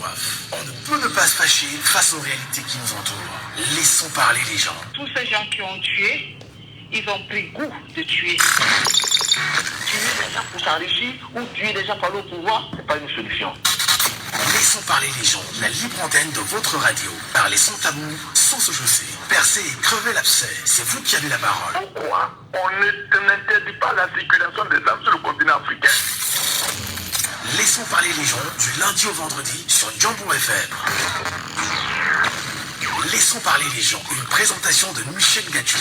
soif. On ne peut ne pas se fâcher face aux réalités qui nous entourent. Laissons parler les gens. Tous ces gens qui ont tué, ils ont pris goût de tuer. Tuer des gens pour s'enrichir ou tuer des gens pour aller au pouvoir, ce n'est pas une solution. Laissons parler les gens, la libre antenne de votre radio. Parlez sans tabou, sans se chausser. Percez et crevez l'abcès. C'est vous qui avez la parole. Pourquoi on n'interdit pas la circulation des armes sur le continent africain? Laissons parler les gens du lundi au vendredi sur Jambo FM. Laissons parler les gens, une présentation de Michel Gatchou.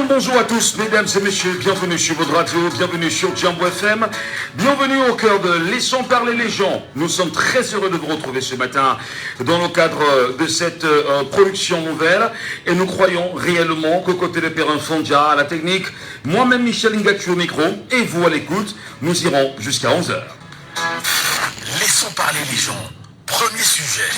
Bonjour à tous, mesdames et messieurs, bienvenue sur votre radio, bienvenue sur Jambo FM, bienvenue au cœur de Laissons parler les gens. Nous sommes très heureux de vous retrouver ce matin dans le cadre de cette production nouvelle et nous croyons réellement qu'aux côtés de Perrin Fondia à la technique, moi-même Michel Ngatu au micro et vous à l'écoute, nous irons jusqu'à 11h. Laissons parler les gens. Premier sujet.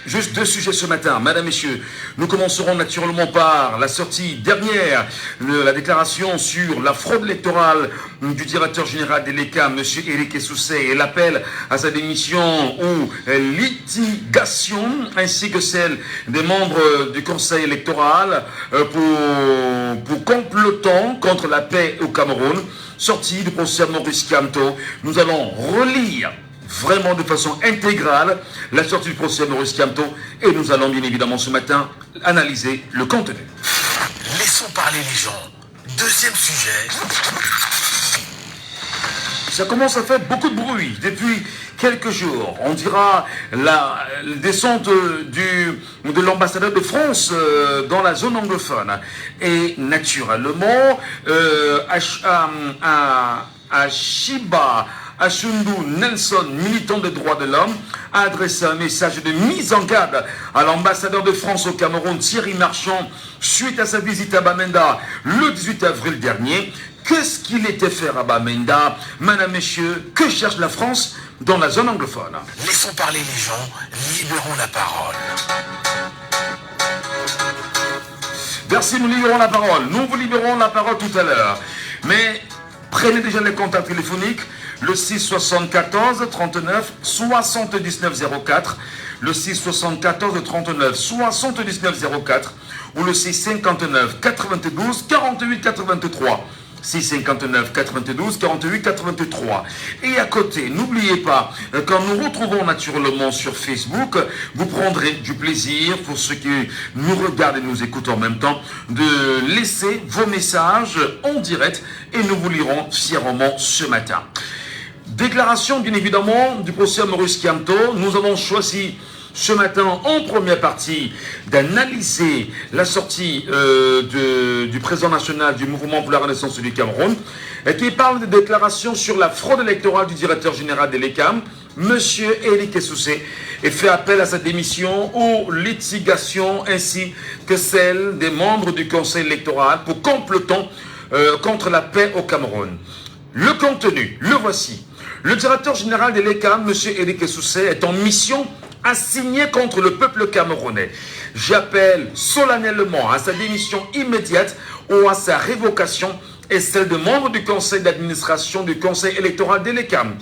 Juste deux sujets ce matin, mesdames, messieurs. Nous commencerons naturellement par la sortie dernière, la déclaration sur la fraude électorale du directeur général de l'ECA, M. Éric Essoussé, et l'appel à sa démission ou litigation, ainsi que celle des membres du Conseil électoral pour complotant contre la paix au Cameroun. Sortie du procès Maurice Kamto, nous allons relire vraiment de façon intégrale la sortie du procès Maurice Kamto et nous allons bien évidemment ce matin analyser le contenu. Laissons parler les gens. Deuxième sujet. Ça commence à faire beaucoup de bruit depuis quelques jours. On dira la descente de l'ambassadeur de France dans la zone anglophone. Et naturellement, Ashundu Nelson, militant des droits de l'homme, a adressé un message de mise en garde à l'ambassadeur de France au Cameroun, Thierry Marchand, suite à sa visite à Bamenda le 18 avril dernier. Qu'est-ce qu'il était faire à Bamenda? Mesdames, messieurs, que cherche la France dans la zone anglophone? Laissons parler les gens, libérons la parole. Merci, nous libérons la parole. Nous vous libérons la parole tout à l'heure. Mais prenez déjà les contacts téléphoniques. Le 6 74 39 79 04, le 6 74 39 79 04 ou le 6 59 92 48 83. 659 92 48 83. Et à côté, n'oubliez pas, quand nous retrouvons naturellement sur Facebook, vous prendrez du plaisir, pour ceux qui nous regardent et nous écoutent en même temps, de laisser vos messages en direct et nous vous lirons fièrement ce matin. Déclaration bien évidemment du procès Maurice Kamto. Nous avons choisi ce matin en première partie d'analyser la sortie du président national du mouvement pour la renaissance du Cameroun et qui parle de déclaration sur la fraude électorale du directeur général de l'ECAM, M. Éric Essoussé, et fait appel à sa démission ou litigation ainsi que celle des membres du Conseil électoral pour complotant contre la paix au Cameroun. Le contenu, le voici. Le directeur général de l'ECAM, M. Éric Essoussé, est en mission assignée contre le peuple camerounais. J'appelle solennellement à sa démission immédiate ou à sa révocation et celle de membres du conseil d'administration du conseil électoral de l'ECAM.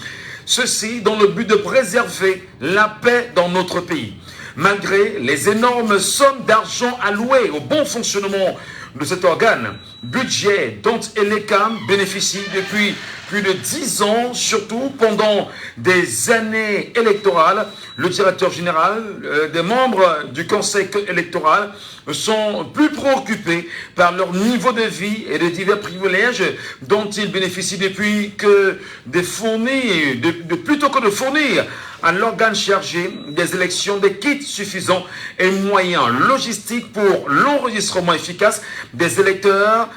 Ceci dans le but de préserver la paix dans notre pays. Malgré les énormes sommes d'argent allouées au bon fonctionnement de cet organe, budget dont l'ECAM bénéficie depuis plus de 10 ans, surtout pendant des années électorales, le directeur général, des membres du conseil électoral sont plus préoccupés par leur niveau de vie et les divers privilèges dont ils bénéficient depuis que plutôt que de fournir à l'organe chargé des élections des kits suffisants et moyens logistiques pour l'enregistrement efficace des électeurs.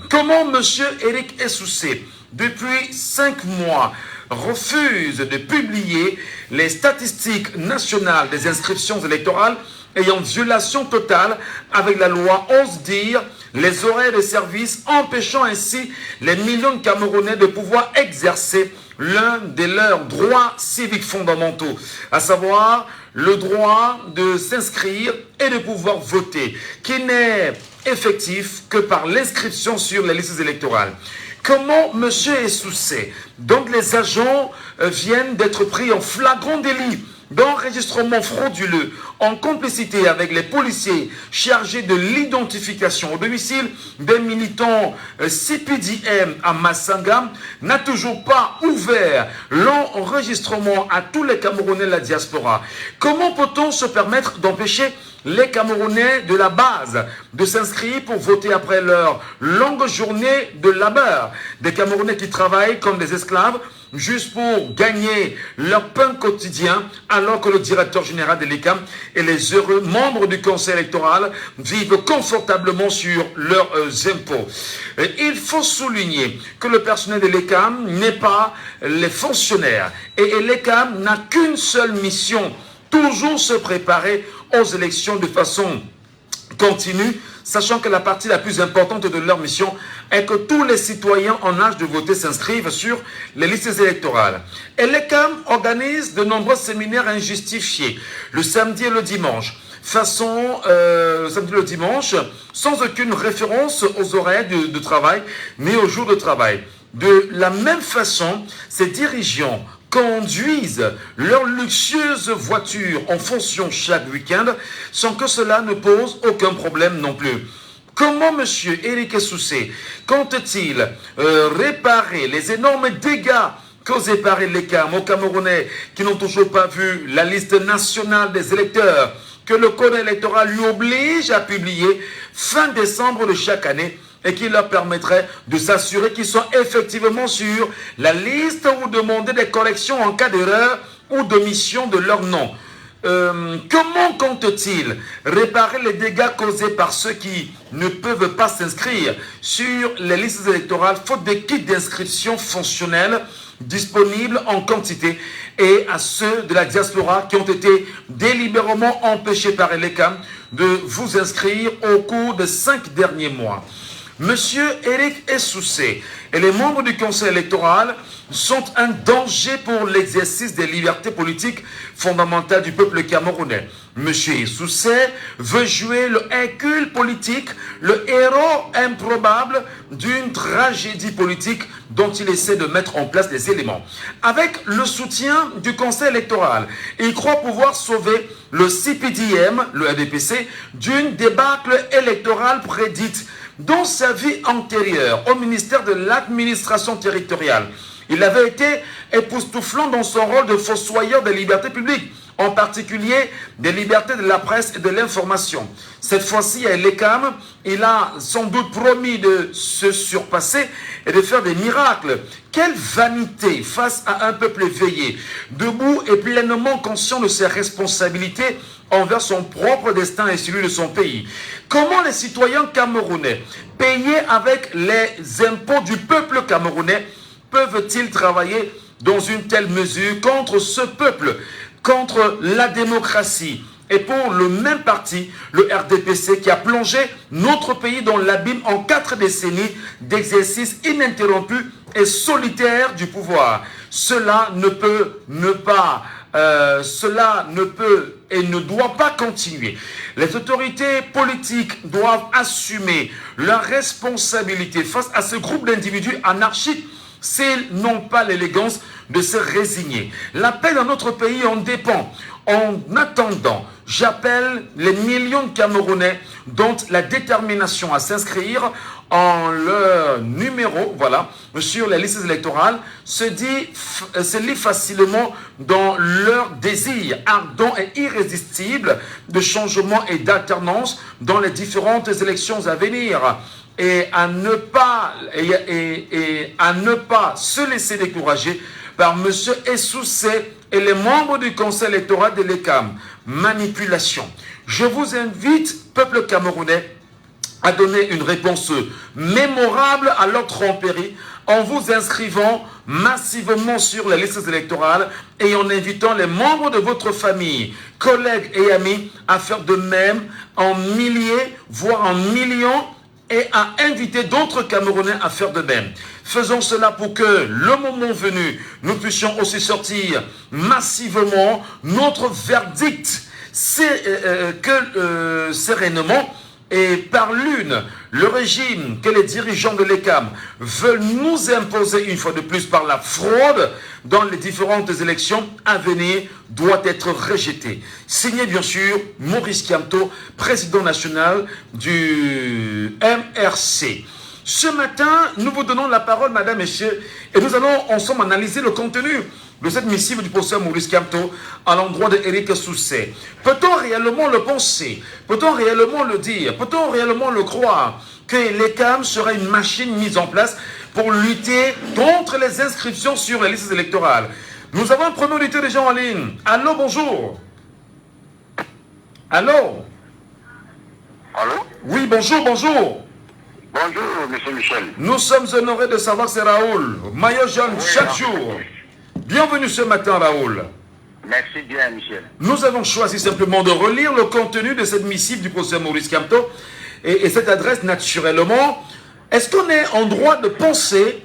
Comment M. Éric Essoussé, depuis 5 mois, refuse de publier les statistiques nationales des inscriptions électorales ayant violation totale avec la loi 11-dire, les horaires de service, empêchant ainsi les millions de Camerounais de pouvoir exercer l'un de leurs droits civiques fondamentaux, à savoir le droit de s'inscrire et de pouvoir voter, qui n'est effectif que par l'inscription sur les listes électorales. Comment M. Essoussé, donc les agents viennent d'être pris en flagrant délit d'enregistrement frauduleux en complicité avec les policiers chargés de l'identification au domicile des militants CPDM à Massangam, n'a toujours pas ouvert l'enregistrement à tous les Camerounais de la diaspora. Comment peut-on se permettre d'empêcher les Camerounais de la base de s'inscrire pour voter après leur longue journée de labeur? Des Camerounais qui travaillent comme des esclaves juste pour gagner leur pain quotidien, alors que le directeur général de l'ECAM et les heureux membres du conseil électoral vivent confortablement sur leurs impôts. Et il faut souligner que le personnel de l'ECAM n'est pas les fonctionnaires, et l'ECAM n'a qu'une seule mission: toujours se préparer aux élections de façon continue, sachant que la partie la plus importante de leur mission est que tous les citoyens en âge de voter s'inscrivent sur les listes électorales. Et l'ECAM organise de nombreux séminaires injustifiés, le samedi et le dimanche, sans aucune référence aux horaires de travail, ni aux jours de travail. De la même façon, ces dirigeants conduisent leur luxueuse voiture en fonction chaque week-end sans que cela ne pose aucun problème non plus. Comment M. Éric Essoussé compte-t-il réparer les énormes dégâts causés par l'ECAM aux Camerounais qui n'ont toujours pas vu la liste nationale des électeurs que le code électoral lui oblige à publier fin décembre de chaque année, et qui leur permettrait de s'assurer qu'ils sont effectivement sur la liste ou demander des corrections en cas d'erreur ou d'omission de leur nom? Comment compte-t-il réparer les dégâts causés par ceux qui ne peuvent pas s'inscrire sur les listes électorales faute de kits d'inscription fonctionnels disponibles en quantité, et à ceux de la diaspora qui ont été délibérément empêchés par l'ECAM de vous inscrire au cours des 5 derniers mois? Monsieur Éric Essoussé et les membres du conseil électoral sont un danger pour l'exercice des libertés politiques fondamentales du peuple camerounais. Monsieur Essoussé veut jouer le Hercule politique, le héros improbable d'une tragédie politique dont il essaie de mettre en place des éléments. Avec le soutien du conseil électoral, il croit pouvoir sauver le CPDM, le RDPC, d'une débâcle électorale prédite. Dans sa vie antérieure au ministère de l'administration territoriale, il avait été époustouflant dans son rôle de fossoyeur des libertés publiques, en particulier des libertés de la presse et de l'information. Cette fois-ci, à l'ECAM, il a sans doute promis de se surpasser et de faire des miracles. Quelle vanité face à un peuple éveillé, debout et pleinement conscient de ses responsabilités envers son propre destin et celui de son pays. Comment les citoyens camerounais, payés avec les impôts du peuple camerounais, peuvent-ils travailler dans une telle mesure contre ce peuple, contre la démocratie, et pour le même parti, le RDPC, qui a plongé notre pays dans l'abîme en 4 décennies d'exercice ininterrompu et solitaire du pouvoir? Cela ne peut et ne doit pas continuer. Les autorités politiques doivent assumer leur responsabilité face à ce groupe d'individus anarchiques s'ils n'ont pas l'élégance de se résigner. La paix dans notre pays en dépend. En attendant, j'appelle les millions de Camerounais dont la détermination à s'inscrire en leur numéro, voilà, sur les listes électorales, se lie facilement dans leur désir ardent et irrésistible de changement et d'alternance dans les différentes élections à venir. Et à ne pas se laisser décourager par M. Essoussé et les membres du conseil électoral de l'ECAM. Manipulation. Je vous invite, peuple camerounais, à donner une réponse mémorable à leur tromperie en vous inscrivant massivement sur les listes électorales et en invitant les membres de votre famille, collègues et amis à faire de même en milliers, voire en millions, et à inviter d'autres Camerounais à faire de même. Faisons cela pour que, le moment venu, nous puissions aussi sortir massivement notre verdict. C'est sereinement et par l'une, le régime que les dirigeants de l'ECAM veulent nous imposer une fois de plus par la fraude dans les différentes élections à venir doit être rejeté. Signé bien sûr Maurice Kamto, président national du MRC. Ce matin, nous vous donnons la parole, madame, messieurs, et nous allons ensemble analyser le contenu de cette missive du professeur Maurice Kamto à l'endroit de Éric Sousset. Peut-on réellement le penser? Peut-on réellement le dire? Peut-on réellement le croire que l'ECAM sera une machine mise en place pour lutter contre les inscriptions sur les listes électorales? Nous avons un premier auditeur des gens en ligne. Allô, bonjour. Allô? Allô? Oui, bonjour, bonjour. Bonjour, monsieur Michel. Nous sommes honorés de savoir que c'est Raoul, maillot jaune chaque jour. Bienvenue ce matin, Raoul. Merci bien, Michel. Nous avons choisi simplement de relire le contenu de cette missive du professeur Maurice Kamto et cette adresse naturellement. Est-ce qu'on est en droit de penser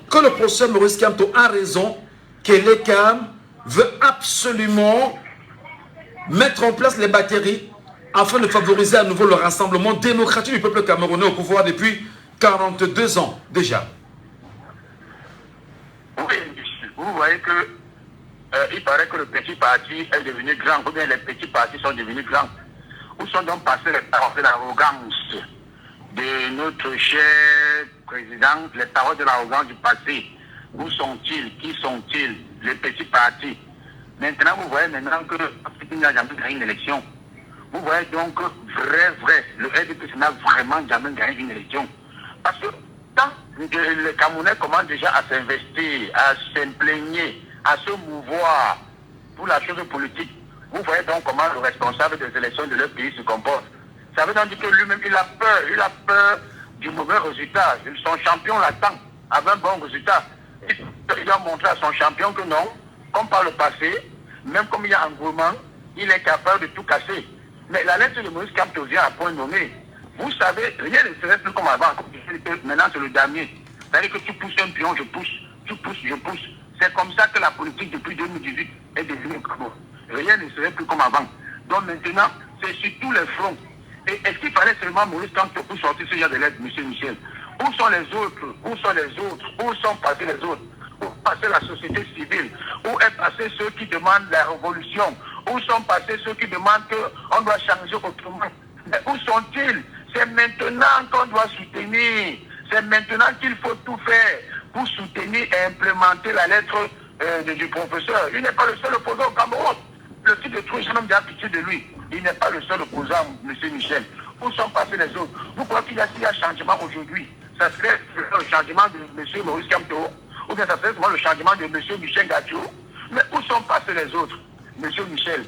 que le professeur Maurice Kamto a raison, que l'ECAM veut absolument mettre en place les batteries afin de favoriser à nouveau le rassemblement démocratique du peuple camerounais au pouvoir depuis 42 ans déjà? Oui, vous voyez que il paraît que le petit parti est devenu grand, ou bien les petits partis sont devenus grands. Où sont donc passées les paroles de l'arrogance de notre cher président, les paroles de l'arrogance du passé? Où sont-ils? Qui sont-ils? Les petits partis. Maintenant, vous voyez maintenant que il n'a jamais gagné une élection. Vous voyez donc vrai, le RDPC n'a vraiment jamais gagné une élection. Parce que tant les Camerounais commencent déjà à s'investir, à s'imprégner, à se mouvoir pour la chose politique, vous voyez donc comment le responsable des élections de leur pays se comporte. Ça veut donc dire que lui-même, il a peur du mauvais résultat. Son champion l'attend avec un bon résultat. Il a montré à son champion que non, comme par le passé, même comme il y a un engouement, il est capable de tout casser. Mais la lettre de Maurice Kamto vient à point nommé. Vous savez, rien ne serait plus comme avant. Maintenant, c'est le dernier. C'est-à-dire que tu pousses un pion, je pousse. Tu pousses, je pousse. C'est comme ça que la politique depuis 2018 est devenue comme rien ne serait plus comme avant. Donc maintenant, c'est sur tous les fronts. Et est-ce qu'il fallait seulement Maurice Kamto pour sortir ce genre de lettres, M. Michel? Où sont les autres? Où sont les autres? Où sont passés les autres? Où est passée la société civile? Où est passé ceux qui demandent la révolution? Où sont passés ceux qui demandent qu'on doit changer autrement? Mais où sont-ils? C'est maintenant qu'on doit soutenir. C'est maintenant qu'il faut tout faire pour soutenir et implémenter la lettre du professeur. Il n'est pas le seul opposant au Cameroun. Le type de truc, j'ai même déjà pitié de lui. Il n'est pas le seul opposant, M. Michel. Où sont passés les autres? Vous croyez qu'il y a changement aujourd'hui? Ça serait le changement de M. Maurice Kamto? Ou bien ça serait le changement de M. Michel Gadio? Mais où sont passés les autres? Monsieur Michel,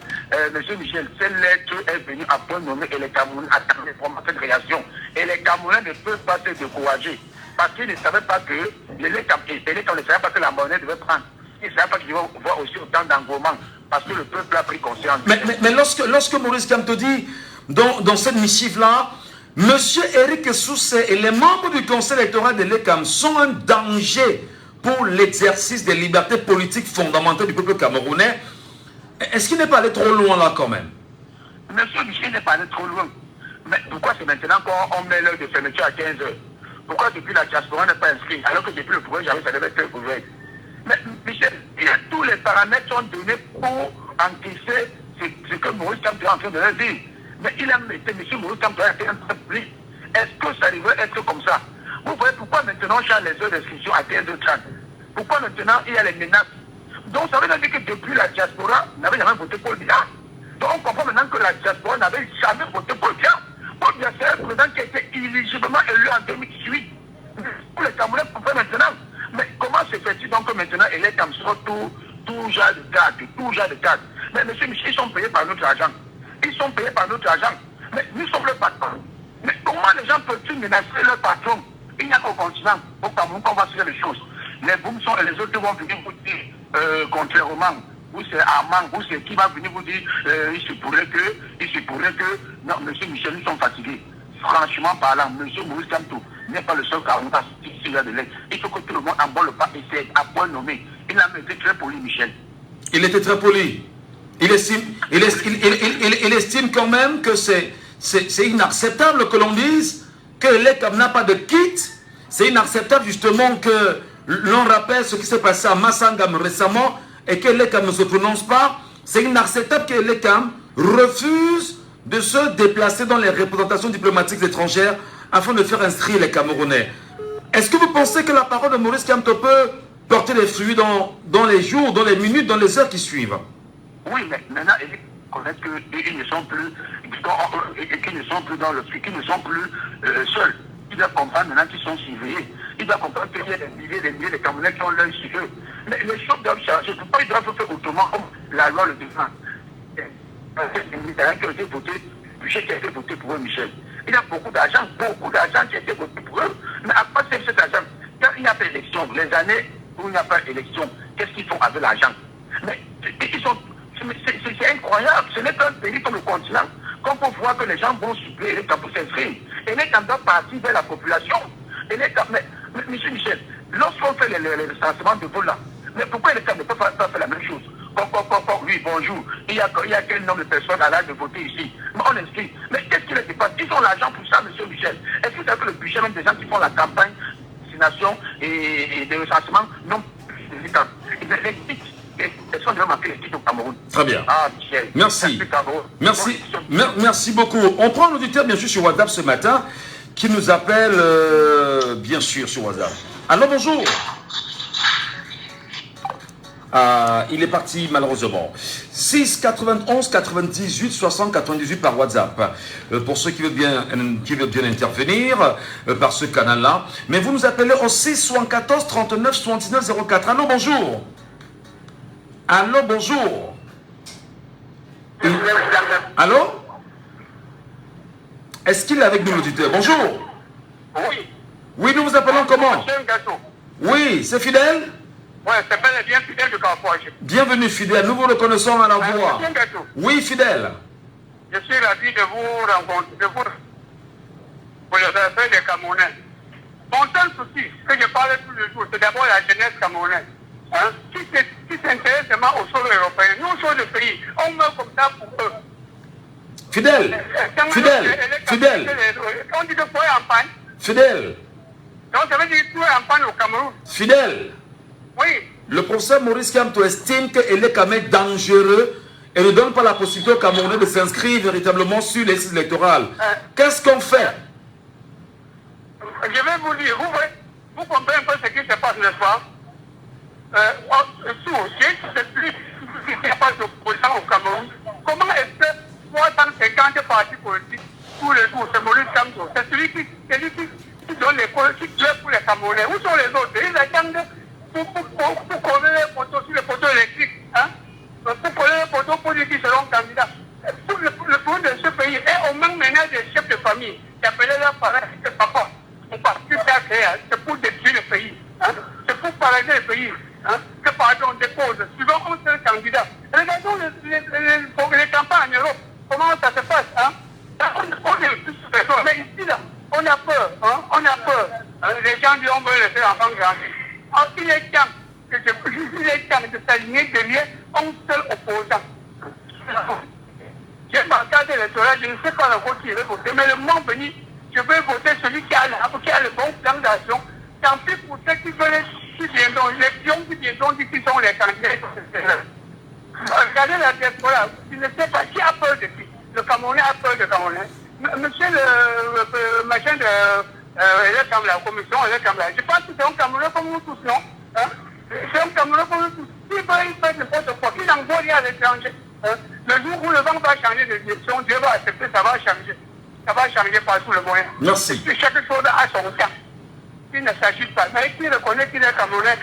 cette lettre est venue à point nommé et les Camerounais attendaient vraiment cette réaction. Et les Camerounais ne peuvent pas se décourager. Parce qu'ils ne savaient pas que les ne savaient pas que la monnaie devait prendre. Ils ne savaient pas qu'ils vont voir aussi autant d'engouement. Parce que le peuple a pris conscience. Mais lorsque Maurice Kamto dit dans cette missive-là, Monsieur Éric Sousset et les membres du conseil électoral de l'ECAM sont un danger pour l'exercice des libertés politiques fondamentales du peuple camerounais. Est-ce qu'il n'est pas allé trop loin là quand même? Monsieur Michel n'est pas allé trop loin. Mais pourquoi c'est maintenant qu'on met l'heure de fermeture à 15 h? Pourquoi depuis la diaspora n'est pas inscrit alors que depuis le pouvoir, ça devait être ouvert? Mais Michel, tous les paramètres sont donnés pour encaisser ce que Maurice Kamto est en train de leur dire. Mais il a mis, M. Maurice Kamto a été un peu pris. Est-ce que ça devrait être comme ça? Vous voyez pourquoi maintenant on change les heures d'inscription à 15h30? Pourquoi maintenant il y a les menaces? Donc ça veut dire que depuis la diaspora n'avait jamais voté pour le bien. Donc on comprend maintenant que la diaspora n'avait jamais voté pour le bien. Pour le bien, c'est un président qui a été illégiblement élu en 2018. Pour les Camerounais comprennent maintenant. Mais comment se fait-il donc que maintenant il est comme ça tout genre de cadre, Mais monsieur Michel, ils sont payés par notre argent. Ils sont payés par notre argent. Mais nous sommes le patron. Mais comment les gens peuvent-ils menacer leur patron? Il n'y a qu'au continent, au Cameroun, qu'on va faire les choses. Les booms sont et les autres vont venir vous dire contrairement, ou c'est Armand, ou c'est qui va venir vous dire il se pourrait que, non, monsieur Michel, nous sommes fatigués. Franchement parlant, monsieur Maurice Kamto n'est pas le seul Camerounais qui a de l'aide. il faut que tout le monde en le pas et c'est à point nommé. Il a été très poli, Michel. Il était très poli. Il estime quand même que c'est inacceptable que l'on dise que l'ECAM n'a pas de kit. C'est inacceptable justement que l'on rappelle ce qui s'est passé à Massangam récemment et que l'ECAM ne se prononce pas. C'est inacceptable que l'ECAM refuse de se déplacer dans les représentations diplomatiques étrangères afin de faire inscrire les Camerounais. Est-ce que vous pensez que la parole de Maurice Kamto peut porter des fruits dans les jours, dans les minutes, dans les heures qui suivent? Oui, mais maintenant, ils connaissent qu'ils ne sont plus, qu'ils ne sont plus dans le flux, qu'ils ne sont plus seuls. Ils doivent comprendre maintenant qu'ils sont surveillés. Ils doivent comprendre qu'il y a des milliers de Camerounais qui ont l'œil sur eux. Mais les choses doivent changer. Pourquoi ils doivent faire autrement comme la loi le demande? Les militaires qui ont été votés, le budget qui a été voté pour eux, Michel. Il y a beaucoup d'argent qui a été voté pour eux. Mais à quoi sert cet argent? Quand il n'y a pas d'élection, les années où il n'y a pas d'élection, qu'est-ce qu'ils font avec l'argent? Mais ils sont... C'est incroyable. Ce n'est pas un pays comme le continent. Qu'on peut voir que les gens vont suppléer les camps pour s'inscrire. Et les camps doivent partir vers la population. Et les camps, mais M. Michel, lorsqu'on fait les recensements de vote là, mais pourquoi les camps ne peuvent pas faire la même chose? Oui, bonjour. Il y a quel nombre de personnes à l'âge de voter ici? Mais on inscrit. Mais qu'est-ce qui les dépasse? Ils ont l'argent pour ça, M. Michel. Est-ce que vous savez que le budget même des gens qui font la campagne de vaccination et de recensement non plus les camps? Très bien. Merci. Merci beaucoup. On prend l'auditeur, bien sûr, sur WhatsApp ce matin, qui nous appelle, bien sûr, sur WhatsApp. Alors, bonjour. Il est parti, malheureusement. 6 91 98 60 98 par WhatsApp. Pour ceux qui veulent bien intervenir par ce canal-là. Mais vous nous appelez au 6 74 39 79 04. Allô, bonjour. Allô, bonjour. Allô? Est-ce qu'il est avec nous, l'auditeur? Bonjour. Oui. Oui, nous vous appelons comment? Oui, c'est Fidèle? Oui, c'est bel et bien Fidèle de Carrefour. Bienvenue, Fidèle. Nous vous reconnaissons à la voix. Oui, Fidèle. Je suis ravi de vous rencontrer, pour les affaires des Camerounais. Mon seul souci, que je parle tous les jours, c'est d'abord la jeunesse camerounaise. Hein? Qui s'intéresse seulement au sol européen. Nous, sur le pays, on meurt comme ça pour eux. Fidèle. On dit que pour en panne. Fidèle. Donc ça veut dire que tout est en panne au Cameroun. Fidèle. Oui. Le professeur Maurice Kamto estime qu'il est quand même dangereux et ne donne pas la possibilité aux Camerounais de s'inscrire véritablement sur les listes électorales. Qu'est-ce qu'on fait? Je vais vous dire, vous comprenez un peu ce qui se passe, n'est-ce pas? C'est plus ce qui se passe au Cameroun. Comment est-ce que 350 partis politiques, tous les jours, c'est Maurice Kamto, c'est celui qui donne les politiques pour les Camerounais. Où sont les autres? Ils attendent pour coller les poteaux sur les poteaux électriques. Hein? Pour coller les poteaux pour dire qu'ils seront candidats. Le problème de ce pays est au même ménage des chefs de famille qui appelaient leurs parents et papa. On part plus tard, c'est pour détruire le pays. Hein? C'est pour paralyser le pays. Hein? Que pardon, on dépose. Suivant un seul candidat. Regardons les campagnes en Europe. Comment ça se passe? Hein? On est plus personne. Mais ici, là, on a peur. Hein? On a peur. Les gens disent on veut laisser l'enfant grandir. Il est temps de s'aligner derrière un seul opposant. J'ai ma carte électorale, je ne sais pas encore qui je vais voter, mais le moment venu, je vais voter celui qui a le bon plan d'action. Tant pis pour ceux qui viendront, les pions qui viendront dire qu'ils sont les candidats. Regardez la diaspora, je ne sais pas qui a peur de qui. Le Camerounais a peur de Camerounais. Monsieur le machin de la commission, je pense que c'est un Camerounais comme nous tous, non? Hein? C'est un Camerounais comme nous tous. Il fait n'importe quoi, il n'envoie rien à l'étranger. Hein? Le jour où le vent va changer de direction, Dieu va accepter, ça va changer. Ça va changer partout le moyen. Merci. Chaque chose a son temps. Il ne s'agit pas. Mais qui reconnaît qu'il est Camerounais,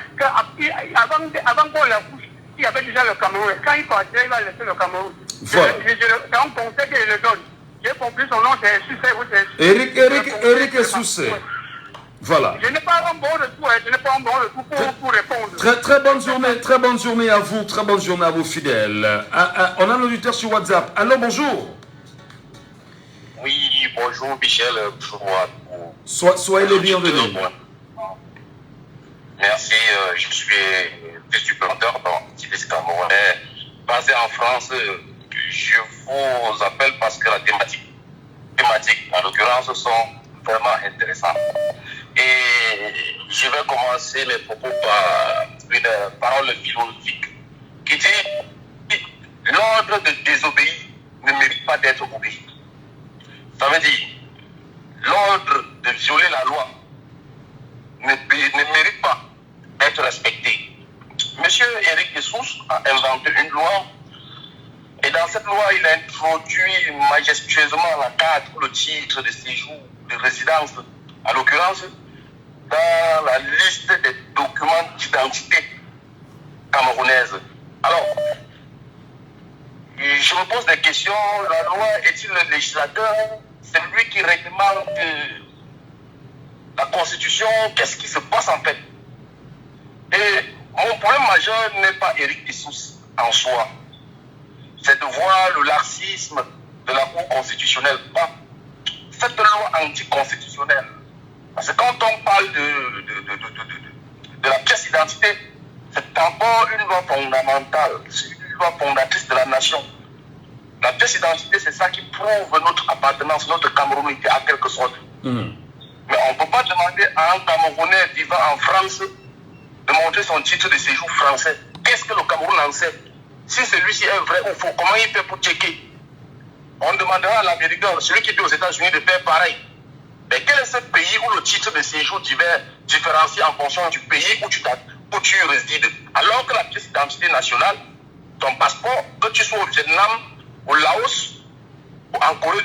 avant qu'on la couche, il y avait déjà le Cameroun. Quand il partirait, il va laisser le Cameroun. Voilà. C'est un conseil qu'il le donne. J'ai compris son nom, c'est Soussé. Eric Soussé. Voilà. Je n'ai pas un bon retour, pour répondre. Très bonne journée à vous, fidèles. On a un auditeur sur WhatsApp. Allô, bonjour. Oui, bonjour Michel. Soyez les bienvenus. Merci, je suis distributeur d'activistes camerounais basé en France. Je vous appelle parce que la thématique, en l'occurrence, sont vraiment intéressantes. Et je vais commencer mes propos par une parole philosophique qui dit l'ordre de désobéir ne mérite pas d'être obéi. Ça veut dire l'ordre de violer la loi ne mérite pas d'être respecté. Monsieur Eric Dessous a inventé une loi et dans cette loi, il a introduit majestueusement la carte ou le titre de séjour, de résidence, en l'occurrence, dans la liste des documents d'identité camerounaise. Alors, je me pose des questions. La loi est-il le législateur? C'est lui qui réglemente la Constitution? Qu'est-ce qui se passe en fait? Et mon problème majeur n'est pas Eric Dessous en soi. C'est de voir le laxisme de la Cour constitutionnelle. Pas cette loi anticonstitutionnelle. Parce que quand on parle de la pièce d'identité, c'est d'abord une loi fondamentale, c'est une loi fondatrice de la nation. La pièce d'identité, c'est ça qui prouve notre appartenance, notre camerounité en quelque sorte. Mais on ne peut pas demander à un Camerounais vivant en France de montrer son titre de séjour français. Qu'est-ce que le Cameroun en sait? Si celui-ci est vrai ou faux, comment il fait pour checker? On demandera à l'Américain, celui qui est aux États-Unis, de faire pareil. Mais quel est ce pays où le titre de séjour différencie en fonction du pays où tu résides? Alors que la pièce d'identité nationale, ton passeport, que tu sois au Vietnam, au Laos ou en Corée,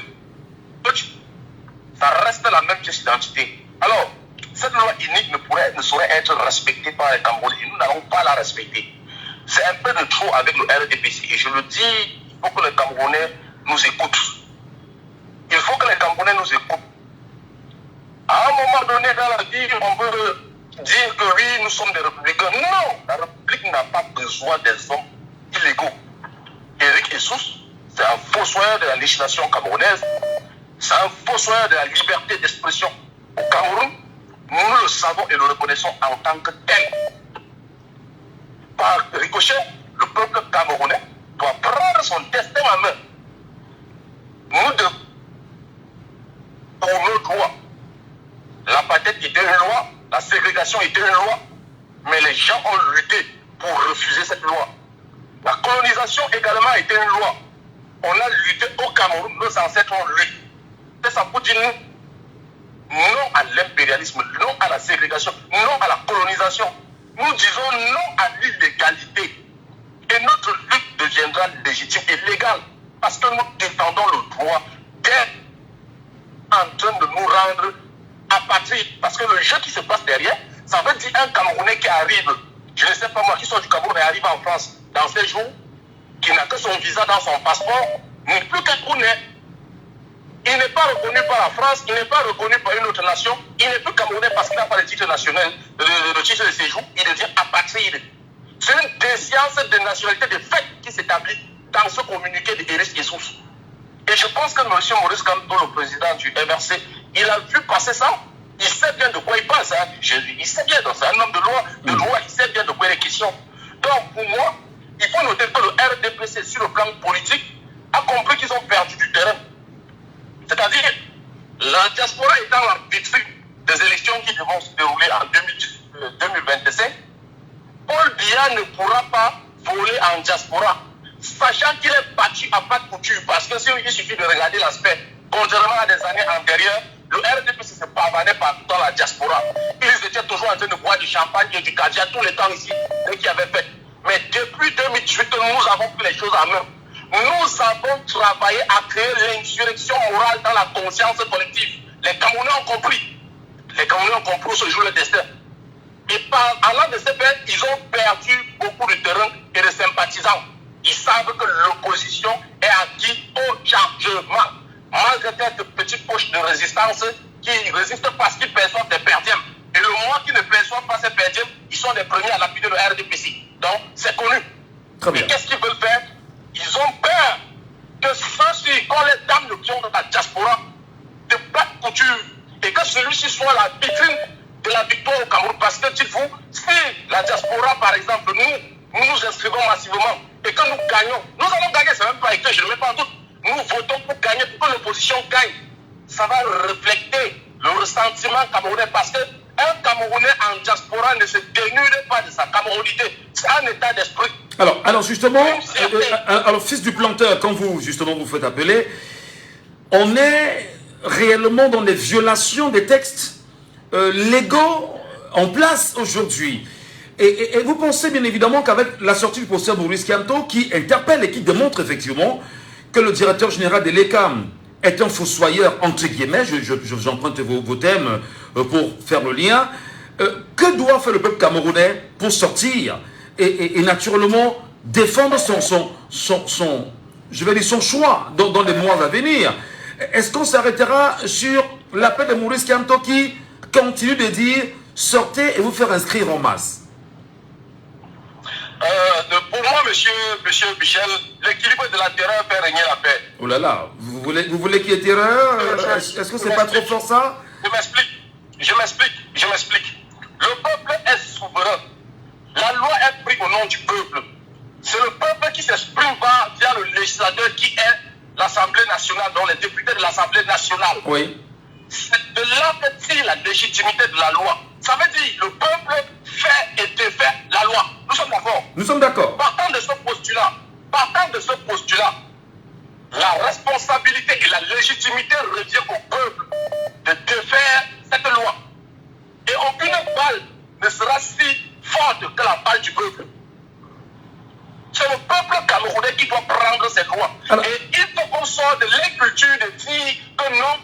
ça reste la même pièce d'identité. Alors, cette loi unique ne saurait être respectée par les Camerounais. Nous n'allons pas la respecter. C'est un peu de trop avec le RDPC. Et je le dis, il faut que les Camerounais nous écoutent. Il faut que les Camerounais nous écoutent. À un moment donné dans la vie, on peut dire que oui, nous sommes des républicains. Non, la République n'a pas besoin des hommes illégaux. Eric Dessous, c'est un fossoyeur de la législation camerounaise. C'est un fossoyeur de la liberté d'expression au Cameroun. Nous le savons et le reconnaissons en tant que tel. Par ricochet, le peuple camerounais doit prendre son destin en main. Nous devons, pour nos droits, l'apartheid était une loi, la ségrégation était une loi, mais les gens ont lutté pour refuser cette loi. La colonisation également était une loi. On a lutté au Cameroun, nos ancêtres ont lutté. C'est ça pour dire non à l'impérialisme, non à la ségrégation, non à la colonisation. Nous disons non à l'illégalité. Et notre lutte deviendra légitime et légale. Parce que nous défendons le droit d'être en train de nous rendre apatrides. Parce que le jeu qui se passe derrière, ça veut dire un Camerounais qui arrive, je ne sais pas moi, qui sort du Cameroun et arrive en France dans ces jours, qui n'a que son visa dans son passeport, n'est plus Camerounais. Il n'est pas reconnu par la France, il n'est pas reconnu par une autre nation, il n'est plus Camerounais parce qu'il n'a pas de titre national, de titre de séjour, il devient apatride. C'est une défiance de nationalité de fait qui s'établit dans ce communiqué de Eric Dessous. Et je pense que M. Maurice Kamto, le président du MRC, il a vu passer ça. Il sait bien de quoi il passe. Hein. Il sait bien, c'est un homme de loi, il sait bien de quoi il est question. Donc pour moi, il faut noter que le RDPC, sur le plan politique, a compris qu'ils ont perdu du terrain. C'est-à-dire, la diaspora étant la vitrine des élections qui devront se dérouler en 2025, Paul Biya ne pourra pas voler en diaspora, sachant qu'il est battu à pas de couture. Parce que il suffit de regarder l'aspect, contrairement à des années antérieures, le RDPC se pavanait partout dans la diaspora. Ils étaient toujours en train de boire du champagne et du caviar tous les temps ici, dès qu'ils avaient fait. Mais depuis 2018, nous avons pris les choses en main. Nous avons travaillé à créer l'insurrection morale dans la conscience collective. Les Camerounais ont compris. Les Camerounais ont compris ce jour le destin. Et par allant de ces faits, ils ont perdu beaucoup de terrain et de sympathisants. Ils savent que l'opposition est acquise au chargement. Malgré quelques petites poches de résistance qui résistent parce qu'ils perçoivent des perdièmes. Et le moment qu'ils ne perçoivent pas ces perdièmes, ils sont les premiers à lapider le RDPC. Donc, c'est connu. Très bien. Et qu'est-ce qu'ils veulent faire? Ils ont peur que ceux-ci, quand les dames de pion de la diaspora, de pas de couture, et que celui-ci soit la vitrine de la victoire au Cameroun. Parce que dites-vous, si la diaspora, par exemple, nous nous inscrivons massivement et que nous gagnons, nous allons gagner, c'est même pas écrit, je ne mets pas en doute. Nous votons pour gagner, pour que l'opposition gagne. Ça va refléter le ressentiment camerounais parce que un Camerounais en diaspora ne se dénude pas de sa camerounité. C'est un état d'esprit. Alors justement, alors fils du planteur, quand vous justement vous faites appeler, on est réellement dans les violations des textes légaux en place aujourd'hui. Et vous pensez bien évidemment qu'avec la sortie du professeur Maurice Kamto, qui interpelle et qui démontre effectivement que le directeur général de l'ECAM est un fossoyeur, entre guillemets, j'emprunte vos thèmes pour faire le lien, que doit faire le peuple camerounais pour sortir et naturellement défendre son choix dans les mois à venir? Est-ce qu'on s'arrêtera sur l'appel de Maurice Kamto qui continue de dire sortez et vous faire inscrire en masse? Pour moi, monsieur Michel, l'équilibre de la terreur fait régner la paix. Oh là là, vous voulez qu'il y ait terreur? Est-ce que c'est pas trop fort ça? Je m'explique. Le peuple est souverain. La loi est prise au nom du peuple. C'est le peuple qui s'exprime via le législateur qui est l'Assemblée nationale, dont les députés de l'Assemblée nationale. Oui. C'est de là que tire la légitimité de la loi. Ça veut dire que le peuple fait et défait la loi. Nous sommes d'accord. Nous sommes d'accord. Partant de ce postulat, la responsabilité et la légitimité revient au peuple de défaire cette loi. Et aucune balle ne sera si forte que la balle du peuple. C'est le peuple camerounais qui doit prendre cette loi. Alors, et il faut qu'on sorte de l'inculture de dire que non,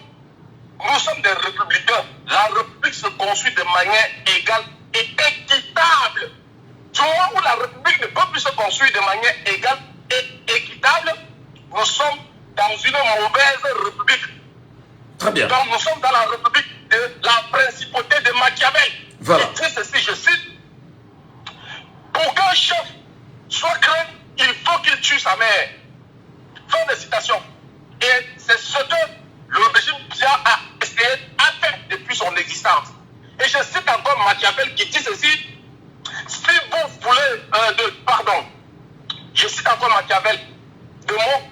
nous sommes des républicains. La République se construit de manière égale et équitable. Du moment où la République ne peut plus se construire de manière égale et équitable, nous sommes dans une mauvaise République. Très bien. Donc nous sommes dans la République de la principauté de Machiavel. Voilà. Il dit ceci, je cite, pour qu'un chef soit craint, il faut qu'il tue sa mère. Fin de citation. Et c'est ce que le régime Bia a fait depuis son existence. Et je cite encore Machiavel qui dit ceci, si vous voulez, je cite encore Machiavel, de mots,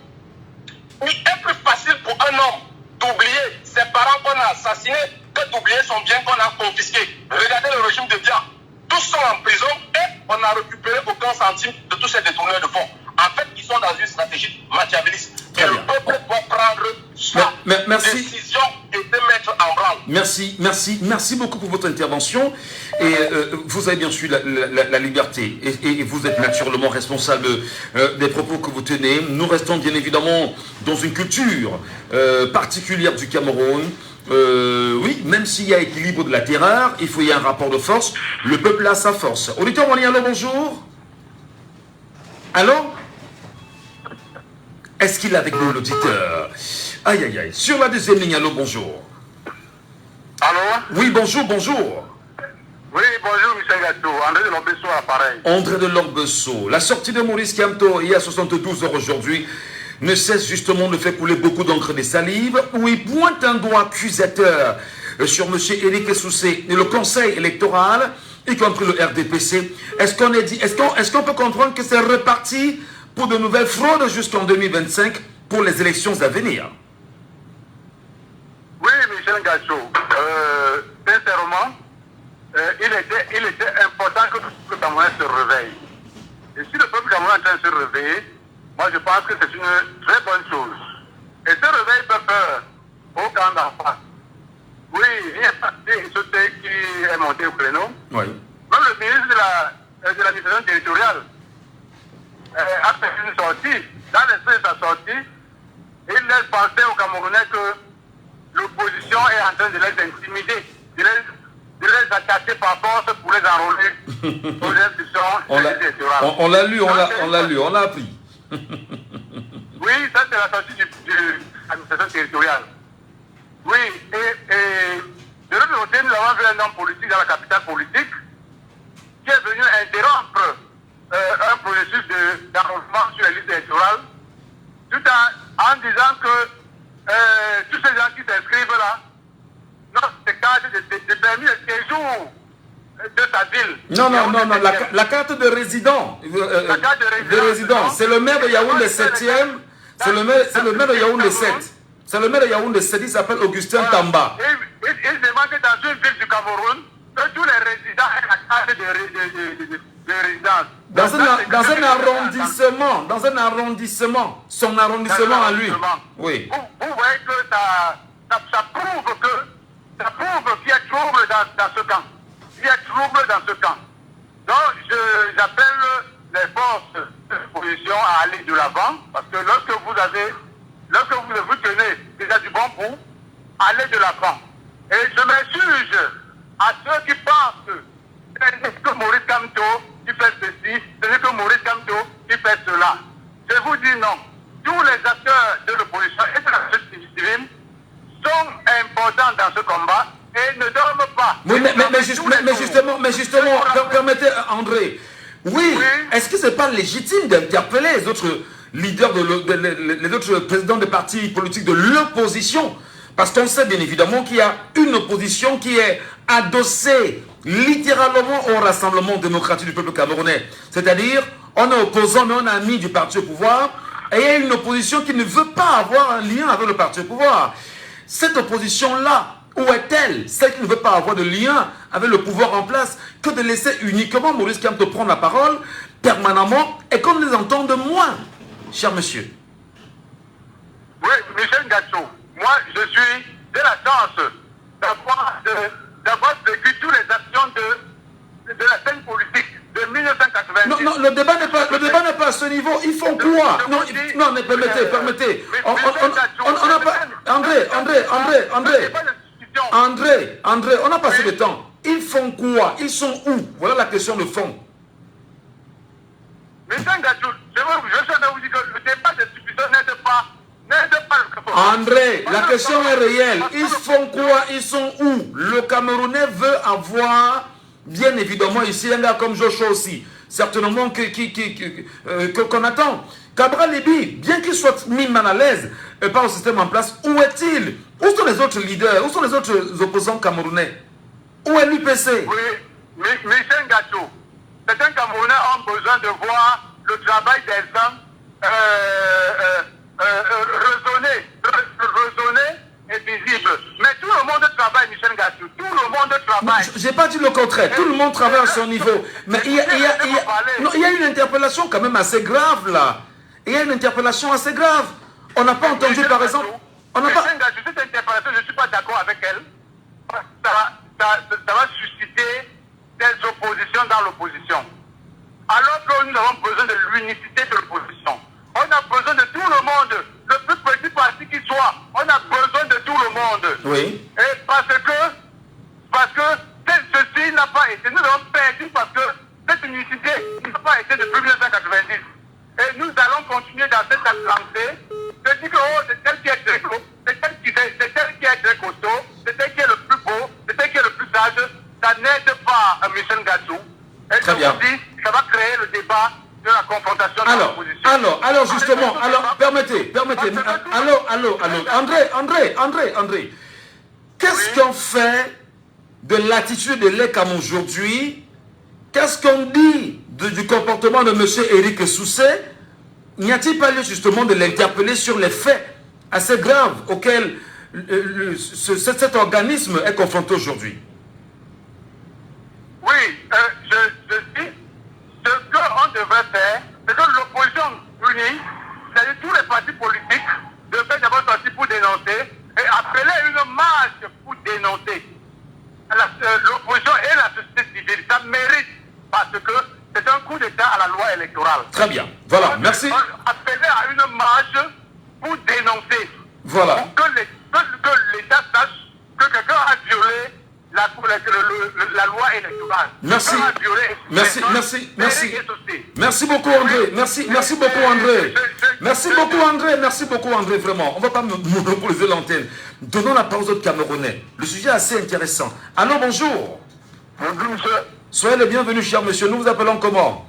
il est plus facile pour un homme d'oublier ses parents qu'on a assassinés que d'oublier son bien qu'on a confisqué. Regardez le régime de Bia. Tous sont en prison et on n'a récupéré aucun centime de tous ces détourneurs de fonds. En fait, ils sont dans une stratégie machiavéliste. Et le peuple doit prendre sa décision et se mettre en branle. Merci beaucoup pour votre intervention. Et vous avez bien sûr la liberté. Et vous êtes naturellement responsable des propos que vous tenez. Nous restons bien évidemment dans une culture particulière du Cameroun. Oui, même s'il y a équilibre de la terreur, il faut y avoir un rapport de force. Le peuple a sa force. Auditeur en ligne, allô, bonjour. Allô? Est-ce qu'il est avec nous, l'auditeur? Aïe, aïe, aïe. Sur la deuxième ligne, allô, bonjour. Allô? Oui, bonjour. Oui, bonjour, Michel Gato. André de Lorbesso à l'appareil. André de Lorbesso. La sortie de Maurice Kamto, il y a 72 heures aujourd'hui, ne cesse justement de faire couler beaucoup d'encre de salive, où il pointe un doigt accusateur sur M. Éric Essoussé et le Conseil électoral, y compris le RDPC. Est-ce qu'on peut comprendre que c'est reparti pour de nouvelles fraudes jusqu'en 2025 pour les élections à venir? Oui, Michel Gacho. Sincèrement, il était important que le peuple camerounais se réveille. Et si le peuple camerounais est en train de se réveiller, moi je pense que c'est une très bonne chose. Et ce réveil fait peur au camp d'en face. Oui, il y a un sauté qui est monté au créneau. Oui. Même le ministre de l'administration territoriale a fait une sortie. Dans l'esprit de sa sortie, il laisse penser aux Camerounais que l'opposition est en train de les intimider, de les attaquer par force pour les enrôler aux institutions électorales. On l'a lu, on l'a appris. Oui, ça c'est la sortie de l'administration territoriale. Oui, et de l'autre côté, nous avons vu un homme politique dans la capitale politique qui est venu interrompre un processus d'enrôlement sur les listes électorales, tout en disant que tous ces gens qui s'inscrivent là, notre carte de permis de séjour de sa ville. Non, la carte de résident. La carte de résident. C'est le maire de Yaoundé 7e. C'est le maire de Yaoundé 7. C'est le maire de Yaoundé 7, il s'appelle Augustin Tamba. Il demande que dans une ville du Cameroun, que tous les résidents aient la carte de résidence. Dans un arrondissement, son arrondissement à lui. Oui. Vous voyez que ça prouve qu'il y a trouble dans ce camp. Il y a trouble dans ce camp. Donc, j'appelle les forces de l'opposition à aller de l'avant, parce que lorsque vous tenez déjà du bon bout, allez de l'avant. Et je m'insurge à ceux qui pensent que c'est que Maurice Kamto qui fait ceci, c'est que Maurice Kamto qui fait cela. Je vous dis non. Tous les acteurs de l'opposition et de la société civile sont importants dans ce combat et ne dorment pas. Oui, mais justement, permettez, André. Oui, est-ce que ce n'est pas légitime d'interpeller les autres leaders, les autres présidents des partis politiques de l'opposition? Parce qu'on sait bien évidemment qu'il y a une opposition qui est adossée littéralement au Rassemblement démocratique du peuple camerounais. C'est-à-dire, on est opposant, mais on est ami du parti au pouvoir. Et il y a une opposition qui ne veut pas avoir un lien avec le parti au pouvoir. Cette opposition-là, où est-elle? Celle qui ne veut pas avoir de lien avec le pouvoir en place, que de laisser uniquement Maurice Kamto prendre la parole permanemment et qu'on les entende moins, cher monsieur. Oui, Michel Gassou, moi je suis de la chance d'avoir vécu toutes les actions de la scène politique de 1990. Non, le débat n'est pas à ce niveau. Ils font quoi? Non, mais permettez. On n'a pas... André, on a passé le temps. Ils font quoi? Ils sont où? Voilà la question de fond. Mais Gassou, je souhaite vous dire que le débat de suspicion n'aide pas le Cameroun. André, la question est réelle. Ils font quoi? Ils sont où? Le Camerounais veut avoir, bien évidemment, ici, un gars comme Joshua aussi, certainement qu'on attend. Cabral Libi, bien qu'il soit mis mal à l'aise par le système en place, où est-il? Où sont les autres leaders? Où sont les autres opposants camerounais? Où est l'UPC? Oui, Michel Gassou, certains Camerounais ont besoin de voir le travail des gens raisonné et visible. Mais tout le monde travaille, Michel Gassou. Tout le monde travaille. Je n'ai pas dit le contraire. Tout le monde travaille à son niveau. Mais il y a une interpellation quand même assez grave là. Il y a une interpellation assez grave. On n'a pas entendu par exemple... Michel Gassou, cette interpellation, je ne suis pas d'accord avec elle. Ça va susciter des oppositions dans l'opposition. Alors que nous avons besoin de l'unicité de l'opposition. On a besoin de tout le monde, le plus petit parti qui soit. On a besoin de tout le monde. Oui. Et parce que ceci n'a pas été. Nous avons perdu parce que cette unicité n'a pas été depuis 1990. Et nous allons continuer dans cette lancée. Je dis que c'est tel qui est très gros, c'est tel qui est très costaud, c'est tel qui est le plus beau, c'est tel qui est le plus sage. Ça n'aide pas Michel Gassou. Et très je bien. vous dis, ça va créer le débat de la confrontation de l'opposition. Alors justement, permettez. André, qu'est-ce qu'on fait de l'attitude de l'ECAM aujourd'hui? Qu'est-ce qu'on dit du comportement de M. Éric Sousset? N'y a-t-il pas lieu justement de l'interpeller sur les faits assez graves auxquels cet organisme est confronté aujourd'hui? Oui, je dis, ce qu'on devrait faire, c'est que l'opposition unie, c'est-à-dire tous les partis politiques, devraient d'abord sortir pour dénoncer et appeler une marche pour dénoncer. L'opposition et la société civile, ça mérite parce que c'est un coup d'État à la loi électorale. Très bien, voilà, merci. Appeler à une marche pour dénoncer. Voilà. Pour que l'État sache que quelqu'un a violé la loi électorale. Merci. Merci beaucoup André. Merci beaucoup André, vraiment. On ne va pas monopoliser l'antenne. Donnons la parole aux autres Camerounais. Le sujet est assez intéressant. Allô, bonjour. Bonjour monsieur. Soyez le bienvenu, cher monsieur. Nous vous appelons comment?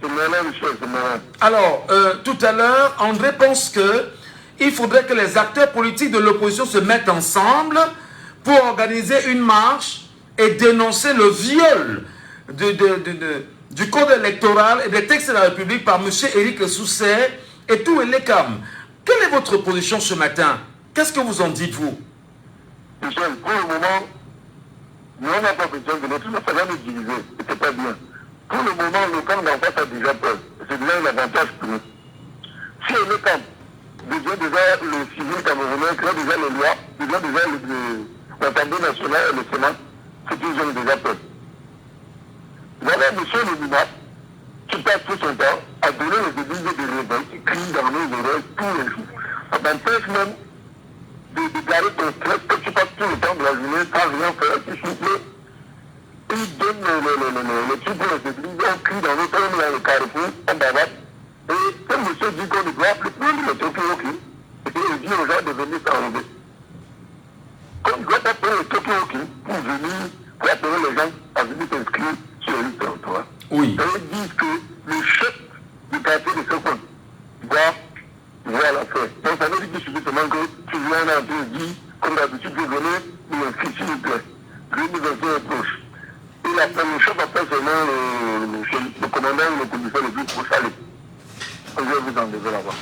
C'est Mélin, monsieur, c'est Mélin. Alors, tout à l'heure, André pense que il faudrait que les acteurs politiques de l'opposition se mettent ensemble pour organiser une marche et dénoncer le viol du code électoral et des textes de la République par M. Éric Sousset et tout l'ECAM. Quelle est votre position ce matin? Qu'est-ce que vous en dites, vous? Michel, pour le moment, nous on n'a pas besoin de notre ça va nous diviser, c'est pas bien. Pour le moment, le camp d'en face a déjà peur. C'est déjà un avantage pour nous. Si le camp devient déjà le civil camerounais, crée déjà les lois, devient déjà l'Assemblée nationale et le Sénat, c'est qu'ils ont déjà peur. Voilà M. Lubima qui passe tout son temps à donner les débuts de révolte, qui crie dans nos oreilles tous les jours. Ça t'empêche même de garder ton stress que tu passes tout le temps de la journée sans rien faire, tu souffles. Il donne les trucs pour les églises, on crie dans nos termes, dans le carrefour, on bavade. Et comme monsieur dit qu'on ne doit plus prendre le Tokyo-Oki, et il dit aux gens de venir s'enlever. Comme il ne doit pas prendre le Tokyo-Oki pour venir, pour appeler les gens à venir s'inscrire sur le territoire. Oui. Et ils disent que le chef du quartier de ce coin doit voir l'affaire. Donc ça veut dire suffisamment que tu viens là et dis, comme d'habitude, vous venez, nous inscrire s'il vous plaît. L'université est proche. Et le chef appelle seulement le commandant ou le commissaire le plus pour saler. Je vais vous enlever là-bas.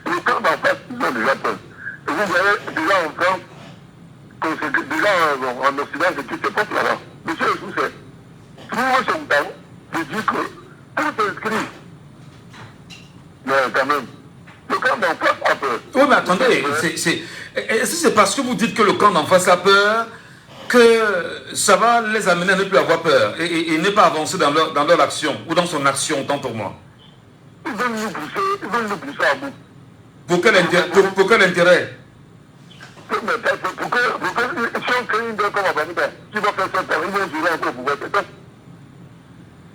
Les camps d'en face, ils ont déjà peur. Et vous voyez, déjà en France, déjà en Occident, c'est tout ce peuple là-bas. Monsieur le Sousset, trouve son temps de dire que tout s'inscrit. Mais quand même, le camp d'en face a peur. Oui, mais attendez, est-ce que c'est parce que vous dites que le camp d'en face a peur que ça va les amener à ne plus avoir peur et ne pas avancer dans leur action ou dans son action, autant pour moi? Ils veulent nous pousser à bout. Pour quel intérêt? Pour que si on crée une guerre comme Afghanistan, qui va faire ça, ils vont jouer encore pour pouvoir faire ça.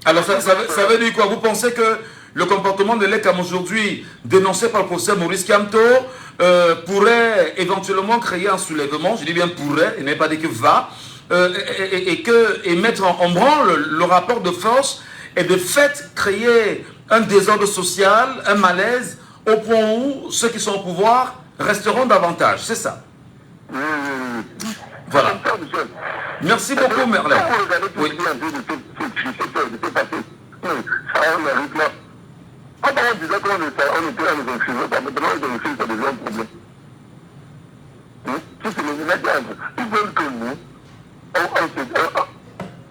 Alors ça veut dire quoi? Vous pensez que le comportement de l'ECAM aujourd'hui, dénoncé par le professeur Maurice Kamto, pourrait éventuellement créer un soulèvement, je dis bien pourrait, il n'est pas dit que va, et mettre en branle le rapport de force et de fait créer un désordre social, un malaise, au point où ceux qui sont au pouvoir resteront davantage, c'est ça? Voilà. Merci beaucoup, Merlin. Oui. Quand on disait qu'on était à nous inscrire, maintenant les inscrire, ça devient un problème. Si c'est les immédiates, ils veulent que nous, on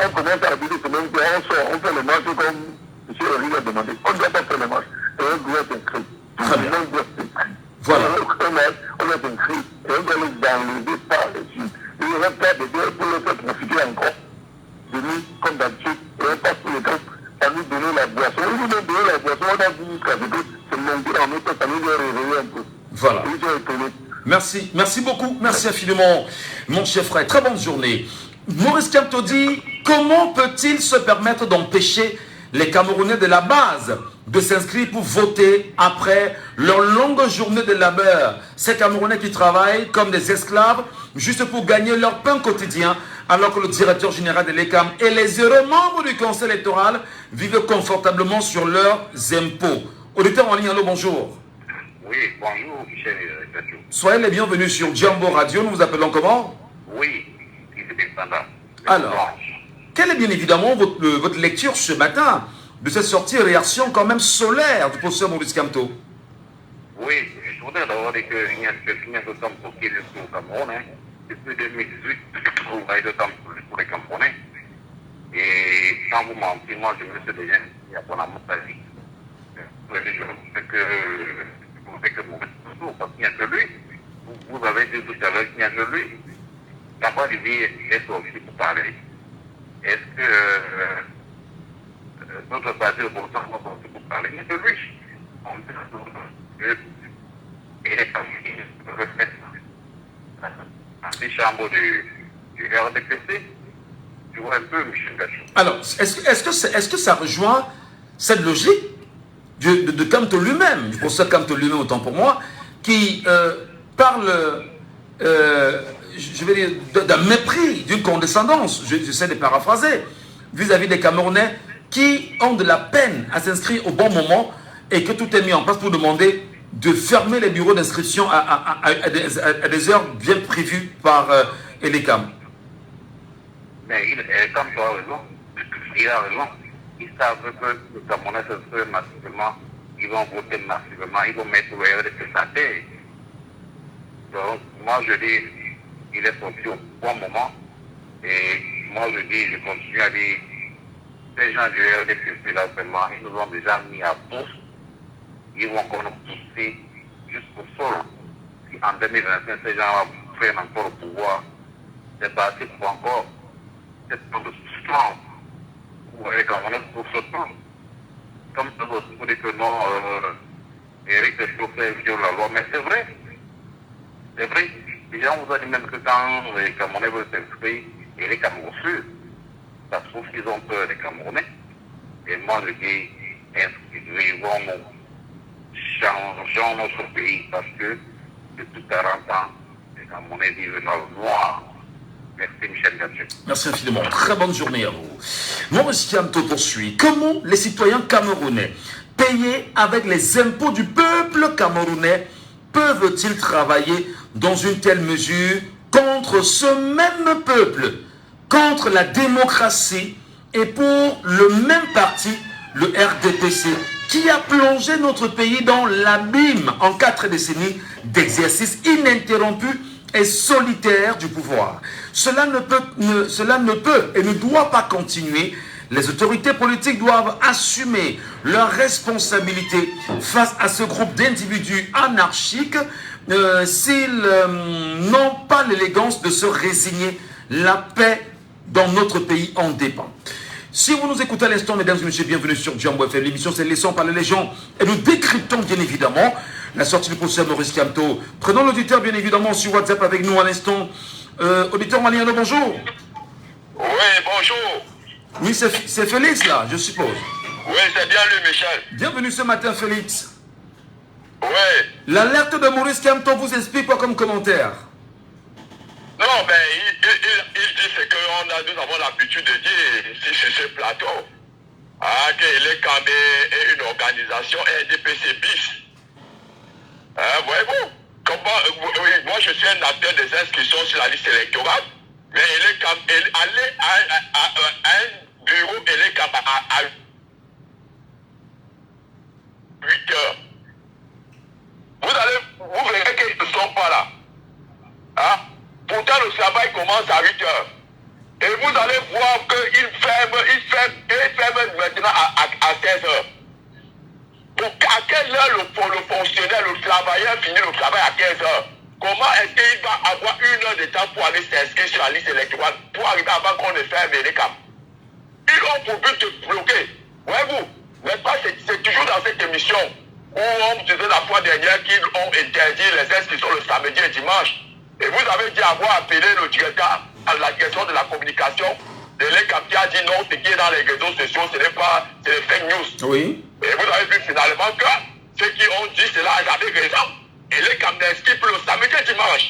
commence à dire que même qu'on sort, on fait les marches comme M. Henry a demandé. On ne doit pas faire les marches. Et on doit s'inscrire. Très bien. On doit s'inscrire. Voilà. On doit s'inscrire. Et on doit les enlever par dessus. Il n'y aura pas de guerre pour le faire profiter encore. De nous, comme d'habitude, et on passe tout le temps à nous donner la boisson. Ils nous donnent la boisson, on a vu jusqu'à ce que c'est monté en notre ça nous a réveillé un peu. Voilà. Ils sont étonnés. Merci beaucoup, merci infiniment, mon cher frère. Très bonne journée. Maurice Kamto dit, comment peut-il se permettre d'empêcher les Camerounais de la base de s'inscrire pour voter après leur longue journée de labeur? Ces Camerounais qui travaillent comme des esclaves juste pour gagner leur pain quotidien, alors que le directeur général de l'ECAM et les heureux membres du conseil électoral vivent confortablement sur leurs impôts. Auditeur en ligne, allô, bonjour. Oui, bonjour, Michel Katou. Soyez les bienvenus sur Djambo Radio. Nous vous appelons comment? Oui, il est indépendant. Alors, quelle est bien évidemment votre lecture ce matin de cette sortie et réaction quand même solaire du professeur Maurice Kamto? Oui, je voudrais d'abord dire qu'il y a ce temps pour qu'il est au Cameroun. Depuis 2018, on va être de temps pour les Camerounais. Et sans vous mentir, moi je me suis déjà dit à mon amour de la vie. Je sais que parce qu'il n'y a que lui. Vous avez dit tout à l'heure qu'il n'y a que lui. D'abord, il dit, est-ce aussi pour parler? Est-ce que notre parti de bon sens va aussi pour parler? Il n'y a que lui. On dit et les familles reflètent les chambres du RDPC. Tu vois un peu, Michel Gachou. Alors, est-ce que ça rejoint cette logique de Kamto lui-même, du professeur Kamto lui-même, autant pour moi, qui parle, je vais dire, d'un mépris, d'une condescendance, j'essaie de paraphraser, vis-à-vis des Camerounais qui ont de la peine à s'inscrire au bon moment et que tout est mis en place pour demander de fermer les bureaux d'inscription à des heures bien prévues par et les CAM. Mais comme tu as raison, il a raison. Ils savent que le Camerounais se fait massivement, ils vont voter massivement, ils vont mettre le RDC à terre. Donc, moi je dis, il est sorti au bon moment. Et moi je dis, je continue à dire, ces gens du RDC là vraiment, ils nous ont déjà mis à bourse. Ils vont encore nous pousser jusqu'au sol. Si en 2025, ces gens prennent encore le pouvoir, c'est parti pour encore cette temps de souffrance. Vous voyez, quand on est pour ce temps, comme ça, vous dites que non, Eric est chauffé, viole la loi, mais c'est vrai. C'est vrai. Les gens vous ont dit même que quand les Camerounais veulent s'inscrire, Eric a refusé. Ça se trouve qu'ils ont peur des Camerounais. Et moi, je dis, inscrivons-nous. Changeons notre pays parce que depuis 40 ans, les Camerounais vivent dans le noir. Merci Michel Gadget. Merci infiniment. Très bonne journée à vous. Maurice Kamto poursuit. Comment les citoyens camerounais payés avec les impôts du peuple camerounais peuvent-ils travailler dans une telle mesure contre ce même peuple, contre la démocratie et pour le même parti, le RDPC, qui a plongé notre pays dans l'abîme en 4 décennies d'exercice ininterrompu et solitaire du pouvoir. Cela ne peut et ne doit pas continuer. Les autorités politiques doivent assumer leurs responsabilités face à ce groupe d'individus anarchiques s'ils n'ont pas l'élégance de se résigner. La paix dans notre pays en dépend. Si vous nous écoutez à l'instant, mesdames et messieurs, bienvenue sur Jambo FM. L'émission, c'est Laissons parler les gens. Et nous décryptons, bien évidemment, la sortie du professeur Maurice Kamto. Prenons l'auditeur, bien évidemment, sur WhatsApp avec nous à l'instant. Auditeur Maliano, bonjour. Oui, bonjour. Oui, c'est Félix, là, je suppose. Oui, c'est bien lui, Michel. Bienvenue ce matin, Félix. Oui. L'alerte de Maurice Kamto vous explique quoi comme commentaire? Non, mais il dit ce que nous avons l'habitude de dire ici sur ce plateau. Que les Camé est une organisation RDPC bis. Voyez-vous, moi je suis un acteur des inscriptions sur la liste électorale, mais aller à un bureau à 8 heures. Vous verrez qu'ils ne sont pas là. Pourtant, le travail commence à 8 heures. Et vous allez voir qu'il ferme maintenant à 16 heures. Donc, à quelle heure le fonctionnaire, le travailleur finit le travail à 15 heures? Comment est-ce qu'il va avoir 1 heure de temps pour aller s'inscrire sur la liste électorale pour arriver avant qu'on ne ferme les camps? Ils ont pour but de bloquer. Voyez-vous, n'est-ce pas, c'est toujours dans cette émission où on disait la fois dernière qu'ils ont interdit les inscriptions le samedi et dimanche. Et vous avez dit avoir appelé le directeur à la direction de la communication de l'ECAM qui a dit non, ce qui est dans les réseaux sociaux, ce n'est pas, c'est les fake news. Oui. Et vous avez vu finalement que ceux qui ont dit cela avaient raison. Et l'ECAM n'inscrit plus le samedi et dimanche.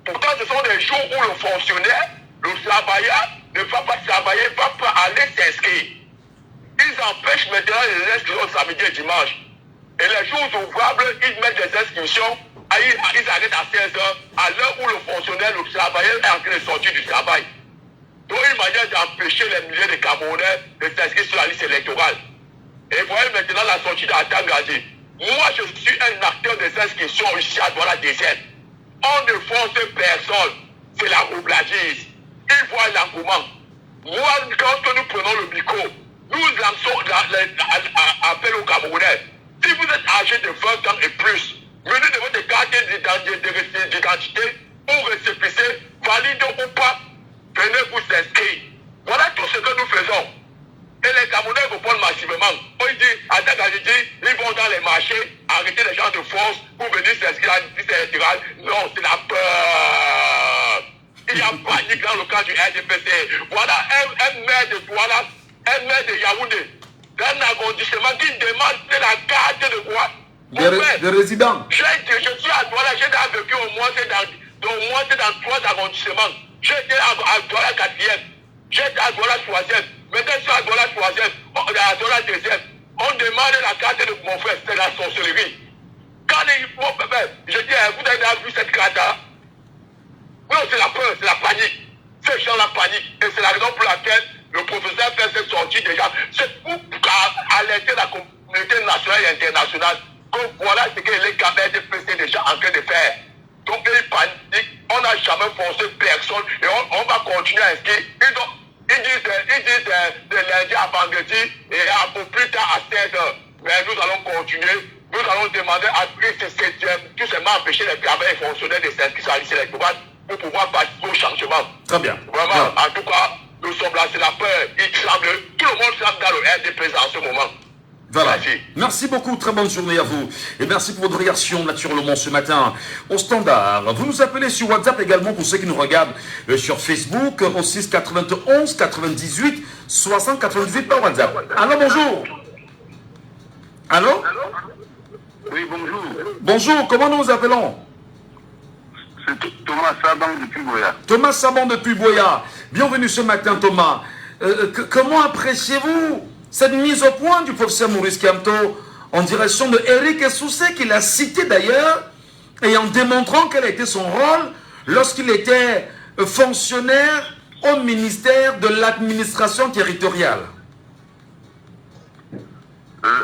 Pourtant, ce sont des jours où le fonctionnaire, le travailleur, ne va pas travailler, ne va pas aller s'inscrire. Ils empêchent maintenant les inscriptions le samedi et dimanche. Et les jours ouvrables, ils mettent des inscriptions. Ils arrêtent à 16 heures, à l'heure où le fonctionnaire, le travailleur est en train de sortir du travail. Donc une manière d'empêcher les milliers de Camerounais de s'inscrire sur la liste électorale. Et voyez maintenant la sortie d'Atangazé. Moi, je suis un acteur des inscriptions ici à Douala-Désert. On ne force personne. C'est la roublagise. Ils voient l'engouement. Moi, quand nous prenons le micro, nous lançons appel aux Camerounais. Si vous êtes âgé de 20 ans et plus, menez de votre carte d'identité ou récépissé, valide ou pas, venez vous s'inscrire. Voilà tout ce que nous faisons. Et les Camerounais répondent massivement. On dit, à Tagadi, ils vont dans les marchés, arrêter les gens de force pour venir s'inscrire à la liste électorale. Non, c'est la peur. Il y a panique dans le cas du RDPC. Voilà un maire de Douala, un maire de Yaoundé, d'un arrondissement qui demande la carte de quoi? De résidents. Je suis à Douala, j'ai vécu au moins dans 3 arrondissements. J'étais à Douala 4e, j'étais à Douala 3e, maintenant je suis à Douala 3e, à Douala 2e. On demande la carte de mon frère, c'est la sorcellerie. Quand je dis, vous avez vu cette carte-là? Vous Non, c'est la peur, c'est la panique. Ces gens-là paniquent. Et c'est la raison pour laquelle le professeur fait cette sortie déjà. C'est pour alerter la communauté nationale et internationale que voilà ce que les camarades de PC déjà en train de faire. Donc ils paniquent. On n'a jamais forcé personne et on va continuer à inscrire. Ils disent de lundi à vendredi et pour plus tard à 16 heures. Mais nous allons continuer. Nous allons demander à tout simplement empêcher les travailleurs et fonctionnaires de s'inscrire sur la liste électorale pour pouvoir participer au changement. Très bien. Vraiment, Bien. en tout cas, nous sommes là, c'est la peur. Ils tremblent. Tout le monde tremble dans le RDP en ce moment. Voilà. Merci. Merci beaucoup, très bonne journée à vous. Et merci pour votre réaction naturellement ce matin au standard. Vous nous appelez sur WhatsApp également pour ceux qui nous regardent sur Facebook au 6 91 98 60 98 par WhatsApp. Allô, bonjour. Allô? Oui, bonjour. Bonjour, comment nous vous appelons? C'est Thomas Saban depuis Boya. Thomas Saban depuis Boya. Bienvenue ce matin, Thomas. Comment appréciez-vous cette mise au point du professeur Maurice Kamto en direction de Eric Essoussé, qu'il a cité d'ailleurs, et en démontrant quel était son rôle lorsqu'il était fonctionnaire au ministère de l'administration territoriale?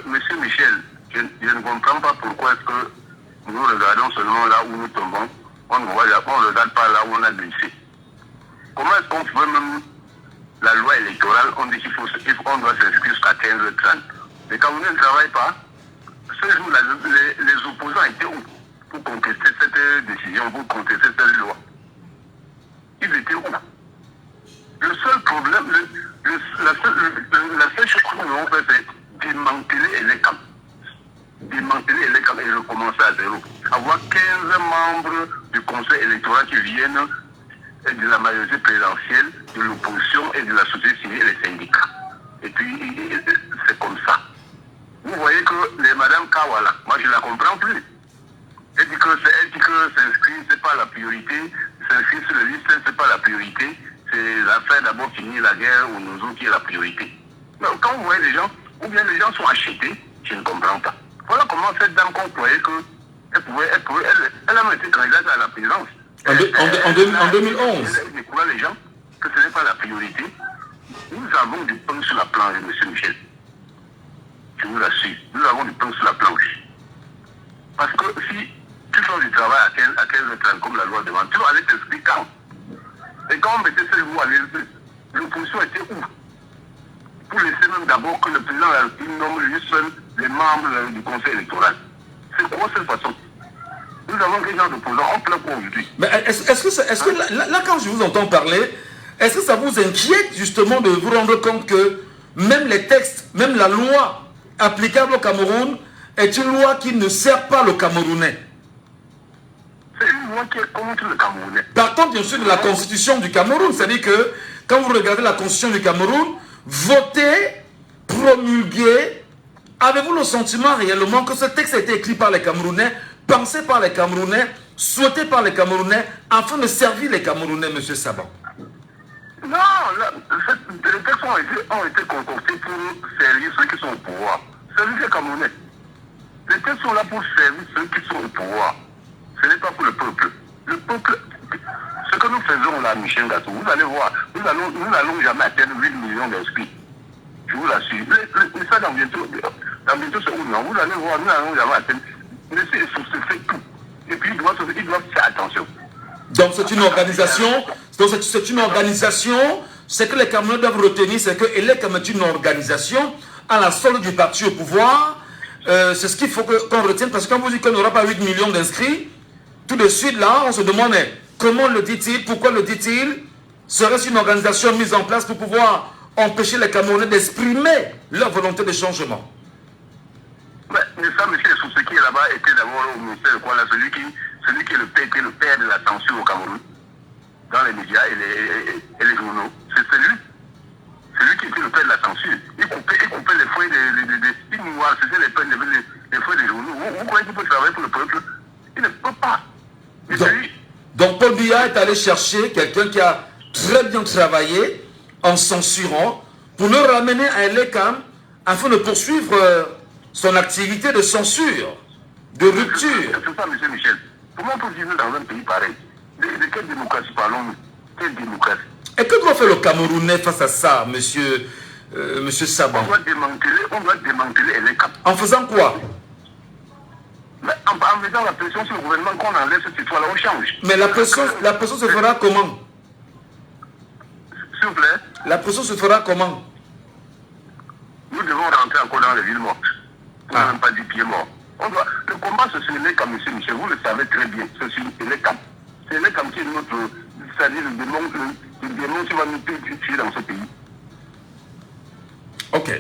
Monsieur Michel, je ne comprends pas pourquoi est-ce que nous regardons seulement là où nous tombons. On ne regarde pas là où on a glissé. Comment est-ce qu'on peut même la loi électorale, on dit qu'on doit s'inscrire jusqu'à 15h30. Mais quand vous ne travaillez pas, ce jour-là, les opposants étaient où pour contester cette décision, pour contester cette loi? Ils étaient où? Le seul problème, la seule chose que nous avons fait, c'est démanteler les camps. Démanteler les camps et recommencer à zéro. Avoir 15 membres du conseil électoral qui viennent de la majorité présidentielle, de l'opposition et de la société civile et les syndicats. Et puis, c'est comme ça. Vous voyez que les Madame Kawala, moi je ne la comprends plus. Elle dit que s'inscrire, ce n'est pas la priorité. S'inscrire sur la liste, ce n'est pas la priorité. C'est la fin d'abord finir la guerre ou nous autres qui est la priorité. Mais quand vous voyez les gens, ou bien les gens sont achetés, je ne comprends pas. Voilà comment cette dame qu'on croyait qu'elle a même été candidate à la présidence. En 2011. Elle découvre les gens que ce n'est pas la priorité. Nous avons du pain sur la planche, M. Michel. Je vous l'assure. Nous avons du pain sur la planche. Parce que si tu fais du travail à 15h30 comme la loi demande, tu vas aller t'expliquer quand. Et quand on mettait ce jour à l'opposition était où? Pour laisser même d'abord que le président nomme lui seul les membres du conseil électoral. C'est quoi cette façon? Nous avons des gens d'opposants, on plaît quoi aujourd'hui? Mais est-ce que là, quand je vous entends parler, est-ce que ça vous inquiète justement de vous rendre compte que même les textes, même la loi applicable au Cameroun est une loi qui ne sert pas le Camerounais? C'est une loi qui est contre le Camerounais. Partant bien sûr de la constitution du Cameroun, c'est-à-dire que quand vous regardez la constitution du Cameroun, votée, promulguée, avez-vous le sentiment réellement que ce texte a été écrit par les Camerounais, pensé par les Camerounais, souhaité par les Camerounais, afin de servir les Camerounais, M. Saban? Non, les textes ont été concoctés pour servir ceux qui sont au pouvoir. Servir les Camerounais. Les textes sont là pour servir ceux qui sont au pouvoir. Ce n'est pas pour le peuple. Le peuple, ce que nous faisons là, Michel Gassou, vous allez voir, nous n'allons jamais atteindre 8 millions d'inscrits. Je vous l'assure. Ça, dans bientôt c'est où, non? Vous allez voir, nous n'allons jamais atteindre. Mais c'est fait tout. Et puis, ils doivent faire attention. Donc c'est une organisation, ce que les Camerounais doivent retenir, c'est que ELEC est une organisation à la solde du parti au pouvoir. C'est ce qu'il faut qu'on retienne, parce que quand vous dites qu'on n'aura pas 8 millions d'inscrits, tout de suite là, on se demande comment le dit-il, pourquoi le dit-il? Serait-ce une organisation mise en place pour pouvoir empêcher les Camerounais d'exprimer leur volonté de changement? Mais ça, monsieur Soussé qui est là-bas était d'abord au ministère de quoi là, celui qui est le père de la censure au Cameroun, dans les médias et les journaux. C'est celui qui était le père de la censure. Il coupait les feuilles des noirs, c'était les feuilles des journaux. Vous croyez qu'il peut travailler pour le peuple? Il ne peut pas. Donc Paul Biya est allé chercher quelqu'un qui a très bien travaillé en censurant pour le ramener à l'ECAM afin de poursuivre son activité de censure, de rupture. C'est ça, M. Michel. Comment on peut vivre dans un pays pareil? De quelle démocratie parlons-nous? Quelle démocratie? Et que doit faire le Camerounais face à ça, monsieur Saban? On doit démanteler les camps. En faisant quoi? Mais en faisant la pression sur le gouvernement qu'on enlève cette histoire-là, on change. Mais la pression se fera comment? S'il vous plaît, La pression se fera comment? nous devons rentrer encore dans les villes mortes. On n'a même pas dit pieds morts. Le combat se soulève comme M. Michel, vous le savez très bien. C'est les camps. C'est les camps qui est notre. C'est-à-dire le démon qui va nous tuer dans ce pays. Ok.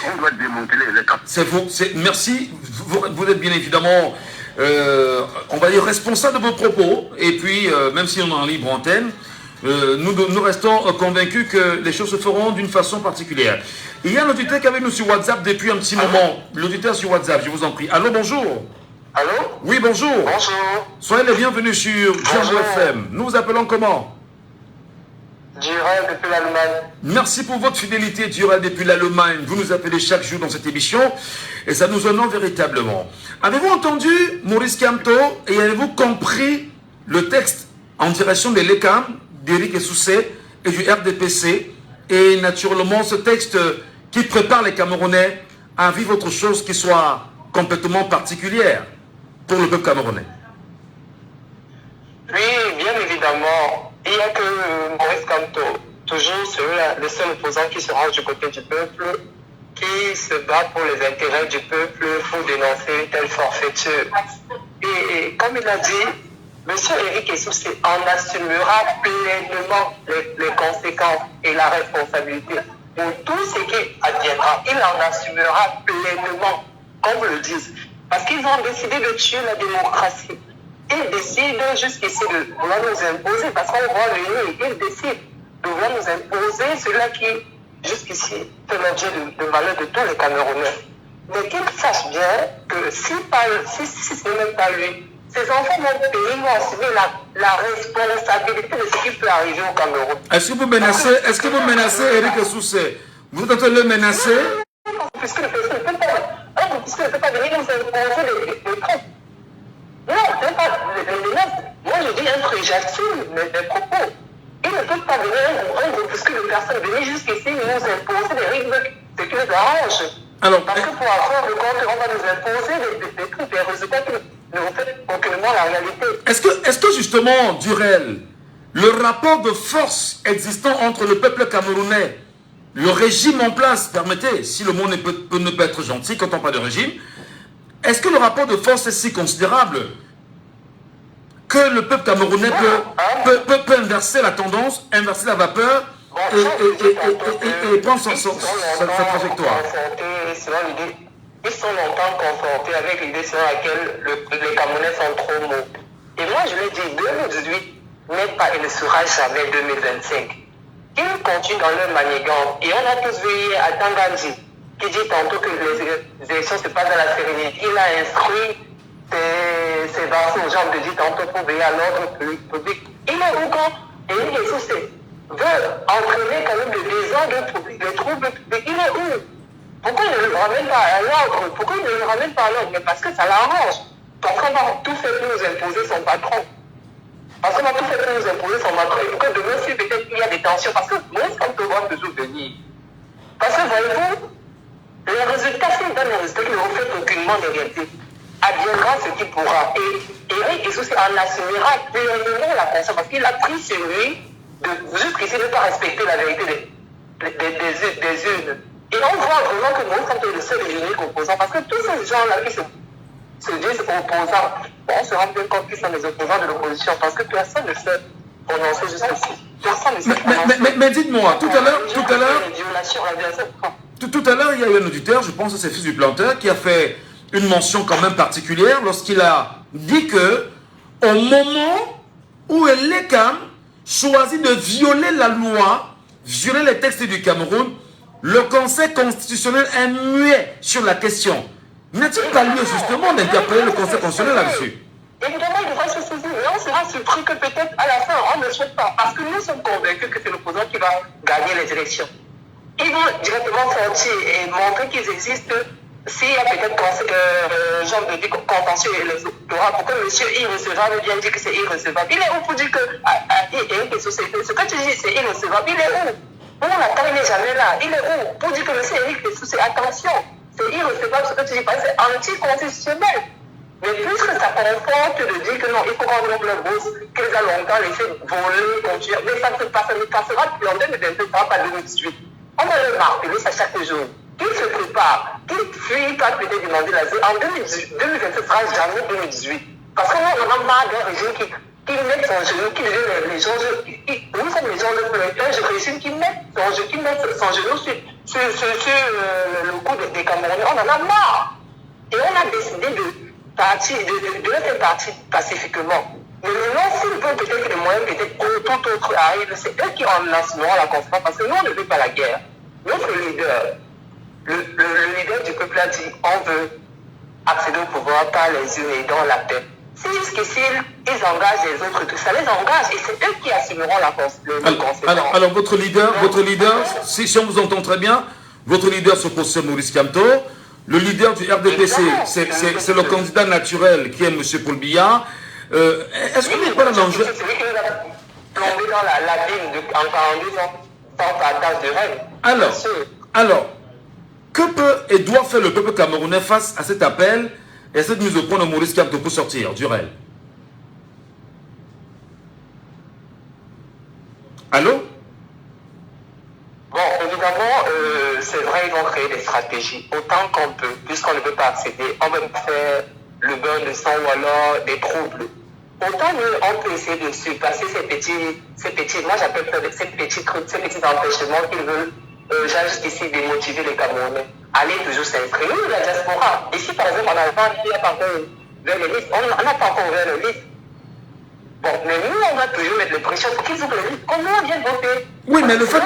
On doit démanteler les camps. C'est vous. Merci. Vous êtes bien évidemment, on va dire, responsable de vos propos. Et puis, même si on est en libre antenne, nous restons convaincus que les choses se feront d'une façon particulière. Il y a un auditeur qui est avec nous sur WhatsApp depuis un petit moment. L'auditeur sur WhatsApp, je vous en prie. Allô, bonjour. Allô? Oui, bonjour. Bonjour. Soyez les bienvenus sur Django FM. Nous vous appelons comment? Durel depuis l'Allemagne. Merci pour votre fidélité, Durel depuis l'Allemagne. Vous nous appelez chaque jour dans cette émission et ça nous honore véritablement. Avez-vous entendu Maurice Kamto et avez-vous compris le texte en direction de l'ECAM, d'Éric Essoussé et du RDPC et naturellement ce texte qui prépare les Camerounais à vivre autre chose qui soit complètement particulière pour le peuple camerounais? Oui, bien évidemment. Il n'y a que Maurice Kamto, toujours le seul opposant qui se range du côté du peuple, qui se bat pour les intérêts du peuple pour dénoncer une telle forfaiture. Et comme il a dit, M. Éric Essoussé en assumera pleinement les conséquences et la responsabilité pour tout ce qui adviendra. Il en assumera pleinement, comme le disent. Parce qu'ils ont décidé de tuer la démocratie. Ils décident jusqu'ici de vouloir nous imposer, parce qu'on voit venir, ils décident de vouloir nous imposer cela qui, jusqu'ici, fait l'objet de valeur de tous les Camerounais. Mais qu'ils sachent bien que si ce n'est même pas lui, ces enfants de notre pays vont assumer la responsabilité de ce qui peut arriver au Cameroun. Est-ce que vous menacez Éric Essoussé? Vous êtes en train de le menacer? Puisque le président ne peut pas venir nous imposer des trucs. Non, c'est pas les menaces. Moi, je dis un truc, j'assume mes propos. Il ne peut pas venir, puisque les personnes venaient jusqu'ici nous imposer des rythmes, ce qui les arrange. Alors, parce que pour avoir le compte, on va nous imposer des résultats qui ne reflètent aucunement la réalité. Est-ce que justement, Durel, le rapport de force existant entre le peuple camerounais, le régime en place, permettez, si le mot ne peut être gentil quand on parle de régime, est-ce que le rapport de force est si considérable que le peuple camerounais peut inverser la tendance, inverser la vapeur et prendre sa trajectoire? Ils sont longtemps confrontés avec l'idée selon laquelle les Camerounais sont trop maux. Et moi, je l'ai dit, 2018 n'est pas et ne sera jamais 2025. Ils continuent dans leur manigance. Et on a tous veillé à Tangandji, qui dit tantôt que les élections se passent dans la sérénité. Il a instruit ses vassaux aux gens de dire tantôt pour veiller à l'ordre public. Il est où quand Éric Essoussé veut entraîner quand même des désordres publics, des troubles publics? Il est où? Pourquoi il ne le ramène pas à l'ordre? Pourquoi il ne le ramène pas à l'ordre? Mais parce que ça l'arrange. Parce qu'on va tout faire pour nous imposer son patron. Parce qu'on va tout faire pour nous imposer son patron. Et que demain, si peut-être il y a des tensions, parce que moi, ça peut voir toujours venir. Parce que voyez-vous, les résultats, s'ils donnent les résultats qui ne reflètent aucunement des réalités, adviendra ce qu'il pourra. Et Éric Essoussé en assumera pleinement la conscience, parce qu'il a pris sur lui de jusqu'ici ne pas respecter la vérité des urnes. Et on voit vraiment que Maurice Kamto est le seul et l'unique opposant, parce que tous ces gens-là qui se disent opposants, on se rend bien compte qu'ils sont les opposants de l'opposition, parce que personne ne sait prononcer jusqu'ici. Personne ne sait prononcer. Mais dites-moi, tout à l'heure, il y a eu un auditeur, je pense que c'est Fils du Planteur, qui a fait une mention quand même particulière lorsqu'il a dit que au moment où l'ECAM choisit de violer la loi, violer les textes du Cameroun, le Conseil constitutionnel est muet sur la question. N'a-t-il pas lieu justement d'interpeller le Conseil constitutionnel là-dessus? Évidemment, il devrait se saisir, mais on sera surpris que peut-être à la fin, on ne souhaite pas. Parce que nous sommes convaincus que c'est l'opposant qui va gagner les élections. Ils vont directement sortir et montrer qu'ils existent s'il y a peut-être genre de dire contentieux électoral, pour que monsieur irrecevable vienne dire que c'est irrecevable. Il est où pour dire que ce que tu dis c'est irrecevable? Il est où? On l'attend, il n'est jamais là. Il est où pour dire que monsieur Éric Dessous, attention, c'est irrecevable ce que tu dis, parce que c'est anticonstitutionnel. Mais puisque ça conforte de dire que non, il faut rendre leur bourse, qu'ils ont longtemps laissé voler, continuer, mais ça ne passera plus en 2022, pas en 2018. On va leur marteler ça chaque jour. Qu'ils se préparent, qu'ils fuient pas peut-être demander l'asile. En 2027, ce sera jamais 2018. Parce que nous, on a marre d'un régime qui met son genou, qui met les gens, nous sommes les gens un régime qui met son genou sur le cou des Camerounais. On en a marre. Et on a décidé de le faire partir pacifiquement. Mais maintenant, s'ils veulent peut-être que les moyens, peut-être que tout autre arrive, c'est eux qui en assumeront la confiance, parce que nous, on ne veut pas la guerre. Notre leader, le leader du peuple a dit, on veut accéder au pouvoir par les urnes et dans la paix. C'est juste que s'ils engagent les autres, tout ça les engage, et c'est eux qui assumeront la conséquence. Alors votre leader, si on vous entend très bien, votre leader, c'est José Maurice Kamto. Le leader du RDPC, c'est le candidat naturel qui est M. Paul Biya. Est-ce qu'on n'est pas dans l'enjeu? C'est celui qui nous a plombé dans la ville en 42 ans, sans partage de règles. Alors, que peut et doit faire le peuple camerounais face à cet appel et à cette mise au point de Maurice Kamto pour sortir du REL? Allô? Bon, évidemment, c'est vrai, ils vont créer des stratégies, autant qu'on peut, puisqu'on ne peut pas accéder. On va faire le beurre de sang ou alors des troubles. Autant on peut essayer de surpasser ces petits, moi j'appelle ça ces petits trucs, ces petits empêchements qu'ils veulent, jusqu'ici, démotiver les Camerounais. Aller toujours s'inscrire. Nous, la diaspora, ici par exemple, on n'a pas encore ouvert les listes. On n'a pas encore ouvert les listes. Bon, mais nous, on va toujours mettre les pressions pour qu'ils ouvrent les listes. Comment on vient voter? Oui, mais le fait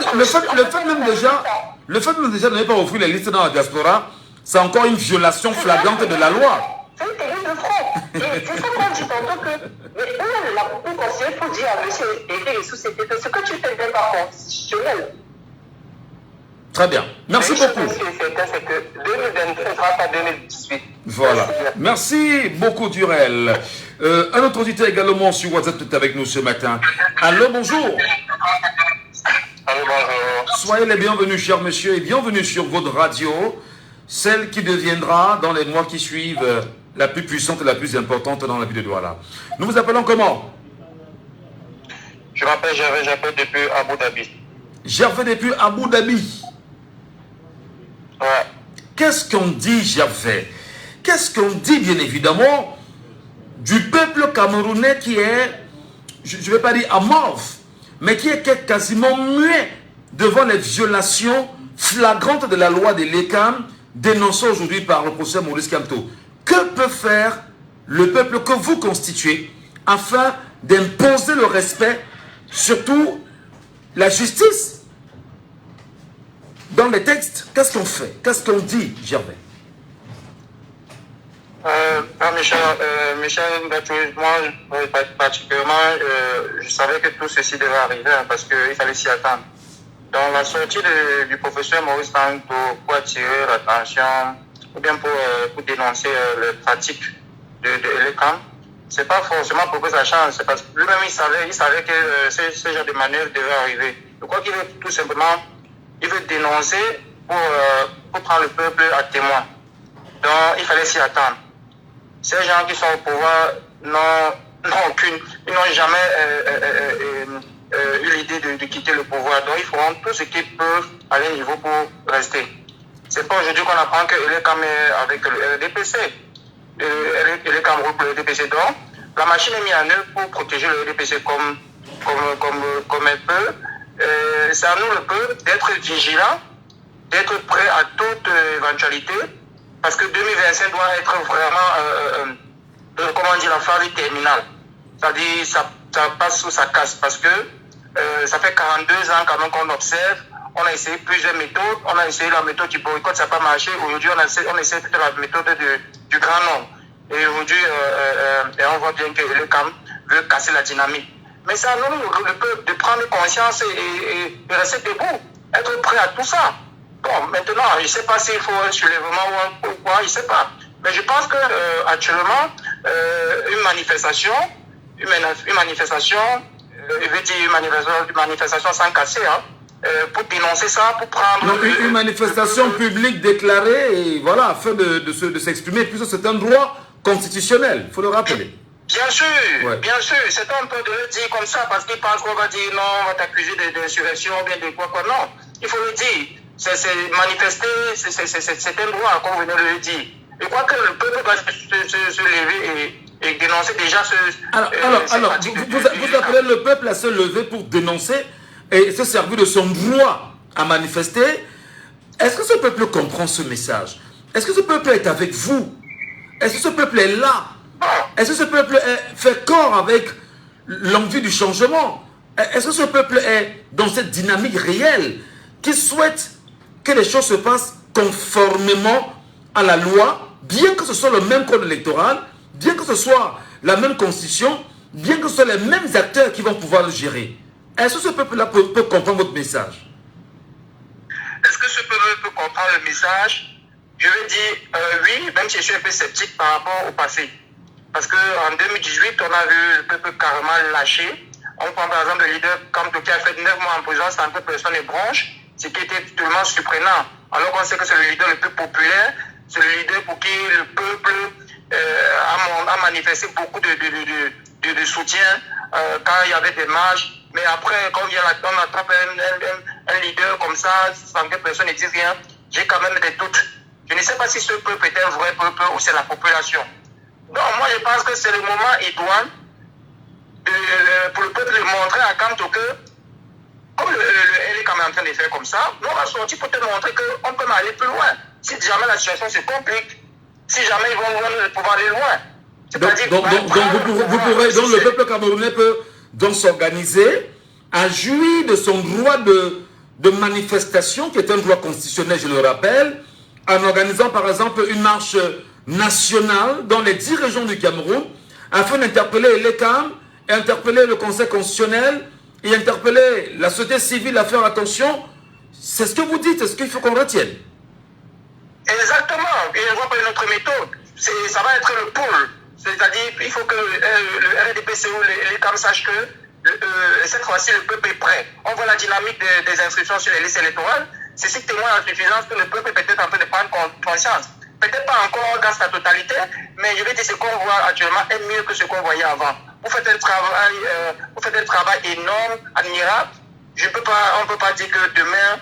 même déjà de ne pas ouvrir les listes dans la diaspora, c'est encore une violation flagrante de la loi. C'est une terrible fraude. Et c'est ça qu'on dit tantôt que, mais on l'a beaucoup conseillé pour dire à M. Éric Dessous, ce que tu fais n'est pas constitutionnel. Très bien. Merci beaucoup. Ce qui est certain, c'est que 2022 ne sera pas 2018. Voilà. Merci beaucoup, Durel. Un autre auditeur également sur WhatsApp est avec nous ce matin. Allô, bonjour. Allô, bonjour. Soyez les bienvenus, cher monsieur, et bienvenue sur votre radio, celle qui deviendra, dans les mois qui suivent, la plus puissante et la plus importante dans la ville de Douala. Nous vous appelons comment? Je m'appelle Gervais, j'appelle depuis Abu Dhabi. Gervais depuis Abu Dhabi. Ouais. Qu'est-ce qu'on dit, Gervais? Qu'est-ce qu'on dit, bien évidemment, du peuple camerounais qui est, je ne vais pas dire amorphe, mais qui est quasiment muet devant les violations flagrantes de la loi de l'ECAM dénoncée aujourd'hui par le professeur Maurice Kamto? Que peut faire le peuple que vous constituez afin d'imposer le respect, surtout la justice dans les textes? Qu'est-ce qu'on fait? Qu'est-ce qu'on dit, Gervais? Michel, moi, particulièrement, je savais que tout ceci devait arriver parce qu'il fallait s'y attendre. Donc, la sortie du professeur Maurice Kamto pour attirer l'attention ou bien pour dénoncer les pratiques de l'ECAM, c'est pas forcément pour que ça change, c'est parce que lui-même il savait que ce genre de manœuvre devait arriver. Je crois qu'il veut tout simplement, il veut dénoncer pour prendre le peuple à témoin. Donc, il fallait s'y attendre. Ces gens qui sont au pouvoir ils n'ont jamais eu l'idée de quitter le pouvoir. Donc, ils feront tout ce qu'ils peuvent à leur niveau pour rester. C'est pas aujourd'hui qu'on apprend que l'ECAM est avec le RDPC. L'ECAM pour le RDPC. Donc, la machine est mise en œuvre pour protéger le RDPC comme elle peut. C'est à nous, le peuple, d'être vigilants, d'être prêts à toute éventualité. Parce que 2025 doit être vraiment, la phase terminale. C'est-à-dire, ça passe ou ça casse. Parce que ça fait 42 ans quand même qu'on observe. On a essayé plusieurs méthodes. On a essayé la méthode du boycott, ça n'a pas marché. Aujourd'hui, on essaie plutôt la méthode du grand nombre. Et aujourd'hui, on voit bien que le CAM veut casser la dynamique. Mais c'est à nous, le peuple, de prendre conscience et rester debout, être prêt à tout ça. Bon, maintenant, je ne sais pas s'il faut un soulèvement ou quoi, je ne sais pas. Mais je pense qu'actuellement, une manifestation, je veux dire une manifestation sans casser, hein, pour dénoncer ça, pour prendre... Donc, une manifestation publique déclarée, et voilà, afin de s'exprimer, puisque c'est un droit constitutionnel, il faut le rappeler. Bien sûr, ouais. Bien sûr, c'est un peu de le dire comme ça, parce qu'ils pensent qu'on va dire non, on va t'accuser d'insurrection, bien de quoi, non. Il faut le dire, c'est manifester, c'est un droit, comme vous venez de le dire. Je crois que le peuple va se lever et dénoncer déjà ce... Alors, vous appelez le peuple à se lever pour dénoncer et se servir de son droit à manifester. Est-ce que ce peuple comprend ce message? Est-ce que ce peuple est avec vous? Est-ce que ce peuple est là? Est-ce que ce peuple fait corps avec l'envie du changement? Est-ce que ce peuple est dans cette dynamique réelle qui souhaite que les choses se passent conformément à la loi, bien que ce soit le même code électoral, bien que ce soit la même constitution, bien que ce soit les mêmes acteurs qui vont pouvoir le gérer? Est-ce que ce peuple-là peut comprendre votre message? Est-ce que ce peuple peut comprendre le message? Je veux dire oui, même si je suis un peu sceptique par rapport au passé. Parce qu'en 2018, on a vu le peuple carrément lâché. On prend par exemple le leader Kamto qui a fait 9 mois en prison sans que personne ne bronche, ce qui était totalement surprenant. Alors qu'on sait que c'est le leader le plus populaire, c'est le leader pour qui le peuple a manifesté beaucoup de soutien quand il y avait des marches. Mais après, quand on attrape un leader comme ça, sans que personne ne dise rien, j'ai quand même des doutes. Je ne sais pas si ce peuple est un vrai peuple ou c'est la population. Donc moi je pense que c'est le moment idoine pour le peuple de montrer à Kamto que, comme elle est quand même en train de faire comme ça, nous on va sortir pour te montrer qu'on peut aller plus loin. Si jamais la situation se complique, si jamais ils vont pouvoir aller loin. Donc le peuple camerounais peut donc s'organiser, à jouir de son droit de manifestation, qui est un droit constitutionnel, je le rappelle, en organisant par exemple une marche nationale dans les 10 régions du Cameroun, afin d'interpeller l'ECAM, et interpeller le Conseil constitutionnel, et interpeller la société civile à faire attention. C'est ce que vous dites, c'est ce qu'il faut qu'on retienne. Exactement, et je vois pas une autre méthode. Ça va être le pôle. C'est-à-dire qu'il faut que le RDPC ou l'ECAM sache que cette fois-ci le peuple est prêt. On voit la dynamique des inscriptions sur les listes électorales. Ceci témoigne en suffisance que le peuple est peut-être en train de prendre conscience. Peut-être pas encore dans sa totalité, mais je vais dire ce qu'on voit actuellement est mieux que ce qu'on voyait avant. Vous faites un travail énorme, admirable. On ne peut pas dire que demain,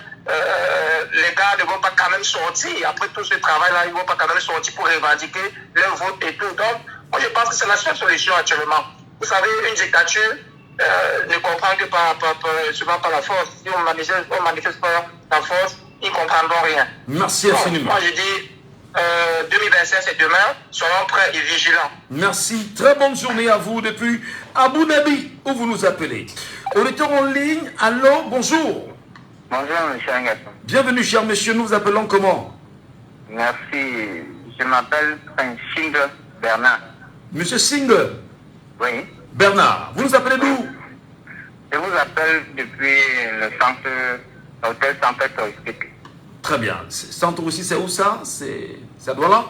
les gars ne vont pas quand même sortir. Après tout ce travail-là, ils ne vont pas quand même sortir pour revendiquer leur vote et tout. Donc, moi je pense que c'est la seule solution actuellement. Vous savez, une dictature ne comprend que souvent par la force. Si on manifeste pas la force, ils ne comprendront rien. Merci infiniment. Moi je dis, 2025 c'est demain, soyons prêts et vigilants. Merci, très bonne journée à vous depuis Abu Dhabi, où vous nous appelez. Auditeur en ligne, allô, bonjour. Bonjour, monsieur Ngaton. Bienvenue, cher monsieur, nous vous appelons comment? Merci, je m'appelle Singh Bernard. Monsieur Singh? Oui. Bernard, vous nous appelez d'où? Je vous appelle depuis le hôtel Centre Touristique. Très bien. Centre aussi, c'est où ça? C'est à Douala?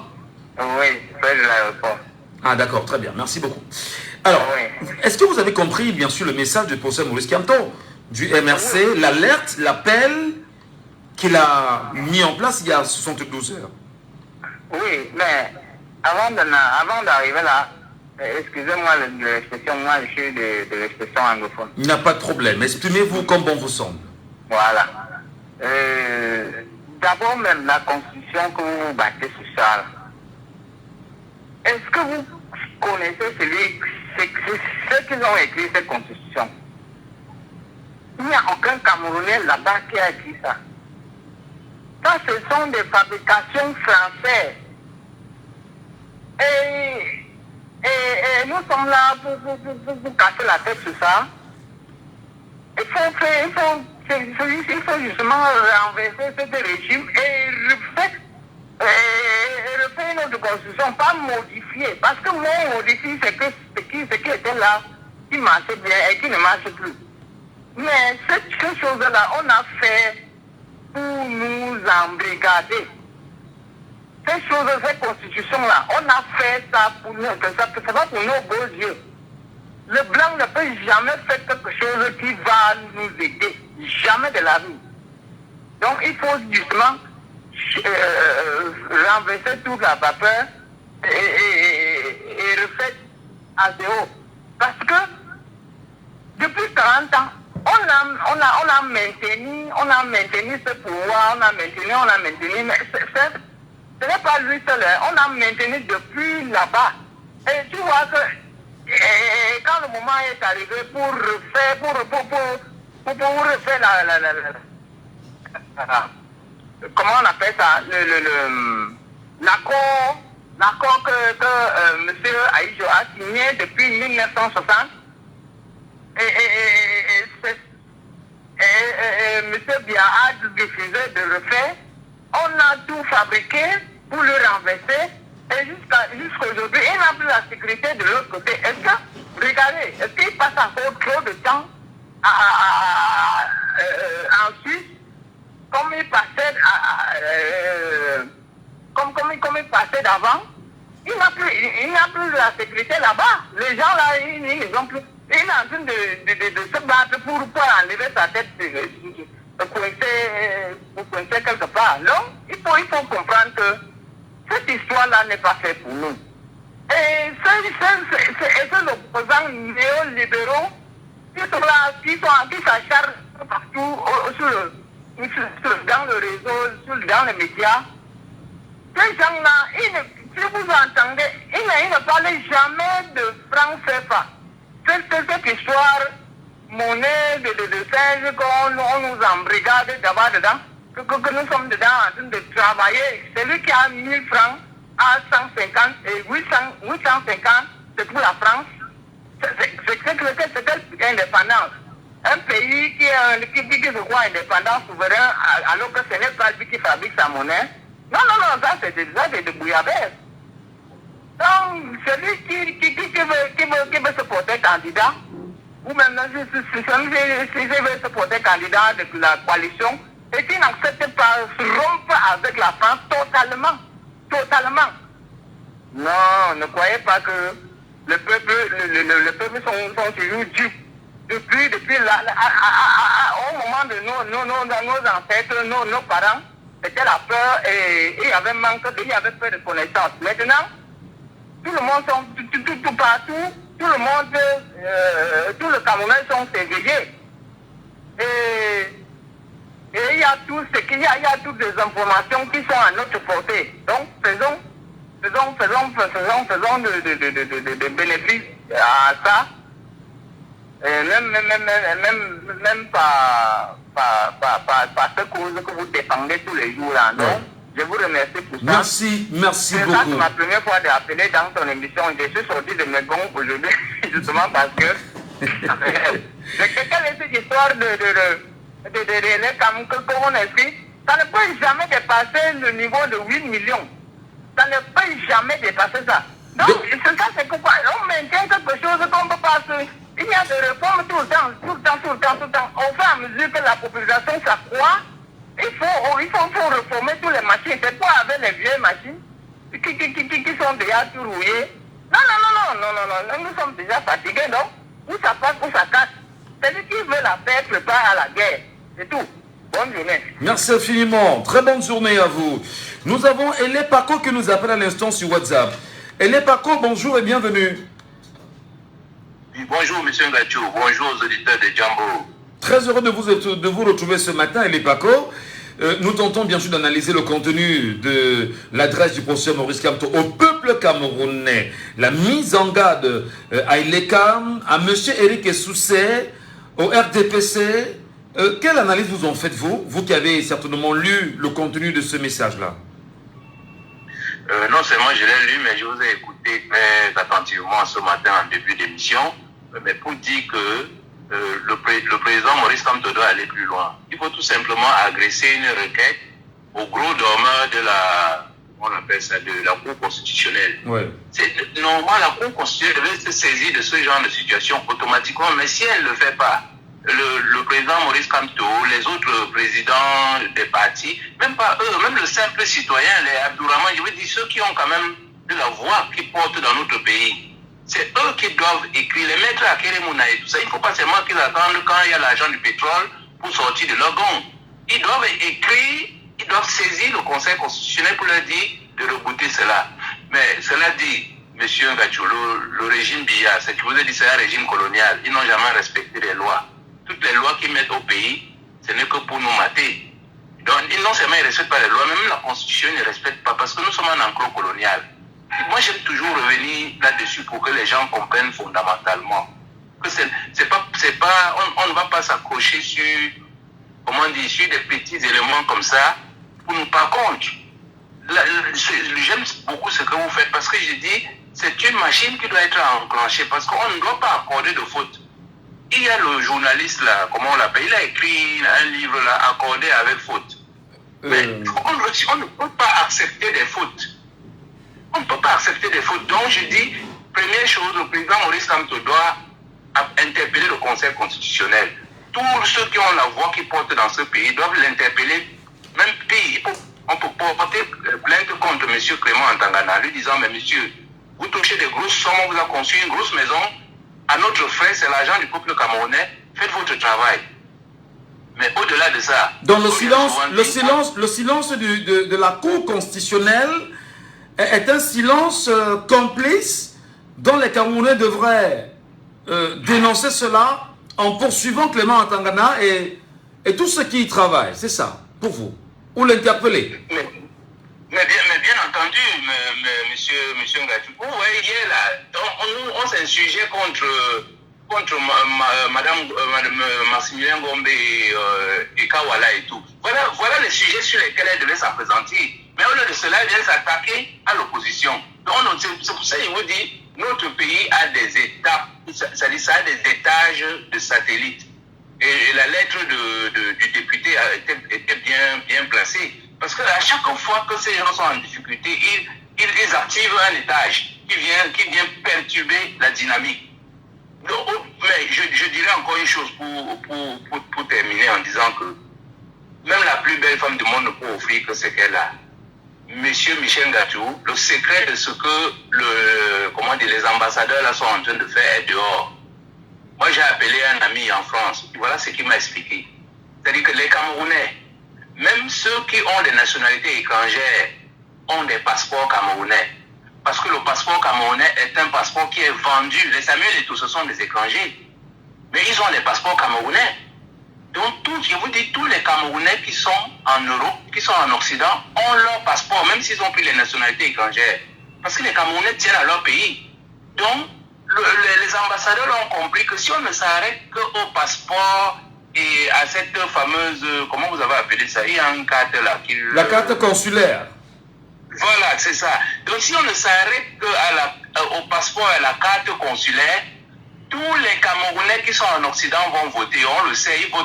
Oui, c'est l'aéroport. Ah d'accord, très bien, merci beaucoup. Alors, oui. Est-ce que vous avez compris, bien sûr, le message du professeur Maurice Kamto, du MRC, oui. L'alerte, l'appel qu'il a mis en place il y a 72 heures? Oui, mais avant d'arriver là, excusez-moi l'expression, moi je suis de l'expression anglophone. Il n'y a pas de problème, exprimez-vous comme bon vous semble. Voilà. D'abord même la constitution que vous battez sur ça, est-ce que vous connaissez ceux qui ont écrit cette constitution? Il n'y a aucun Camerounais là-bas qui a écrit ça. Ça, ce sont des fabrications françaises. Et nous sommes là pour casser la tête sur ça. Il faut justement renverser ce régime et refaire notre constitution, pas modifier. Parce que moi, on modifie ce qui était là, qui marchait bien et qui ne marche plus. Mais cette chose-là, on a fait pour nous embrigader. Ces choses, ces constitutions-là, on a fait ça pour nous, ça va pour nos beaux yeux. Le blanc ne peut jamais faire quelque chose qui va nous aider. Jamais de la vie. Donc il faut justement renverser toute la vapeur et refaire à zéro. Parce que depuis 40 ans, on a maintenu ce pouvoir, on a maintenu, mais ce n'est pas lui seul, on a maintenu depuis là-bas. Et tu vois que quand le moment est arrivé pour refaire, pour refaire comment on appelle ça, l'accord que M. Aïjo a signé depuis 1960, et M. Biya a refusé de refaire. On a tout fabriqué pour le renverser, et jusqu'à aujourd'hui, il n'a plus la sécurité de l'autre côté. Est-ce que, regardez, est-ce qu'il passe encore trop de temps en Suisse, comme il passait comme il passait d'avant? Il n'a plus la sécurité là-bas. Les gens là, ils ont plus. Il est en train de se battre pour enlever sa tête, coincer quelque part. Donc, il faut comprendre que cette histoire-là n'est pas faite pour nous. Et c'est l'opposant néolibéraux qui sont là, qui s'acharnent partout dans le réseau, dans les médias. Ces gens-là, si vous entendez, ils ne parlent jamais de francs CFA. C'est cette histoire monnaie de singe qu'on nous embrigade d'abord dedans, que nous sommes dedans en train de travailler. Celui qui a 1000 francs à 150 et 850, c'est pour la France. C'est quelle indépendance? Un pays qui se croit indépendant, souverain, alors que ce n'est pas lui qui fabrique sa monnaie. Non, ça c'est de bouillabaisse. Donc, celui qui veut se porter candidat, ou même si veut se porter candidat de la coalition, et qui n'accepte pas se rompre avec la France totalement. Non, ne croyez pas que le peuple sont toujours dupes. Depuis au moment de nos ancêtres, nos parents, c'était la peur et il y avait peur de connaissance. Maintenant, tout le monde tout partout, tout le Cameroun sont éveillés. Et il y a toutes les informations qui sont à notre portée. Donc, faisons de bénéfices à ça. Et même par ce que vous défendez tous les jours là, non? Je vous remercie pour ça. Merci beaucoup. C'est ma première fois d'appeler dans ton émission. Je suis sorti de mes gonds aujourd'hui, justement parce que quelle est cette histoire que on écrit? Ça ne peut jamais dépasser le niveau de 8 millions. Ça ne peut jamais dépasser ça. Donc, c'est pourquoi on maintient quelque chose qu'on ne peut pas se... Il y a des réformes tout le temps. Au fur et à mesure que la population s'accroît, il faut reformer toutes les machines. C'est quoi avec les vieilles machines qui sont déjà tout rouillées? Non, nous sommes déjà fatigués, non? Où ça passe, où ça casse. Celui qui veut la paix prépare à la guerre. C'est tout. Bonne journée. Merci infiniment. Très bonne journée à vous. Nous avons Elé Paco qui nous appelle à l'instant sur WhatsApp. Elé Paco, bonjour et bienvenue. Oui, bonjour, M. Ngacho. Bonjour aux auditeurs de Djambo. Très heureux de vous retrouver ce matin, Elé Paco. Nous tentons bien sûr d'analyser le contenu de l'adresse du professeur Maurice Kamto au peuple camerounais. La mise en garde à Ilekam, à M. Eric Essoussé, au RDPC. Quelle analyse vous en faites, vous qui avez certainement lu le contenu de ce message-là? Non seulement je l'ai lu, mais je vous ai écouté très attentivement ce matin en début d'émission, mais pour dire que le président Maurice Kamto doit aller plus loin. Il faut tout simplement agresser une requête au gros dormeur de la Cour constitutionnelle. Ouais. Normalement, la Cour constitutionnelle devait se saisir de ce genre de situation automatiquement, mais si elle ne le fait pas, le président Maurice Kamto, les autres présidents des partis, même pas eux, même le simple citoyen, les Abdourahmane, je veux dire ceux qui ont quand même de la voix qui portent dans notre pays. C'est eux qui doivent écrire, les maîtres à Kérémouna et tout ça. Il ne faut pas seulement qu'ils attendent quand il y a l'argent du pétrole pour sortir de leur gond. Ils doivent écrire, ils doivent saisir le Conseil constitutionnel pour leur dire de rebooter cela. Mais cela dit, Monsieur Ngacholo, le régime Biya, c'est que vous avez dit c'est un régime colonial. Ils n'ont jamais respecté les lois. Toutes les lois qu'ils mettent au pays, ce n'est que pour nous mater. Donc, non seulement ils ne respectent pas les lois, mais même la Constitution ne respecte pas parce que nous sommes un enclos colonial. Moi, j'aime toujours revenir là-dessus pour que les gens comprennent fondamentalement que on ne va pas s'accrocher sur, comment dire, sur des petits éléments comme ça pour nous. Par contre, j'aime beaucoup ce que vous faites parce que je dis, c'est une machine qui doit être enclenchée parce qu'on ne doit pas accorder de faute. Il y a le journaliste là, comment on l'appelle, il a écrit un livre là, accordé avec faute. Mais on ne peut pas accepter des fautes. On ne peut pas accepter des fautes. Donc je dis, première chose, le président Maurice Kamto doit interpeller le Conseil constitutionnel. Tous ceux qui ont la voix qui portent dans ce pays doivent l'interpeller. Même pire, on peut porter plainte contre M. Clément Antangana, lui disant, mais monsieur, vous touchez des grosses sommes, on vous a conçu une grosse maison, à notre frais, c'est l'argent du peuple camerounais, faites votre travail. Mais au-delà de ça... Donc le silence de la Cour constitutionnelle est un silence complice dont les Camerounais devraient dénoncer cela en poursuivant Clément Antangana et tous ceux qui y travaillent. C'est ça, pour vous. Ou l'interpeller. Mais bien entendu, monsieur Ngachou, vous voyez là, on s'insurgeait contre Madame Maximilien Gombe et Kawala et tout. Voilà les sujets sur lesquels elle devait s'appesantir. Mais au lieu de cela, elle vient s'attaquer à l'opposition. Donc c'est pour ça que je vous dis, notre pays a des étapes, c'est-à-dire ça a des étages de satellites. Et la lettre du député était bien placée. Parce qu'à chaque fois que ces gens sont en difficulté, ils activent un étage qui vient perturber la dynamique. Donc, mais je dirais encore une chose pour terminer en disant que même la plus belle femme du monde ne peut offrir que ce qu'elle a. Monsieur Michel Ngachou, le secret de ce que les ambassadeurs là sont en train de faire est dehors. Moi, j'ai appelé un ami en France, et voilà ce qu'il m'a expliqué. C'est-à-dire que les Camerounais, même ceux qui ont des nationalités étrangères, ont des passeports camerounais. Parce que le passeport camerounais est un passeport qui est vendu. Les Samuel et tout, ce sont des étrangers. Mais ils ont des passeports camerounais. Donc, je vous dis, tous les Camerounais qui sont en Europe, qui sont en Occident, ont leur passeport, même s'ils ont pris les nationalités étrangères. Parce que les Camerounais tiennent à leur pays. Donc, les ambassadeurs ont compris que si on ne s'arrête qu'au passeport et à cette fameuse, comment vous avez appelé ça, il y a une carte là. La carte consulaire. Voilà, c'est ça. Donc si on ne s'arrête qu'au passeport et à la carte consulaire, tous les Camerounais qui sont en Occident vont voter. On le sait, ils vont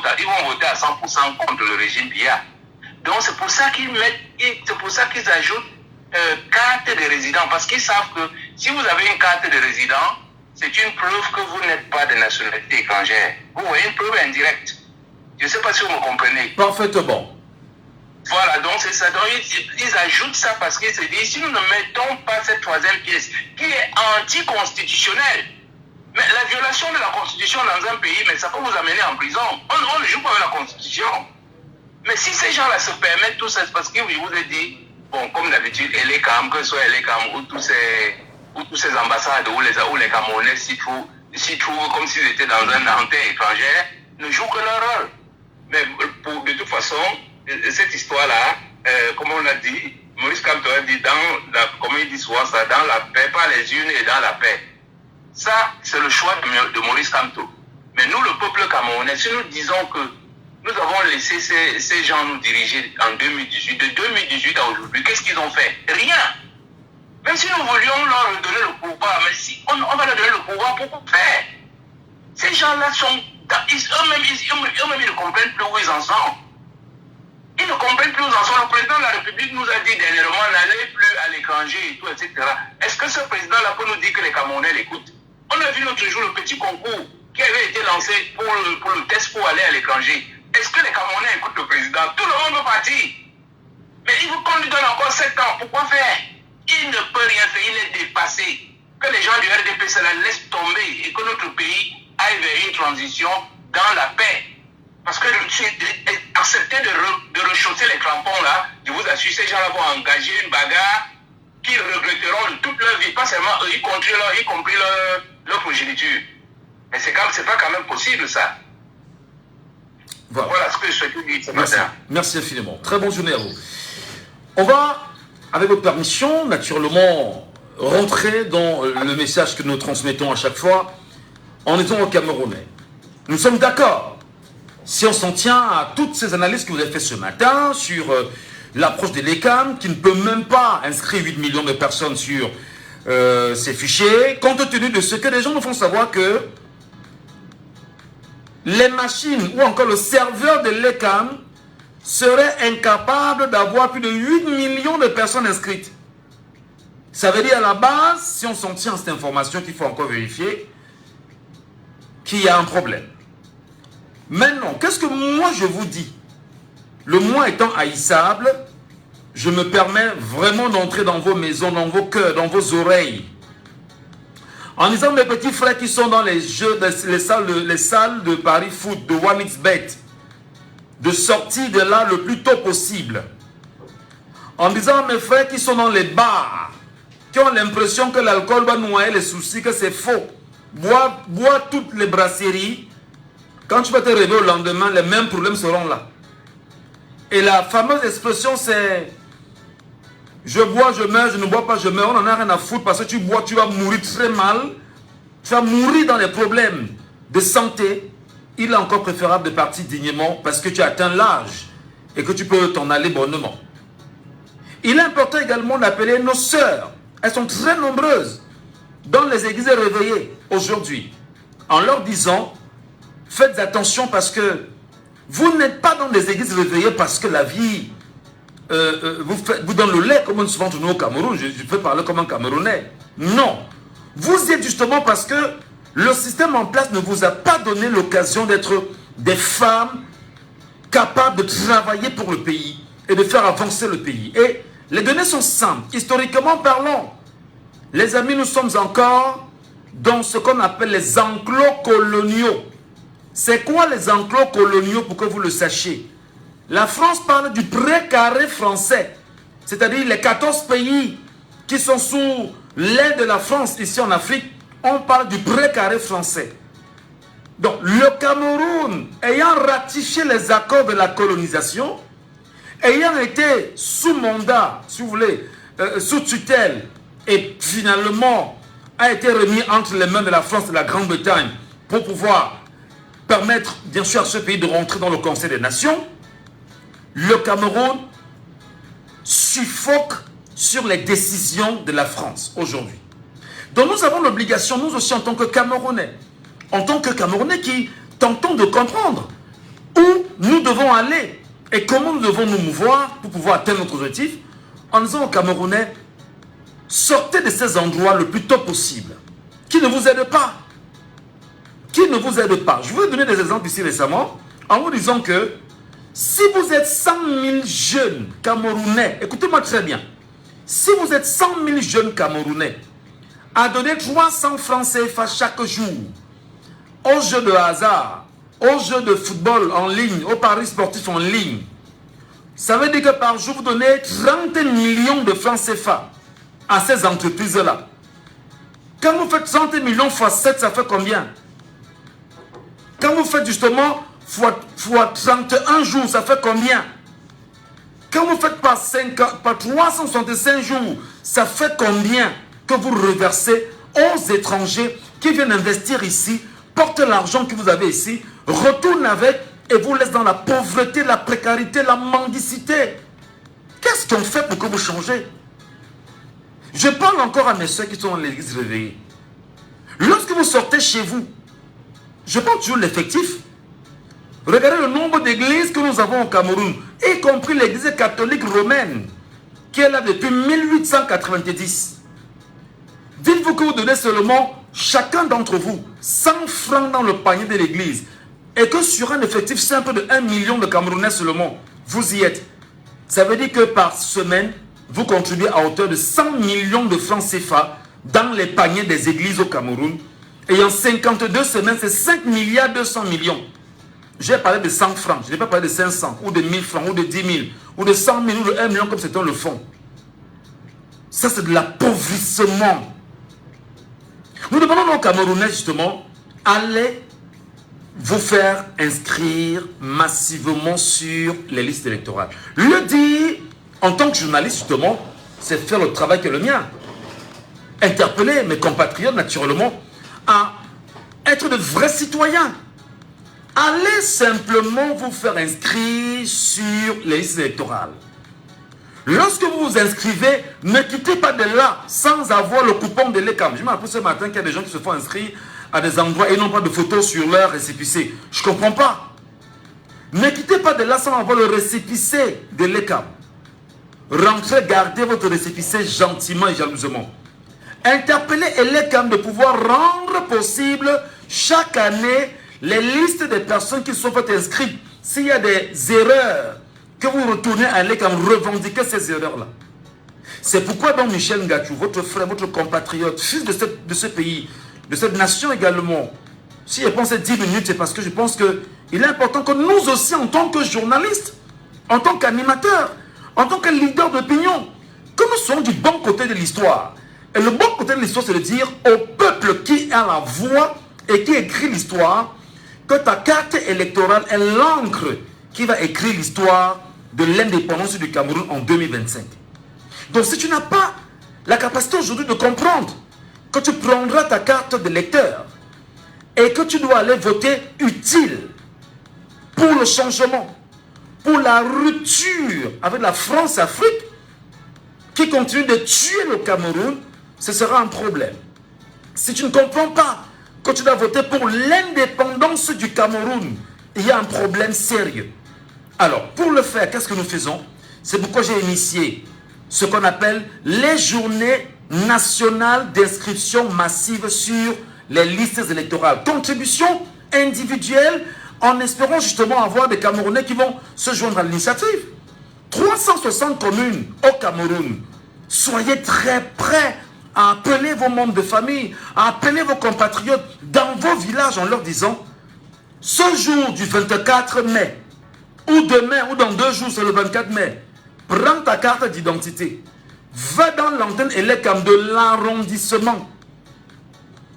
voter à 100% contre le régime Biya. Donc c'est pour ça qu'ils ajoutent carte de résident. Parce qu'ils savent que si vous avez une carte de résident, c'est une preuve que vous n'êtes pas de nationalité étrangère. Vous voyez, une preuve indirecte. Je ne sais pas si vous me comprenez. Parfaitement. Voilà, donc c'est ça. Donc ils ajoutent ça parce qu'ils se disent, si nous ne mettons pas cette troisième pièce, qui est anticonstitutionnelle, mais la violation de la Constitution dans un pays, mais ça peut vous amener en prison. On ne joue pas avec la Constitution. Mais si ces gens-là se permettent tout ça, c'est parce que je vous ai dit, bon, comme d'habitude, Elekam, que ce soit Elekam ou tous ces ambassades où les Camerounais s'y trouvent comme s'ils étaient dans un antenne étrangère, ne jouent que leur rôle. Mais de toute façon, cette histoire-là, comme on l'a dit, Maurice Kamto a dit, comme il dit souvent ça, dans la paix, pas les urnes et dans la paix. Ça, c'est le choix de Maurice Kamto. Mais nous, le peuple camerounais, si nous disons que nous avons laissé ces gens nous diriger en 2018, de 2018 à aujourd'hui, qu'est-ce qu'ils ont fait? Rien. Même si nous voulions leur redonner le pouvoir, mais si on va leur donner le pouvoir, pourquoi faire? Ces gens-là sont... Eux-mêmes, ils ne comprennent plus où ils en sont. Ils ne comprennent plus où ils en sont. Le président de la République nous a dit dernièrement, n'allez plus à l'étranger et tout, etc. Est-ce que ce président-là peut nous dire que les Camerounais l'écoutent? On a vu l'autre jour le petit concours qui avait été lancé pour le test pour aller à l'étranger. Est-ce que les Camerounais écoutent le président? Tout le monde veut partir. Mais il vous qu'on lui donne encore 7 ans. Pourquoi faire? Il ne peut rien faire. Il est dépassé. Que les gens du RDP se la laissent tomber et que notre pays aille vers une transition dans la paix. Parce que accepter de rechausser les crampons là, je vous assure, ces gens-là vont engager une bagarre qu'ils regretteront de toute leur vie. Pas seulement eux, y compris leur progéniture. Mais c'est pas quand même possible ça. Voilà ce que je souhaite dire ce matin. Merci infiniment. Très bonne journée à vous. On va, avec votre permission, naturellement, rentrer dans le message que nous transmettons à chaque fois en étant au Camerounais. Nous sommes d'accord. Si on s'en tient à toutes ces analyses que vous avez faites ce matin sur l'approche de l'ECAM, qui ne peut même pas inscrire 8 millions de personnes sur ces fichiers, compte tenu de ce que les gens nous font savoir que les machines ou encore le serveur de l'ECAM serait incapable d'avoir plus de 8 millions de personnes inscrites. Ça veut dire à la base, si on s'en tient à cette information qu'il faut encore vérifier, qu'il y a un problème. Maintenant, qu'est-ce que moi je vous dis? Le moi étant haïssable, je me permets vraiment d'entrer dans vos maisons, dans vos cœurs, dans vos oreilles. En disant mes petits frères qui sont dans les salles de Paris Foot, de 1xBet, de sortir de là le plus tôt possible. En disant mes frères qui sont dans les bars, qui ont l'impression que l'alcool va noyer les soucis, que c'est faux. Bois toutes les brasseries. Quand tu vas te réveiller au lendemain, les mêmes problèmes seront là. Et la fameuse expression c'est je bois, je meurs, je ne bois pas, je meurs. On n'en a rien à foutre parce que tu bois, tu vas mourir très mal. Tu vas mourir dans les problèmes de santé. Il est encore préférable de partir dignement parce que tu as atteint l'âge et que tu peux t'en aller bonnement. Il est important également d'appeler nos sœurs. Elles sont très nombreuses dans les églises réveillées aujourd'hui. En leur disant, faites attention parce que vous n'êtes pas dans des églises réveillées parce que la vie vous donne le lait, comme on dit souvent nous au Cameroun. Je peux parler comme un Camerounais. Non. Vous êtes justement parce que le système en place ne vous a pas donné l'occasion d'être des femmes capables de travailler pour le pays et de faire avancer le pays. Et les données sont simples. Historiquement parlant, les amis, nous sommes encore dans ce qu'on appelle les enclos coloniaux. C'est quoi les enclos coloniaux pour que vous le sachiez? La France parle du pré-carré français, c'est-à-dire les 14 pays qui sont sous l'aile de la France ici en Afrique, on parle du pré-carré français. Donc le Cameroun, ayant ratifié les accords de la colonisation, ayant été sous mandat, si vous voulez, sous tutelle, et finalement a été remis entre les mains de la France et de la Grande-Bretagne pour pouvoir permettre bien sûr à ce pays de rentrer dans le Conseil des Nations, le Cameroun suffoque sur les décisions de la France aujourd'hui. Donc nous avons l'obligation, nous aussi en tant que Camerounais, qui tentons de comprendre où nous devons aller et comment nous devons nous mouvoir pour pouvoir atteindre notre objectif, en disant aux Camerounais, sortez de ces endroits le plus tôt possible, qui ne vous aident pas. Qui ne vous aident pas. Je vais vous donner des exemples ici récemment, en vous disant que si vous êtes 100 000 jeunes Camerounais, écoutez-moi très bien, si vous êtes 100 000 jeunes Camerounais à donner 300 francs CFA chaque jour aux jeux de hasard, aux jeux de football en ligne, aux paris sportifs en ligne, ça veut dire que par jour, vous donnez 30 millions de francs CFA à ces entreprises-là. Quand vous faites 30 millions x 7, ça fait combien? Quand vous faites justement fois 31 jours, ça fait combien? Quand vous faites par 365 jours, ça fait combien que vous reversez aux étrangers qui viennent investir ici, portent l'argent que vous avez ici, retournent avec et vous laissent dans la pauvreté, la précarité, la mendicité? Qu'est-ce qu'on fait pour que vous changez? Je parle encore à mes soeurs qui sont dans l'église réveillée. Lorsque vous sortez chez vous, je prends toujours l'effectif. Regardez le nombre d'églises que nous avons au Cameroun, y compris l'église catholique romaine, qui est là depuis 1890. Dites-vous que vous donnez seulement chacun d'entre vous, 100 francs dans le panier de l'église, et que sur un effectif simple de 1 million de Camerounais seulement, vous y êtes. Ça veut dire que par semaine, vous contribuez à hauteur de 100 millions de francs CFA dans les paniers des églises au Cameroun. Et en 52 semaines, c'est 5 milliards 200 millions. J'ai parlé de 100 francs, je n'ai pas parlé de 500, ou de 1000 francs, ou de 10 000, ou de 100 000, ou de 1 million comme certains le font. Ça, c'est de l'appauvrissement. Nous demandons aux Camerounais, justement, allez vous faire inscrire massivement sur les listes électorales. Le dire, en tant que journaliste, justement, c'est faire le travail qui est le mien. Interpeller mes compatriotes, naturellement, à être de vrais citoyens. Allez simplement vous faire inscrire sur les listes électorales. Lorsque vous vous inscrivez, ne quittez pas de là sans avoir le coupon de l'ECAM. Je m'ai appris ce matin qu'il y a des gens qui se font inscrire à des endroits et n'ont pas de photos sur leur récépissé. Je ne comprends pas. Ne quittez pas de là sans avoir le récépissé de l'ECAM. Rentrez, gardez votre récépissé gentiment et jalousement. Interpellez l'ECAM de pouvoir rendre possible chaque année les listes des personnes qui sont faites inscrites. S'il y a des erreurs, que vous retournez à l'ECAM, revendiquez ces erreurs-là. C'est pourquoi donc Michel Ngachou, votre frère, votre compatriote, fils de ce pays, de cette nation également, si je pense 10 minutes, c'est parce que je pense qu'il est important que nous aussi, en tant que journalistes, en tant qu'animateurs, en tant que leaders d'opinion, que nous soyons du bon côté de l'histoire. Et le bon côté de l'histoire, c'est de dire au peuple qui a la voix et qui écrit l'histoire, que ta carte électorale est l'encre qui va écrire l'histoire de l'indépendance du Cameroun en 2025. Donc si tu n'as pas la capacité aujourd'hui de comprendre que tu prendras ta carte de lecteur et que tu dois aller voter utile pour le changement, pour la rupture avec la France-Afrique qui continue de tuer le Cameroun, ce sera un problème. Si tu ne comprends pas que tu dois voter pour l'indépendance du Cameroun, il y a un problème sérieux. Alors, pour le faire, qu'est-ce que nous faisons? C'est pourquoi j'ai initié ce qu'on appelle les journées nationales d'inscription massive sur les listes électorales. Contribution individuelle en espérant justement avoir des Camerounais qui vont se joindre à l'initiative. 360 communes au Cameroun. Soyez très prêts à appeler vos membres de famille, à appeler vos compatriotes dans vos villages en leur disant ce jour du 24 mai, ou demain, ou dans 2 jours, c'est le 24 mai, prends ta carte d'identité, va dans l'antenne ELECAM de l'arrondissement,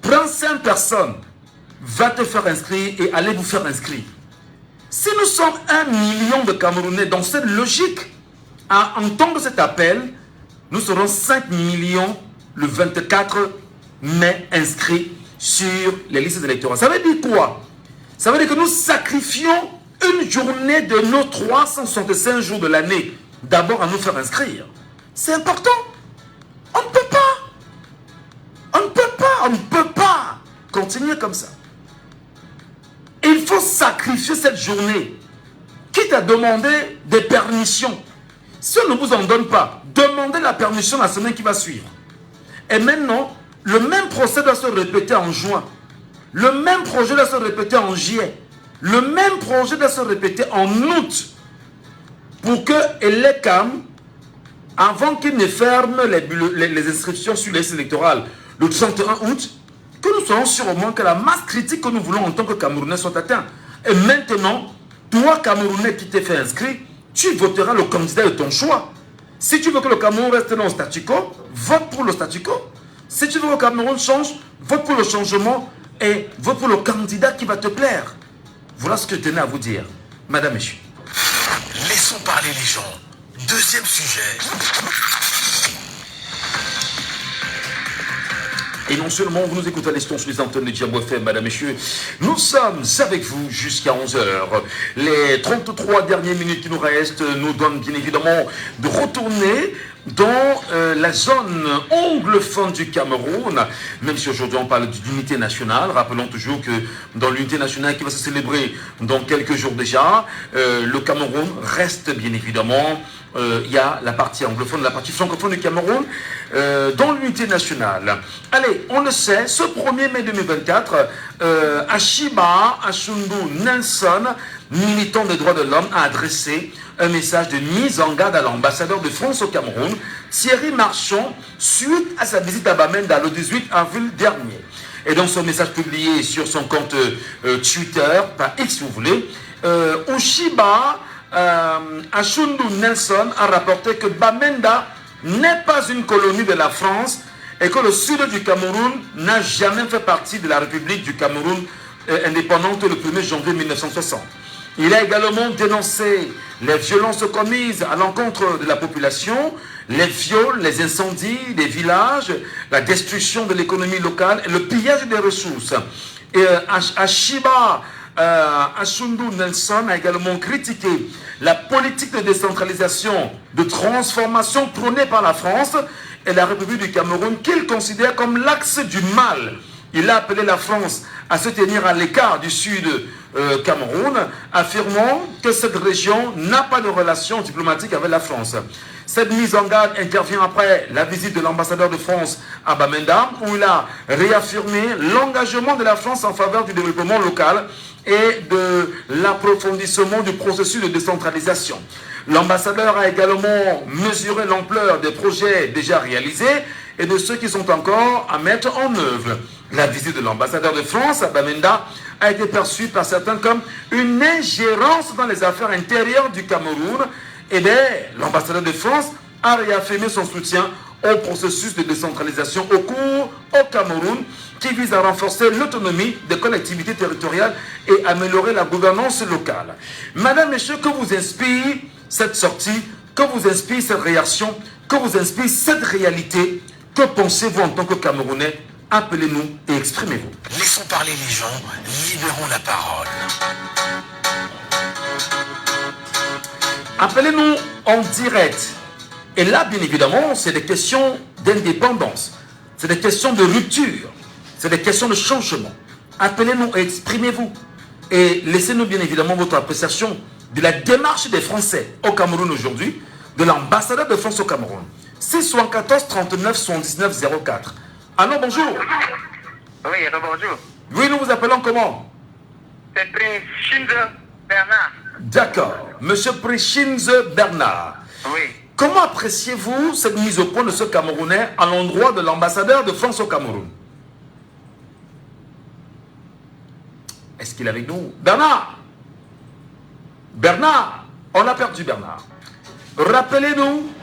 prends 5 personnes, va te faire inscrire et allez vous faire inscrire. Si nous sommes 1 million de Camerounais dans cette logique, à entendre cet appel, nous serons 5 millions le 24 mai inscrits sur les listes électorales. Ça veut dire quoi? Ça veut dire que nous sacrifions une journée de nos 365 jours de l'année d'abord à nous faire inscrire. C'est important. On ne peut pas. On ne peut pas continuer comme ça. Il faut sacrifier cette journée, quitte à demander des permissions. Si on ne vous en donne pas, demandez la permission la semaine qui va suivre. Et maintenant, le même procès doit se répéter en juin. Le même projet doit se répéter en juillet. Le même projet doit se répéter en août. Pour que l'ECAM, avant qu'il ne ferme les inscriptions sur les listes électorales le 31 août, que nous soyons sûrs au moins que la masse critique que nous voulons en tant que Camerounais soit atteinte. Et maintenant, toi Camerounais qui t'es fait inscrire, tu voteras le candidat de ton choix. Si tu veux que le Cameroun reste dans le statu quo, vote pour le statu quo. Si tu veux que le Cameroun change, vote pour le changement et vote pour le candidat qui va te plaire. Voilà ce que je tenais à vous dire, madame, messieurs. Laissons parler les gens. Deuxième sujet. Et non seulement vous nous écoutez à l'instant sur les antennes de Diambo FM, madame, messieurs, nous sommes avec vous jusqu'à 11h. Les 33 dernières minutes qui nous restent nous donnent bien évidemment de retourner dans la zone anglophone du Cameroun, même si aujourd'hui on parle d'unité nationale. Rappelons toujours que dans l'unité nationale qui va se célébrer dans quelques jours déjà, le Cameroun reste bien évidemment, il y a la partie anglophone, la partie francophone du Cameroun dans l'unité nationale. Allez, on le sait, ce 1er mai 2024, Ashiba Ashundu Nelson, militant des droits de l'homme, a adressé un message de mise en garde à l'ambassadeur de France au Cameroun, Thierry Marchand, suite à sa visite à Bamenda le 18 avril dernier. Et dans son message publié sur son compte Twitter, par X si vous voulez, Oshiba Ashundu Nelson a rapporté que Bamenda n'est pas une colonie de la France et que le sud du Cameroun n'a jamais fait partie de la République du Cameroun indépendante le 1er janvier 1960. Il a également dénoncé les violences commises à l'encontre de la population, les viols, les incendies des villages, la destruction de l'économie locale et le pillage des ressources. Et Ashiba Ashundu Nelson a également critiqué la politique de décentralisation, de transformation prônée par la France et la République du Cameroun qu'il considère comme l'axe du mal. Il a appelé la France à se tenir à l'écart du sud Cameroun, affirmant que cette région n'a pas de relation diplomatique avec la France. Cette mise en garde intervient après la visite de l'ambassadeur de France à Bamenda, où il a réaffirmé l'engagement de la France en faveur du développement local et de l'approfondissement du processus de décentralisation. L'ambassadeur a également mesuré l'ampleur des projets déjà réalisés et de ceux qui sont encore à mettre en œuvre. La visite de l'ambassadeur de France à Bamenda a été perçue par certains comme une ingérence dans les affaires intérieures du Cameroun. Et bien, l'ambassadeur de France a réaffirmé son soutien au processus de décentralisation au cours au Cameroun qui vise à renforcer l'autonomie des collectivités territoriales et améliorer la gouvernance locale. Madame, Messieurs, que vous inspire cette sortie? Que vous inspire cette réaction? Que vous inspire cette réalité? Que pensez-vous en tant que Camerounais? Appelez-nous et exprimez-vous. Laissons parler les gens, libérons la parole. Appelez-nous en direct. Et là, bien évidemment, c'est des questions d'indépendance. C'est des questions de rupture. C'est des questions de changement. Appelez-nous et exprimez-vous. Et laissez-nous bien évidemment votre appréciation de la démarche des Français au Cameroun aujourd'hui, de l'ambassadeur de France au Cameroun. 674 39 79 04. Allô, bonjour. Oui, bonjour. Oui, nous vous appelons comment? C'est Prince Shinzo Bernard. D'accord. Monsieur Prishinze Bernard. Oui. Comment appréciez-vous cette mise au point de ce Camerounais à l'endroit de l'ambassadeur de France au Cameroun? Est-ce qu'il est avec nous? Bernard! Bernard! On a perdu Bernard. Rappelez-nous,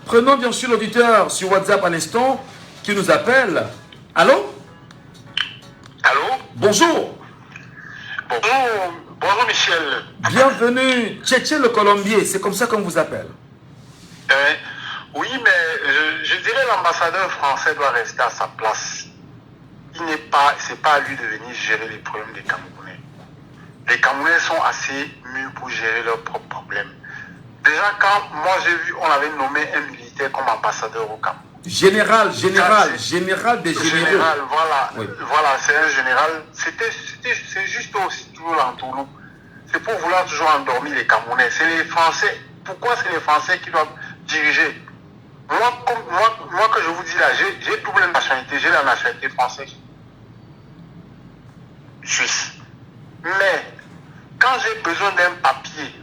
prenons bien sûr l'auditeur sur WhatsApp à l'instant qui nous appelle. Allô? Allô? Bonjour. Bonjour Michel. Bienvenue, Tchétché le Colombier, c'est comme ça qu'on vous appelle. Oui, mais je dirais l'ambassadeur français doit rester à sa place. C'est pas à lui de venir gérer les problèmes des Camerounais. Les Camerounais sont assez mûrs pour gérer leurs propres problèmes. Déjà, quand moi j'ai vu, on avait nommé un militaire comme ambassadeur au Cameroun. Général des généraux. Général, voilà. Oui. Voilà, c'est un général. C'est juste aussi toujours l'entourloupe. C'est pour vouloir toujours endormir les Camerounais. C'est les Français. Pourquoi c'est les Français qui doivent diriger? Moi que je vous dis là, j'ai double nationalité. J'ai la nationalité française, suisse. Mais quand j'ai besoin d'un papier,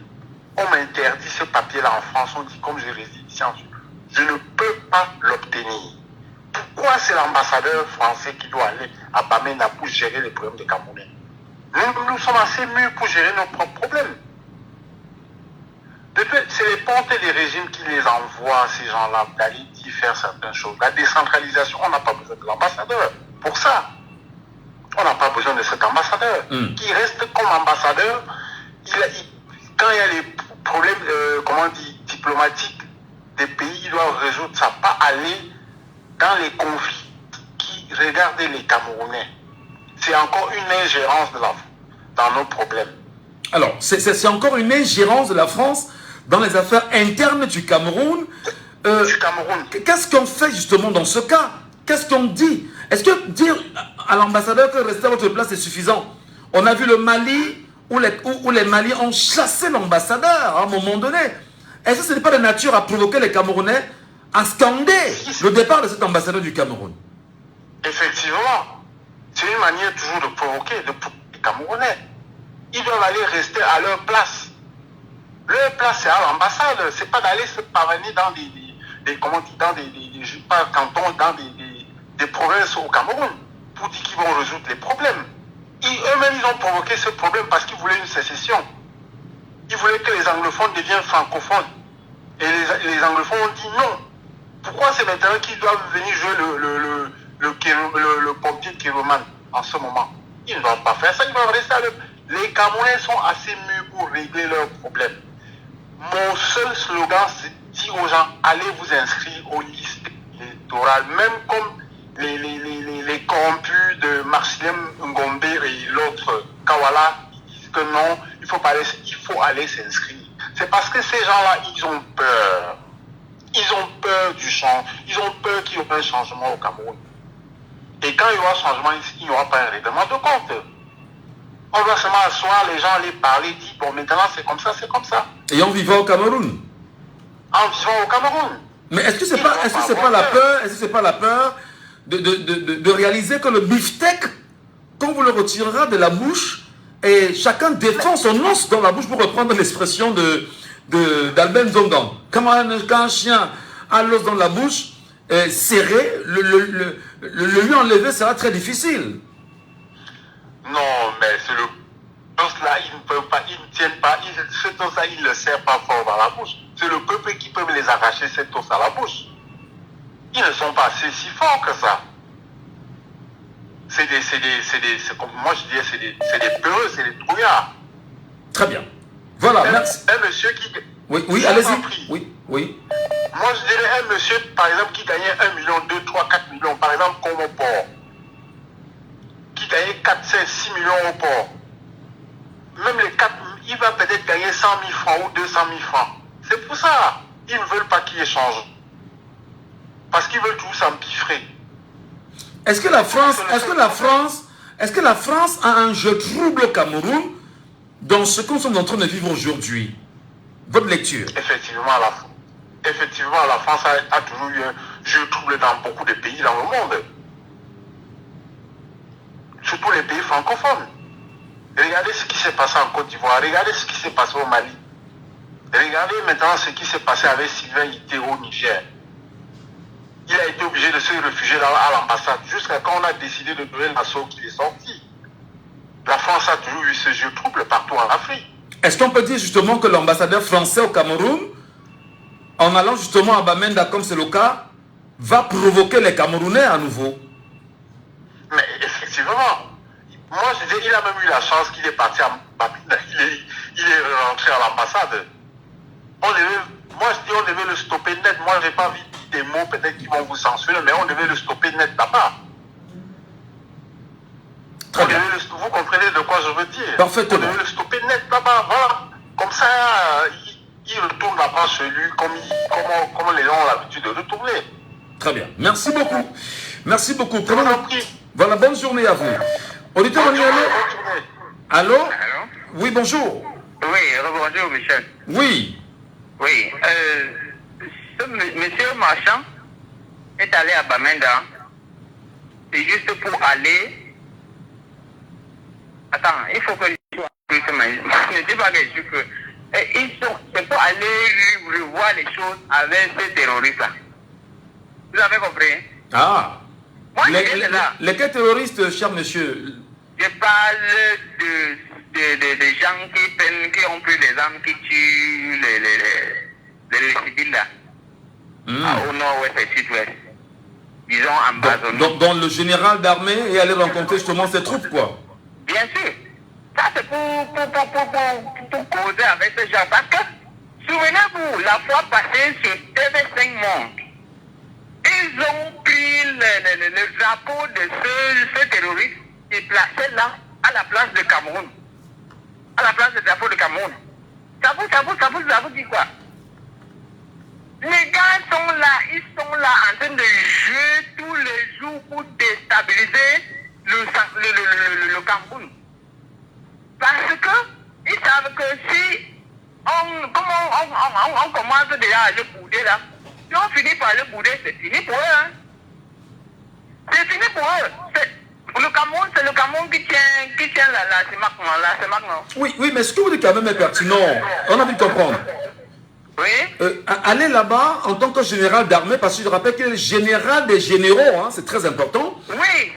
on m'interdit ce papier-là en France. On dit comme je réside ici en Suisse, je ne peux pas l'obtenir. Pourquoi c'est l'ambassadeur français qui doit aller à Bamenda pour gérer les problèmes des Camerounais? Nous sommes assez mûrs pour gérer nos propres problèmes. C'est les portes des régimes qui les envoient, ces gens-là, d'aller faire certaines choses. La décentralisation, on n'a pas besoin de l'ambassadeur. Pour ça, on n'a pas besoin de cet ambassadeur. Qui reste comme ambassadeur, quand il y a les problèmes diplomatiques des pays, il doit résoudre ça, pas aller dans les conflits qui regardent les Camerounais. C'est encore une ingérence dans nos problèmes. Alors, c'est encore une ingérence de la France dans les affaires internes du Cameroun. du Cameroun. Qu'est-ce qu'on fait justement dans ce cas? Qu'est-ce qu'on dit? Est-ce que dire à l'ambassadeur que rester à votre place est suffisant? On a vu le Mali où les Maliens ont chassé l'ambassadeur à un moment donné. Est-ce que ce n'est pas de nature à provoquer les Camerounais à scander le départ de cet ambassadeur du Cameroun? Effectivement, c'est une manière toujours de provoquer les Camerounais. Ils doivent aller rester à leur place. Leur place, c'est à l'ambassade. C'est pas d'aller se parvenir dans pas cantons, dans des provinces au Cameroun pour dire qu'ils vont résoudre les problèmes. Eux-mêmes, ils ont provoqué ce problème parce qu'ils voulaient une sécession. Ils voulaient que les anglophones deviennent francophones. Et les anglophones ont dit non. Pourquoi c'est maintenant qu'ils doivent venir jouer le pompier kéromane en ce moment? Ils ne doivent pas faire ça, ils doivent rester à Les Camerounais sont assez mûrs pour régler leurs problèmes. Mon seul slogan, c'est dire aux gens, allez vous inscrire aux listes électorales, même comme les corrompus de Marcelin Ngombe et l'autre Kawala, ils disent que non, il faut aller s'inscrire. C'est parce que ces gens-là, ils ont peur. Ils ont peur du changement. Ils ont peur qu'il y ait un changement au Cameroun. Et quand il y aura changement, il n'y aura pas un règlement de compte. On doit seulement asseoir les gens, les parler, dire bon, maintenant c'est comme ça, c'est comme ça. Et en vivant au Cameroun? En vivant au Cameroun. Mais est-ce que c'est pas la peur de réaliser que le beefsteak, quand vous le retirera de la bouche, et chacun défend son os dans la bouche, pour reprendre l'expression d'Albert Nzongan. Quand un chien a l'os dans la bouche, serré, le lui enlever sera très difficile. Non, mais c'est le os là, ils ne peuvent pas, ils ne tiennent pas, cet os là, ils ne le serrent pas fort dans la bouche. C'est le peuple qui peut les arracher cet os à la bouche. Ils ne sont pas si forts que ça. Comme moi je disais, c'est des peureux, c'est des trouillards. Très bien. Voilà, merci. Un monsieur qui... Oui, allez-y. Oui. Moi je dirais un monsieur, par exemple, qui gagnait 1 million, 2, 3, 4 millions, par exemple, comme au port. Qui gagnait 4, 5, 6 millions au port. Même les 4, il va peut-être gagner 100 000 francs ou 200 000 francs. C'est pour ça. Ils ne veulent pas qu'il échange. Parce qu'ils veulent tout s'empiffrer. Est-ce que la France a un jeu trouble au Cameroun dans ce que nous sommes en train de vivre aujourd'hui? Votre lecture? Effectivement, la France a toujours eu un jeu trouble dans beaucoup de pays dans le monde. Surtout les pays francophones. Regardez ce qui s'est passé en Côte d'Ivoire, regardez ce qui s'est passé au Mali. Regardez maintenant ce qui s'est passé avec Sylvain Ité au Niger. Il a été obligé de se réfugier à l'ambassade jusqu'à quand on a décidé de donner l'assaut qu'il est sorti. La France a toujours eu ce jeu trouble partout en Afrique. Est-ce qu'on peut dire justement que l'ambassadeur français au Cameroun, en allant justement à Bamenda comme c'est le cas, va provoquer les Camerounais à nouveau? Mais effectivement, moi je dis, il a même eu la chance qu'il est parti à Bamenda, il est rentré à l'ambassade. Moi je dis on devait le stopper net. Moi j'ai pas envie de dire des mots peut-être qui vont vous censurer, mais on devait le stopper net là-bas. Vous comprenez de quoi je veux dire? Parfaitement. On devait le stopper net là-bas, voilà. Comme ça, il retourne là-bas chez lui comme les gens ont l'habitude de retourner. Très bien. Merci beaucoup. Merci beaucoup. Voilà, bonne journée à vous. Auditeur, on y allait? Allô? Oui, bonjour. Oui, bonjour Michel. Oui. Oui. Monsieur Marchand est allé à Bamenda. C'est juste pour aller... Attends, il faut que je sois plus... Je ne dis pas que je suis que... C'est pour aller revoir les choses avec ces terroristes-là. Vous avez compris? Ah. Moi, lesquels terroristes, cher monsieur? Je parle de gens qui ont pris les armes, qui tuent les civils là. Au nord-ouest et sud-ouest. Disons en Bazonie. Donc le général d'armée est allé rencontrer justement ses troupes, quoi. Bien sûr. Ça c'est pour causer avec ces gens. Parce que, souvenez-vous, la fois passée sur TV5 Monde, ils ont pris le drapeau de ce terroriste et placé là, à la place de Cameroun. À la place du drapeau de Cameroun. Ça vous dit quoi? Les gars sont là, ils sont là en train de jouer tous les jours pour déstabiliser le Cameroun. Parce que ils savent que si on commence déjà à le bouder là, si on finit par le bouder, c'est fini pour eux. Hein. C'est fini pour eux. Le Cameroun, c'est le Cameroun qui tient la CEMAC. Oui, mais ce que vous dites quand même est pertinent. On a envie de comprendre. Oui. Aller là-bas en tant que général d'armée, parce que je rappelle qu'il est le général des généraux, hein, c'est très important. Oui.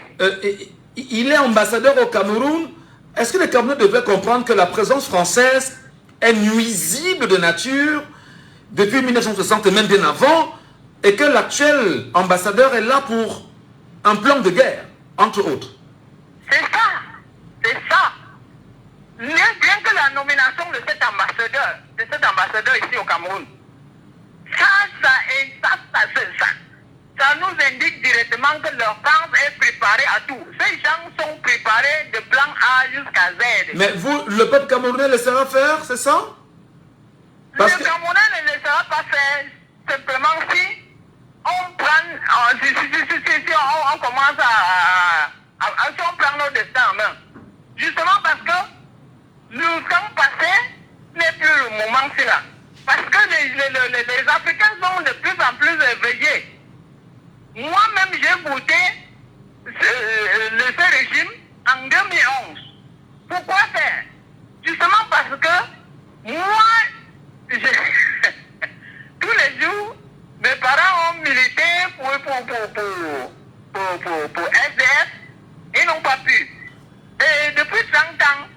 Il est ambassadeur au Cameroun. Est-ce que les Camerounais devraient comprendre que la présence française est nuisible de nature depuis 1960 et même bien avant, et que l'actuel ambassadeur est là pour un plan de guerre, entre autres? C'est ça. C'est ça. Bien que la nomination de cet ambassadeur ici au Cameroun, ça nous indique directement que leur camp est préparé à tout. Ces gens sont préparés de plan A jusqu'à Z. Mais vous, le peuple camerounais laissera faire, c'est ça? Le Camerounais ne laissera pas faire, simplement si on prend, si on commence si on prend nos destins en main. Justement parce que le temps passé n'est plus le moment, c'est là. Parce que les Africains sont de plus en plus éveillés. Moi-même, j'ai voté ce régime en 2011. Pourquoi faire? Justement parce que moi, tous les jours, mes parents ont milité pour SDF. Ils n'ont pas pu. Et depuis 30 ans,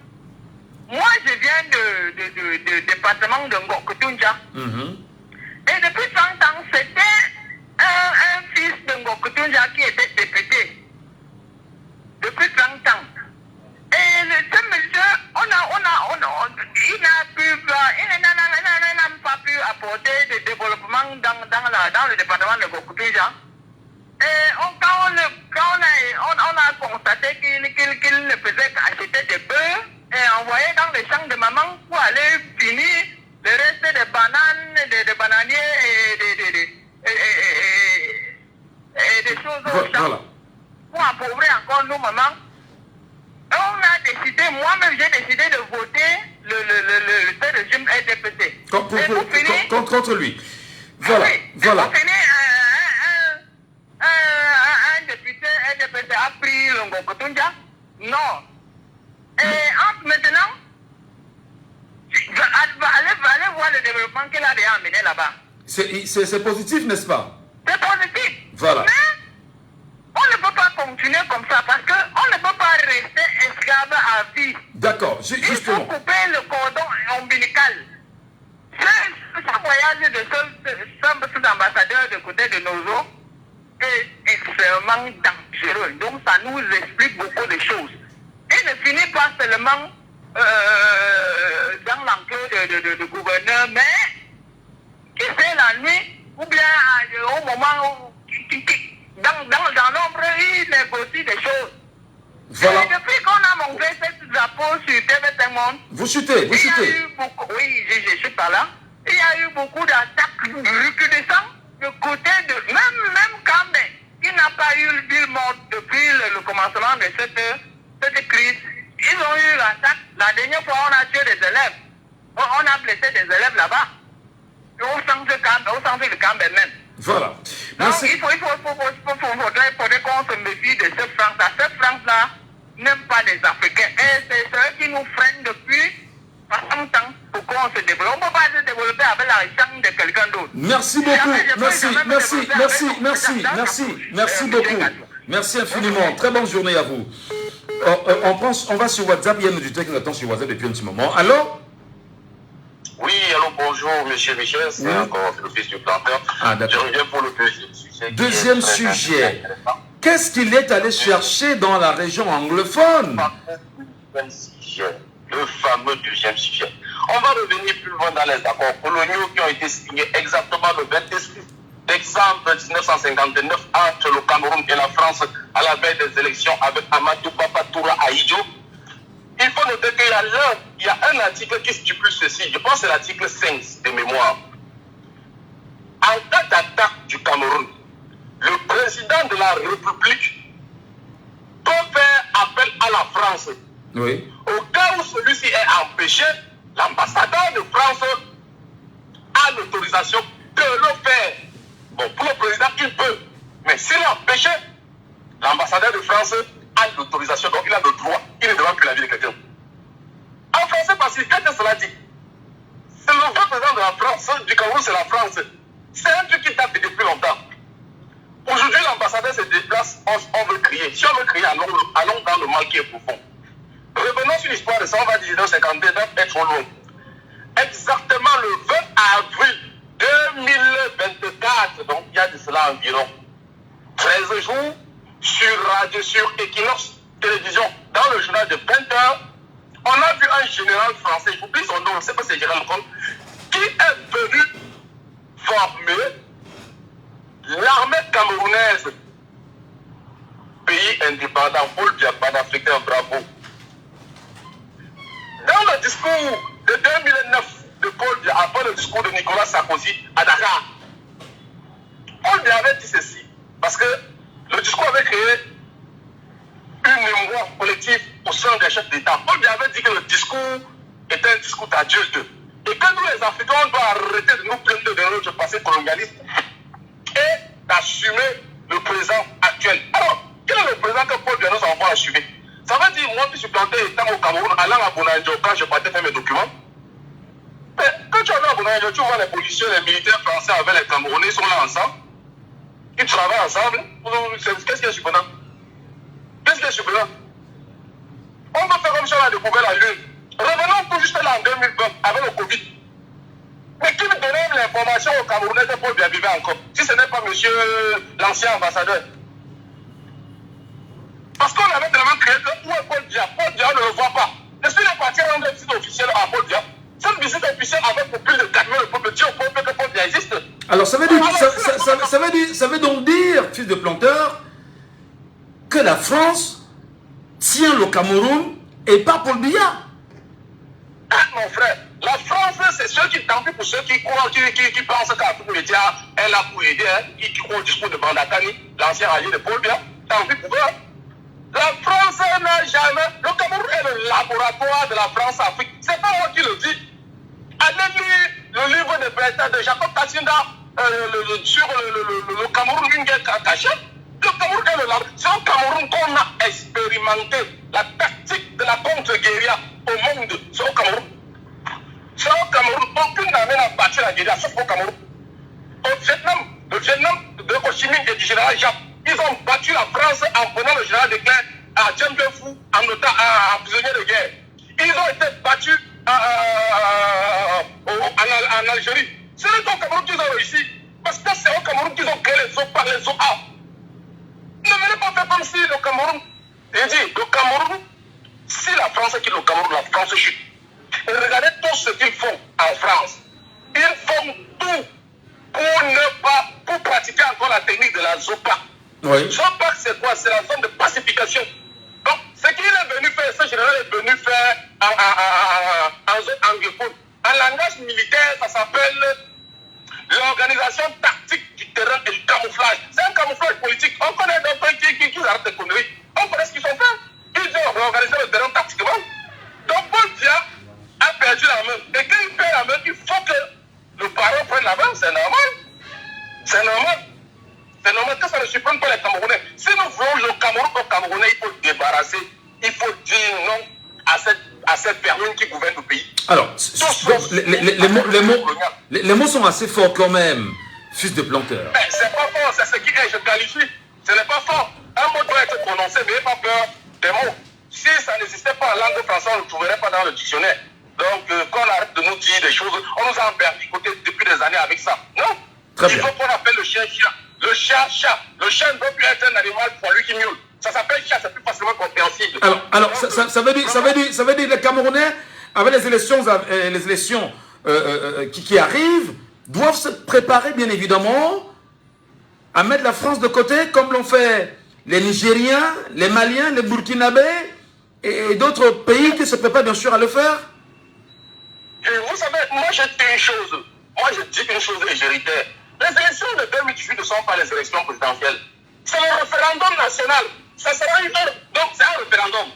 moi je viens de département de Ngokutunja. Et depuis 30 ans, c'était un fils de Ngokutunja qui était député. Depuis 30 ans. Et ce monsieur, il n'a pas pu apporter de développement dans le département de Ngokutunja. Et quand on a constaté qu'il ne faisait qu'acheter des bœufs et envoyer dans les champs de maman pour aller finir le reste des bananes, des bananiers et des choses au champ pour appauvrir encore nos mamans. Et on a décidé, moi-même j'ai décidé de voter le régime RDPC. Contre lui. Voilà, voilà. Pour finir, un député RDPC a pris le Ngokutunja. Non. Et maintenant, allez voir le développement qu'il a déjà amené là-bas. C'est positif, n'est-ce pas? C'est positif. Voilà. Mais on ne peut pas continuer comme ça parce qu'on ne peut pas rester esclave à vie. D'accord, justement. Il faut couper le cordon ombilical. Ce voyage de cet ambassadeur de côté de Nozo est extrêmement dangereux. Donc ça nous explique beaucoup de choses. Il ne finit pas seulement dans l'enclos de gouverneur, mais qui fait la nuit, ou bien au moment où, dans l'ombre, il négocie des choses. Voilà. Et depuis qu'on a montré ce drapeau sur TV5 Monde, vous chutez. Oui, je suis pas là. Il y a eu beaucoup d'attaques recrudescentes de côté de même Kambé, qui n'a pas eu le bill mort depuis le commencement de cette crise. Ils ont eu l'attaque. La dernière fois, on a tué des élèves. On a blessé des élèves là-bas. Et au centre de Kambé même. Voilà. Donc, il faudrait qu'on se méfie de cette France-là. Cette France-là n'aime pas les Africains. Et c'est ceux qui nous freinent depuis 60 ans pour qu'on se développe. On ne peut pas se développer avec la chambre de quelqu'un d'autre. Merci beaucoup. Merci beaucoup. Merci infiniment. Très bonne journée à vous. On va sur WhatsApp. Il y a un auditeur qui nous attend sur WhatsApp depuis un petit moment. Allô? Oui, allô, bonjour, monsieur Michel, c'est encore le fils du planteur. Je reviens pour le deuxième sujet. Deuxième sujet. Qu'est-ce qu'il est allé chercher dans la région anglophone? Le fameux deuxième sujet. On va revenir plus loin dans les accords coloniaux qui ont été signés exactement le 26 décembre 1959 entre le Cameroun et la France à la veille des élections avec Amadou Papatoura Ahidjo. Il faut noter qu'il y a un article qui stipule ceci, je pense que c'est l'article 5 de mémoire. En la République peut faire appel à la France. Oui. Au cas où celui-ci est empêché, l'ambassadeur de France a l'autorisation de le faire. Bon, pour le président, il peut. Mais s'il est empêché, l'ambassadeur de France a l'autorisation, donc il a le droit. Il ne demande plus la vie de quelqu'un. En français, parce que qu'est-ce que cela dit? C'est le vrai président de la France, du Cameroun, c'est la France. C'est un truc qui date depuis longtemps. Aujourd'hui, l'ambassadeur se déplace, on veut crier. Si on veut crier, allons dans le mal qui est profond. Revenons sur l'histoire de ça, on va dire 1952, être trop long. Exactement le 20 avril 2024, donc il y a de cela environ 13 jours, sur Equinox Télévision, dans le journal de 20h, on a vu un général français, j'oublie son nom, je ne sais pas si c'est Général Lecomte, qui est venu former l'armée camerounaise, pays indépendant, Paul Biya, panafricain, bravo. Dans le discours de 2009 de Paul Biya, après le discours de Nicolas Sarkozy à Dakar, Paul Biya avait dit ceci, parce que le discours avait créé une mémoire collective au sein des chefs d'État. Paul Biya avait dit que le discours était un discours d'adulte et que nous les Africains, on doit arrêter de nous plaindre de notre passé colonialiste et d'assumer le présent actuel. Alors, quel est le présent que Paul Biya nous envoie assumer? Ça veut dire, moi qui suis planté étant au Cameroun, allant à Bonanjo, quand je partais faire mes documents, mais quand tu vas à Bonanjo, tu vois les policiers, les militaires français avec les Camerounais, ils sont là ensemble, ils travaillent ensemble. Qu'est-ce qui est surprenant? Qu'est-ce qui est surprenant? On peut faire comme si on a découvert la Lune. Revenons tout juste là en 2020, avec le Covid. Mais qui me donnait l'information au Camerounais que Paul Biya vivait encore, si ce n'est pas monsieur l'ancien ambassadeur? Parce qu'on avait tellement créé que où est Paul Biya? Paul Biya ne le voit pas. Est-ce qu'il est parti rendre une visite officielle à Paul Biya? Cette visite officielle avec pour plus de 4 000 le peuple dit au peuple que Paul Biya existe. Alors ça veut donc dire, fils de planteur, que la France tient le Cameroun et pas Paul Biya. Ah mon frère, la France c'est ceux qui, tant pis pour ceux qui croient, qui pensent qu'Afrique Média est là pour aider, hein, qui croient au discours de Bandakani, l'ancien allié de Paul Biya, tant pis pour eux. La France n'a jamais... Le Cameroun est le laboratoire de la France-Afrique. C'est pas moi qui le dis. Allez lire le livre de Jacob Kassinda sur le Cameroun, une guerre cachée. Le Cameroun est le laboratoire. C'est au Cameroun qu'on a expérimenté la tactique de la contre-guérilla au monde. C'est au Cameroun. C'est au Cameroun. Aucune armée n'a battu la guérilla, sauf au Cameroun. Au Vietnam, le Vietnam de Ho Chi Minh et du général Jacques, ils ont battu la France en prenant le général de Clerc à Dien Bien Phu en prisonnier de guerre. Ils ont été battus en Algérie. C'est le Cameroun qu'ils ont réussi. Parce que c'est au Cameroun qu'ils ont créé les OPA, les OA. Ne venez pas faire comme si le Cameroun... J'ai dit, le Cameroun, si la France quitte le Cameroun, la France chute. Et regardez tout ce qu'ils font en France. Ils font tout pour pratiquer encore la technique de la ZOPA. Oui. ZOPA, c'est quoi? C'est la zone de pacification. Donc, ce qu'il est venu faire, ce général est venu faire en zone anglophone. En langage militaire, ça s'appelle l'organisation tactique du terrain et du camouflage. C'est un camouflage politique. On connaît d'autres qui arrêtent de conneries. On connaît ce qu'ils ont fait. Ils ont organisé le terrain tactiquement. Donc, Paul Biya a perdu la main. Et quand il perd la main, il faut que le parent prenne la main. C'est normal. C'est normal. C'est normal que ça ne surprenne pas les Camerounais. Si nous voulons le Cameroun comme Camerounais, il faut le débarrasser. Il faut dire non à cette vermine qui gouverne le pays. Alors, les mots sont assez forts quand même, fils de planteur. C'est pas fort, c'est ce qui est, je qualifie. Ce n'est pas fort. Un mot doit être prononcé, mais n'ayez pas peur des mots. Si ça n'existait pas en langue française, on ne le trouverait pas dans le dictionnaire. Donc, quand on arrête de nous dire des choses, on nous a emberlicoté depuis des années avec ça. Non. Très il bien. faut qu'on appelle le chien chien. Le chat chat. Le chat ne doit plus être un animal pour lui qui miaule. Ça s'appelle chat, c'est plus facilement compréhensible. Alors ça veut dire les Camerounais, avec les élections qui arrivent, doivent se préparer bien évidemment à mettre la France de côté, comme l'ont fait les Nigériens, les Maliens, les Burkinabés et d'autres pays qui se préparent bien sûr à le faire. Et vous savez, moi je dis une chose. Moi je dis une chose et je réitère. Les élections de 2018 ne sont pas les élections présidentielles. C'est le référendum national. Ça sera une heure. Donc c'est un référendum.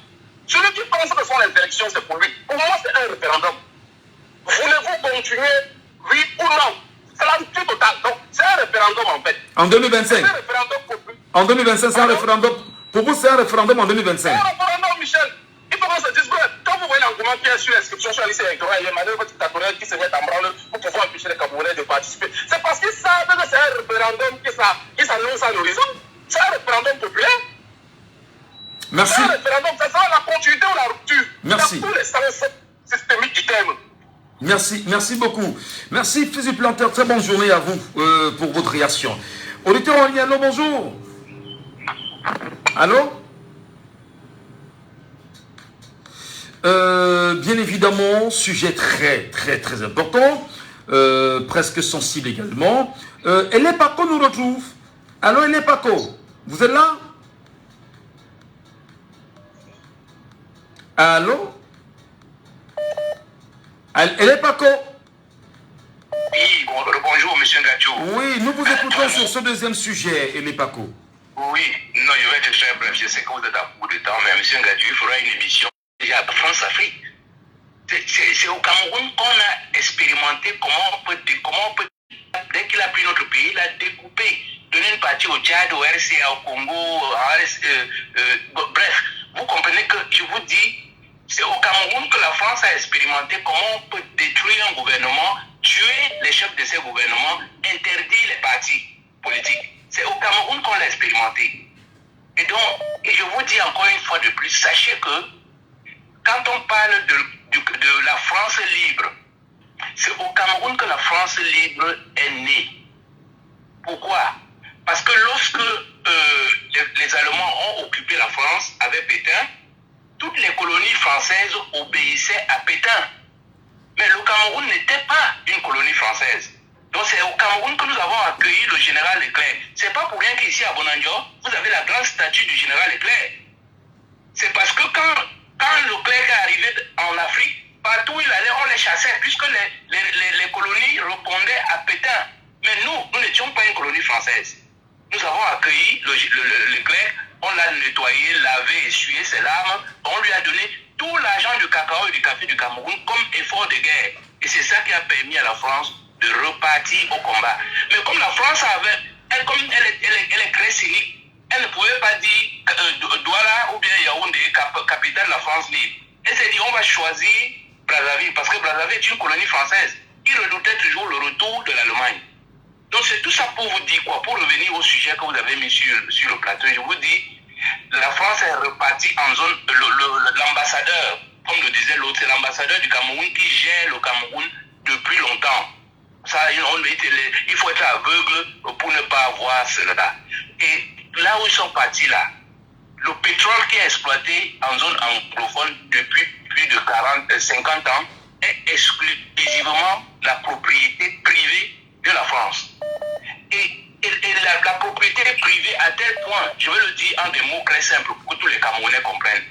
Celui qui pense que ce sont les élections, c'est pour lui. Pour moi, c'est un référendum. Voulez-vous continuer, oui ou non? C'est la rupture totale. Donc c'est un référendum en fait. En 2025. C'est un référendum pour lui. En 2025, c'est un référendum. Pour vous, c'est un référendum en 2025. C'est un référendum, Michel. Il faut qu'on se dise, quand vous voyez l'engouement qui est sur l'inscription sur la liste électorale, il y a manœuvres dictatoriales qui se mettent en branle pour pouvoir empêcher les Camerounais de participer. C'est parce qu'ils savent que c'est un référendum qui s'annonce à l'horizon. C'est un référendum populaire. Merci. C'est un référendum, ça sera la continuité ou la rupture. Merci. Dans tous les sens systémiques du terme. Merci, merci beaucoup. Merci, Fusil Planteur. Très bonne journée à vous pour votre réaction. Auditeur en ligne, allô, bonjour. Allô? Bien évidemment, sujet très important, presque sensible également. Elé Paco nous retrouve. Allô, Elé Paco, vous êtes là? Allô? Elé Paco? Oui, bonjour, monsieur Ngacho. Oui, nous vous écoutons sur ce deuxième sujet, Elé Paco. Oui, non, je vais être très bref. Je sais que vous êtes à bout de temps, mais monsieur Ngacho, il faudra une émission déjà à France-Afrique. C'est au Cameroun qu'on a expérimenté comment on peut, dès qu'il a pris notre pays, il a découpé, donné une partie au Tchad, au RCA, au Congo, bref, vous comprenez que je vous dis, c'est au Cameroun que la France a expérimenté comment on peut détruire un gouvernement, tuer les chefs de ces gouvernements, interdire les partis politiques. C'est au Cameroun qu'on l'a expérimenté. Et donc, je vous dis encore une fois de plus, sachez que quand on parle de la France libre, c'est au Cameroun que la France libre est née. Pourquoi? Parce que lorsque les Allemands ont occupé la France avec Pétain, toutes les colonies françaises obéissaient à Pétain. Mais le Cameroun n'était pas une colonie française. Donc c'est au Cameroun que nous avons accueilli le général Leclerc. C'est pas pour rien qu'ici à Bonandio, vous avez la grande statue du général Leclerc. C'est parce que quand Leclerc est arrivé en Afrique, partout où il allait, on les chassait, puisque les colonies répondaient à Pétain. Mais nous n'étions pas une colonie française. Nous avons accueilli Leclerc, on l'a nettoyé, lavé, essuyé ses larmes, on lui a donné tout l'argent du cacao et du café du Cameroun comme effort de guerre. Et c'est ça qui a permis à la France de repartir au combat. Mais comme la France avait, comme elle est très cynique, elle ne pouvait pas dire Douala ou bien Yaoundé, capitale de la France libre. Elle s'est dit on va choisir Brazzaville, parce que Brazzaville est une colonie française. Il redoutait toujours le retour de l'Allemagne. Donc c'est tout ça pour vous dire quoi, pour revenir au sujet que vous avez mis sur le plateau, je vous dis, la France est repartie en zone, l'ambassadeur, comme le disait l'autre, c'est l'ambassadeur du Cameroun qui gère le Cameroun depuis longtemps. Ça, il faut être aveugle pour ne pas voir cela. Et là où ils sont partis là, le pétrole qui est exploité en zone anglophone depuis plus de 50 ans est exclusivement la propriété privée de la France. Et la propriété privée à tel point, je vais le dire en des mots très simples pour que tous les Camerounais comprennent.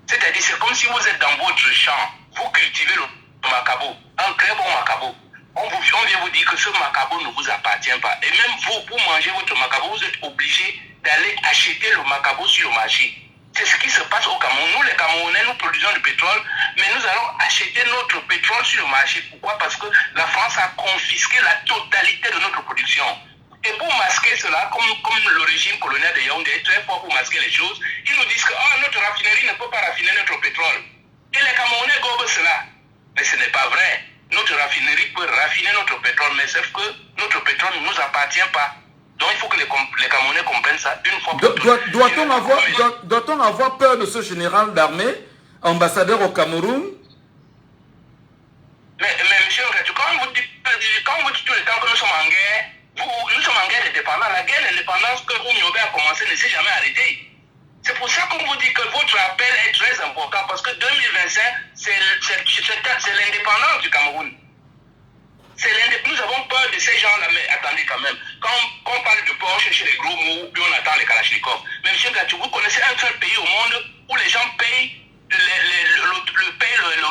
C'est-à-dire, c'est comme si vous êtes dans votre champ, vous cultivez le macabo, un très bon macabo. On vient vous dire que ce macabo ne vous appartient pas. Et même vous, pour manger votre macabo, vous êtes obligé d'aller acheter le macabo sur le marché. C'est ce qui se passe au Cameroun. Nous, les Camerounais, nous produisons du pétrole, mais nous allons acheter notre pétrole sur le marché. Pourquoi? Parce que la France a confisqué la totalité de notre production. Et pour masquer cela, comme le régime colonial de Yaoundé est très fort pour masquer les choses, ils nous disent que notre raffinerie ne peut pas raffiner notre pétrole. Et les Camerounais gobent cela. Mais ce n'est pas vrai. Notre raffinerie peut raffiner notre pétrole, mais sauf que notre pétrole ne nous appartient pas. Donc il faut que les Camerounais comprennent ça une fois pour toutes. Doit-on avoir peur de ce général d'armée, ambassadeur au Cameroun? Mais monsieur Ngacho, quand vous dites tout le temps que nous sommes en guerre, nous sommes en guerre d'indépendance. La guerre d'indépendance que Oumyobé a commencé ne s'est jamais arrêtée. C'est pour ça qu'on vous dit que votre appel est très important, parce que 2025, c'est l'indépendance du Cameroun. Nous avons peur de ces gens-là, mais attendez quand même. Quand on parle de Porsche chez les gros mots, puis on attend les Kalachnikov. Mais M. Gatou, vous connaissez un seul pays au monde où les gens payent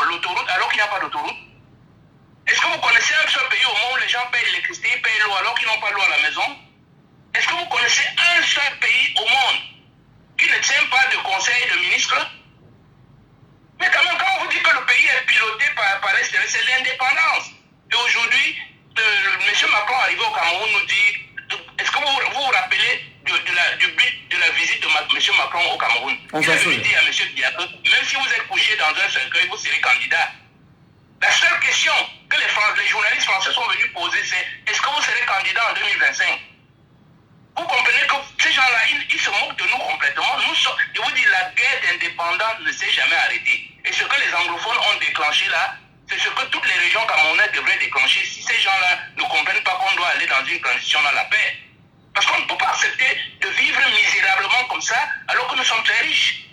l'autoroute alors qu'il n'y a pas d'autoroute? Est-ce que vous connaissez un seul pays au monde où les gens payent l'électricité, payent l'eau alors qu'ils n'ont pas l'eau à la maison? Est-ce que vous connaissez un seul pays conseil de ministres. Mais quand même, quand on vous dit que le pays est piloté par l'extérieur, c'est l'indépendance. Et aujourd'hui, M. Macron arrivé au Cameroun nous dit, est-ce que vous vous rappelez du but de la visite de M. Macron au Cameroun? Il avait dit à M. Diato, même si vous êtes couché dans un cercueil, vous serez candidat. La seule question que les journalistes français sont venus poser, c'est est-ce que vous serez candidat en 2025? Vous comprenez que ces gens-là, ils se moquent de nous complètement. Je vous dis, la guerre d'indépendance ne s'est jamais arrêtée. Et ce que les anglophones ont déclenché là, c'est ce que toutes les régions camerounaises devraient déclencher si ces gens-là ne comprennent pas qu'on doit aller dans une transition dans la paix. Parce qu'on ne peut pas accepter de vivre misérablement comme ça alors que nous sommes très riches.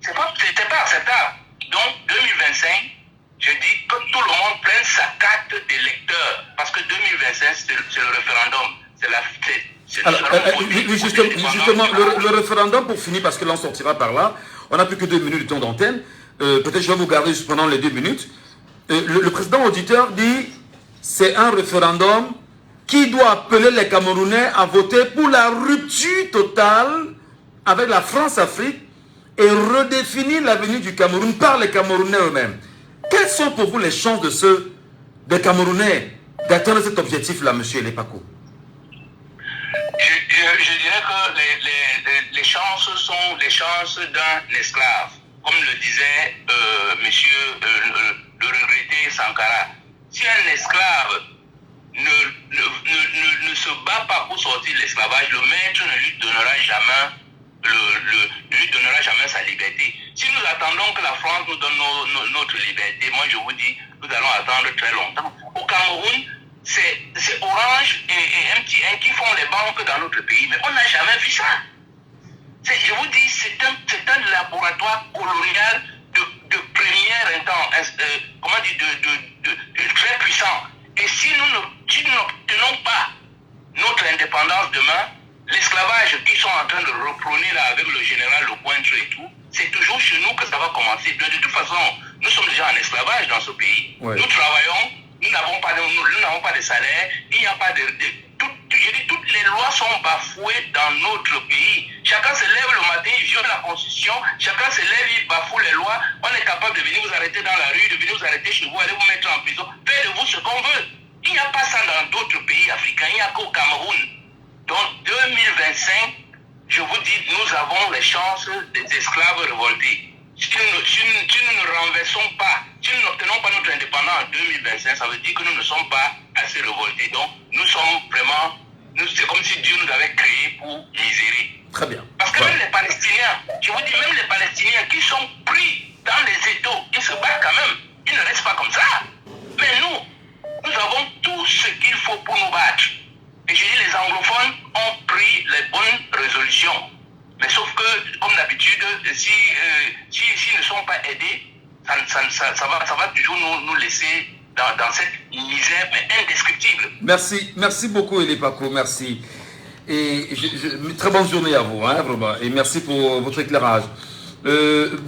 C'était pas acceptable. Donc, 2025, je dis que tout le monde prenne sa carte d'électeur. Parce que 2025, c'est le référendum. Justement, le référendum, pour finir, parce que l'on sortira par là, on n'a plus que 2 minutes de temps d'antenne. Peut-être je vais vous garder pendant les 2 minutes. Le président auditeur dit c'est un référendum qui doit appeler les Camerounais à voter pour la rupture totale avec la France-Afrique et redéfinir l'avenir du Cameroun par les Camerounais eux-mêmes. Quelles sont pour vous les chances des Camerounais d'atteindre cet objectif-là, M. Elepaco? Je dirais que les chances sont les chances d'un esclave. Comme le disait le regretté Sankara. Si un esclave ne se bat pas pour sortir de l'esclavage, le maître ne lui donnera jamais sa liberté. Si nous attendons que la France nous donne notre liberté, moi je vous dis, nous allons attendre très longtemps. Au Cameroun, c'est Orange et MTN qui font les banques dans notre pays, mais on n'a jamais vu ça. Je vous dis, c'est un laboratoire colonial de première instance, très puissant. Et si nous n'obtenons pas notre indépendance demain, l'esclavage qu'ils sont en train de reprôner là avec le général Lecointre et tout, c'est toujours chez nous que ça va commencer. De toute façon, nous sommes déjà en esclavage dans ce pays. Ouais. Nous travaillons, nous n'avons pas de salaire, il n'y a pas toutes les lois sont bafouées dans notre pays. Chacun se lève le matin, il viole la constitution, chacun se lève, il bafoue les lois. On est capable de venir vous arrêter dans la rue, de venir vous arrêter chez vous, aller vous mettre en prison, faire de vous ce qu'on veut. Il n'y a pas ça dans d'autres pays africains, il n'y a qu'au Cameroun. Donc 2025, je vous dis, nous avons les chances des esclaves révoltés. Si nous ne renversons pas, si nous n'obtenons pas notre indépendance en 2025, ça veut dire que nous ne sommes pas assez révoltés. Donc, nous sommes vraiment, c'est comme si Dieu nous avait créés pour misérer. Très bien. Parce que même les Palestiniens, je vous dis, même les Palestiniens qui sont pris dans les étaux, ils se battent quand même. Ils ne restent pas comme ça. Mais nous avons tout ce qu'il faut pour nous battre. Et je dis, les anglophones ont pris les bonnes résolutions. Mais sauf que, comme d'habitude, s'ils ne sont pas aidés, ça va toujours nous laisser dans cette misère, mais indescriptible. Merci beaucoup, Elepaco, merci. Et très bonne journée à vous, hein, vraiment. Et merci pour votre éclairage.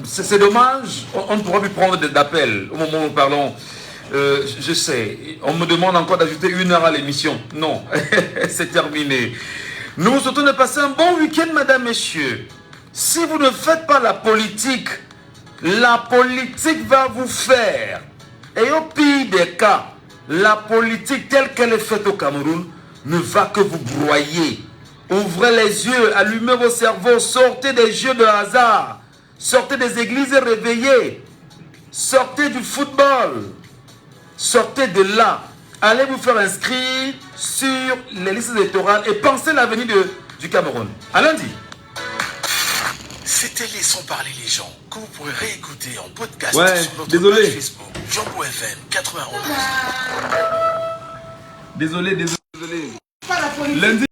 C'est dommage, on ne pourra plus prendre d'appels au moment où nous parlons. Je sais, on me demande encore d'ajouter 1 heure à l'émission. Non, c'est terminé. Nous vous souhaitons de passer un bon week-end, mesdames, messieurs. Si vous ne faites pas la politique va vous faire. Et au pire des cas, la politique telle qu'elle est faite au Cameroun ne va que vous broyer. Ouvrez les yeux, allumez vos cerveaux, sortez des jeux de hasard, sortez des églises réveillées, sortez du football, sortez de là. Allez vous faire inscrire sur les listes électorales et pensez l'avenir du Cameroun. À lundi. C'était Laissons parler les gens, que vous pourrez réécouter en podcast sur notre page Facebook, Jambo FM 91. Désolé. Lundi.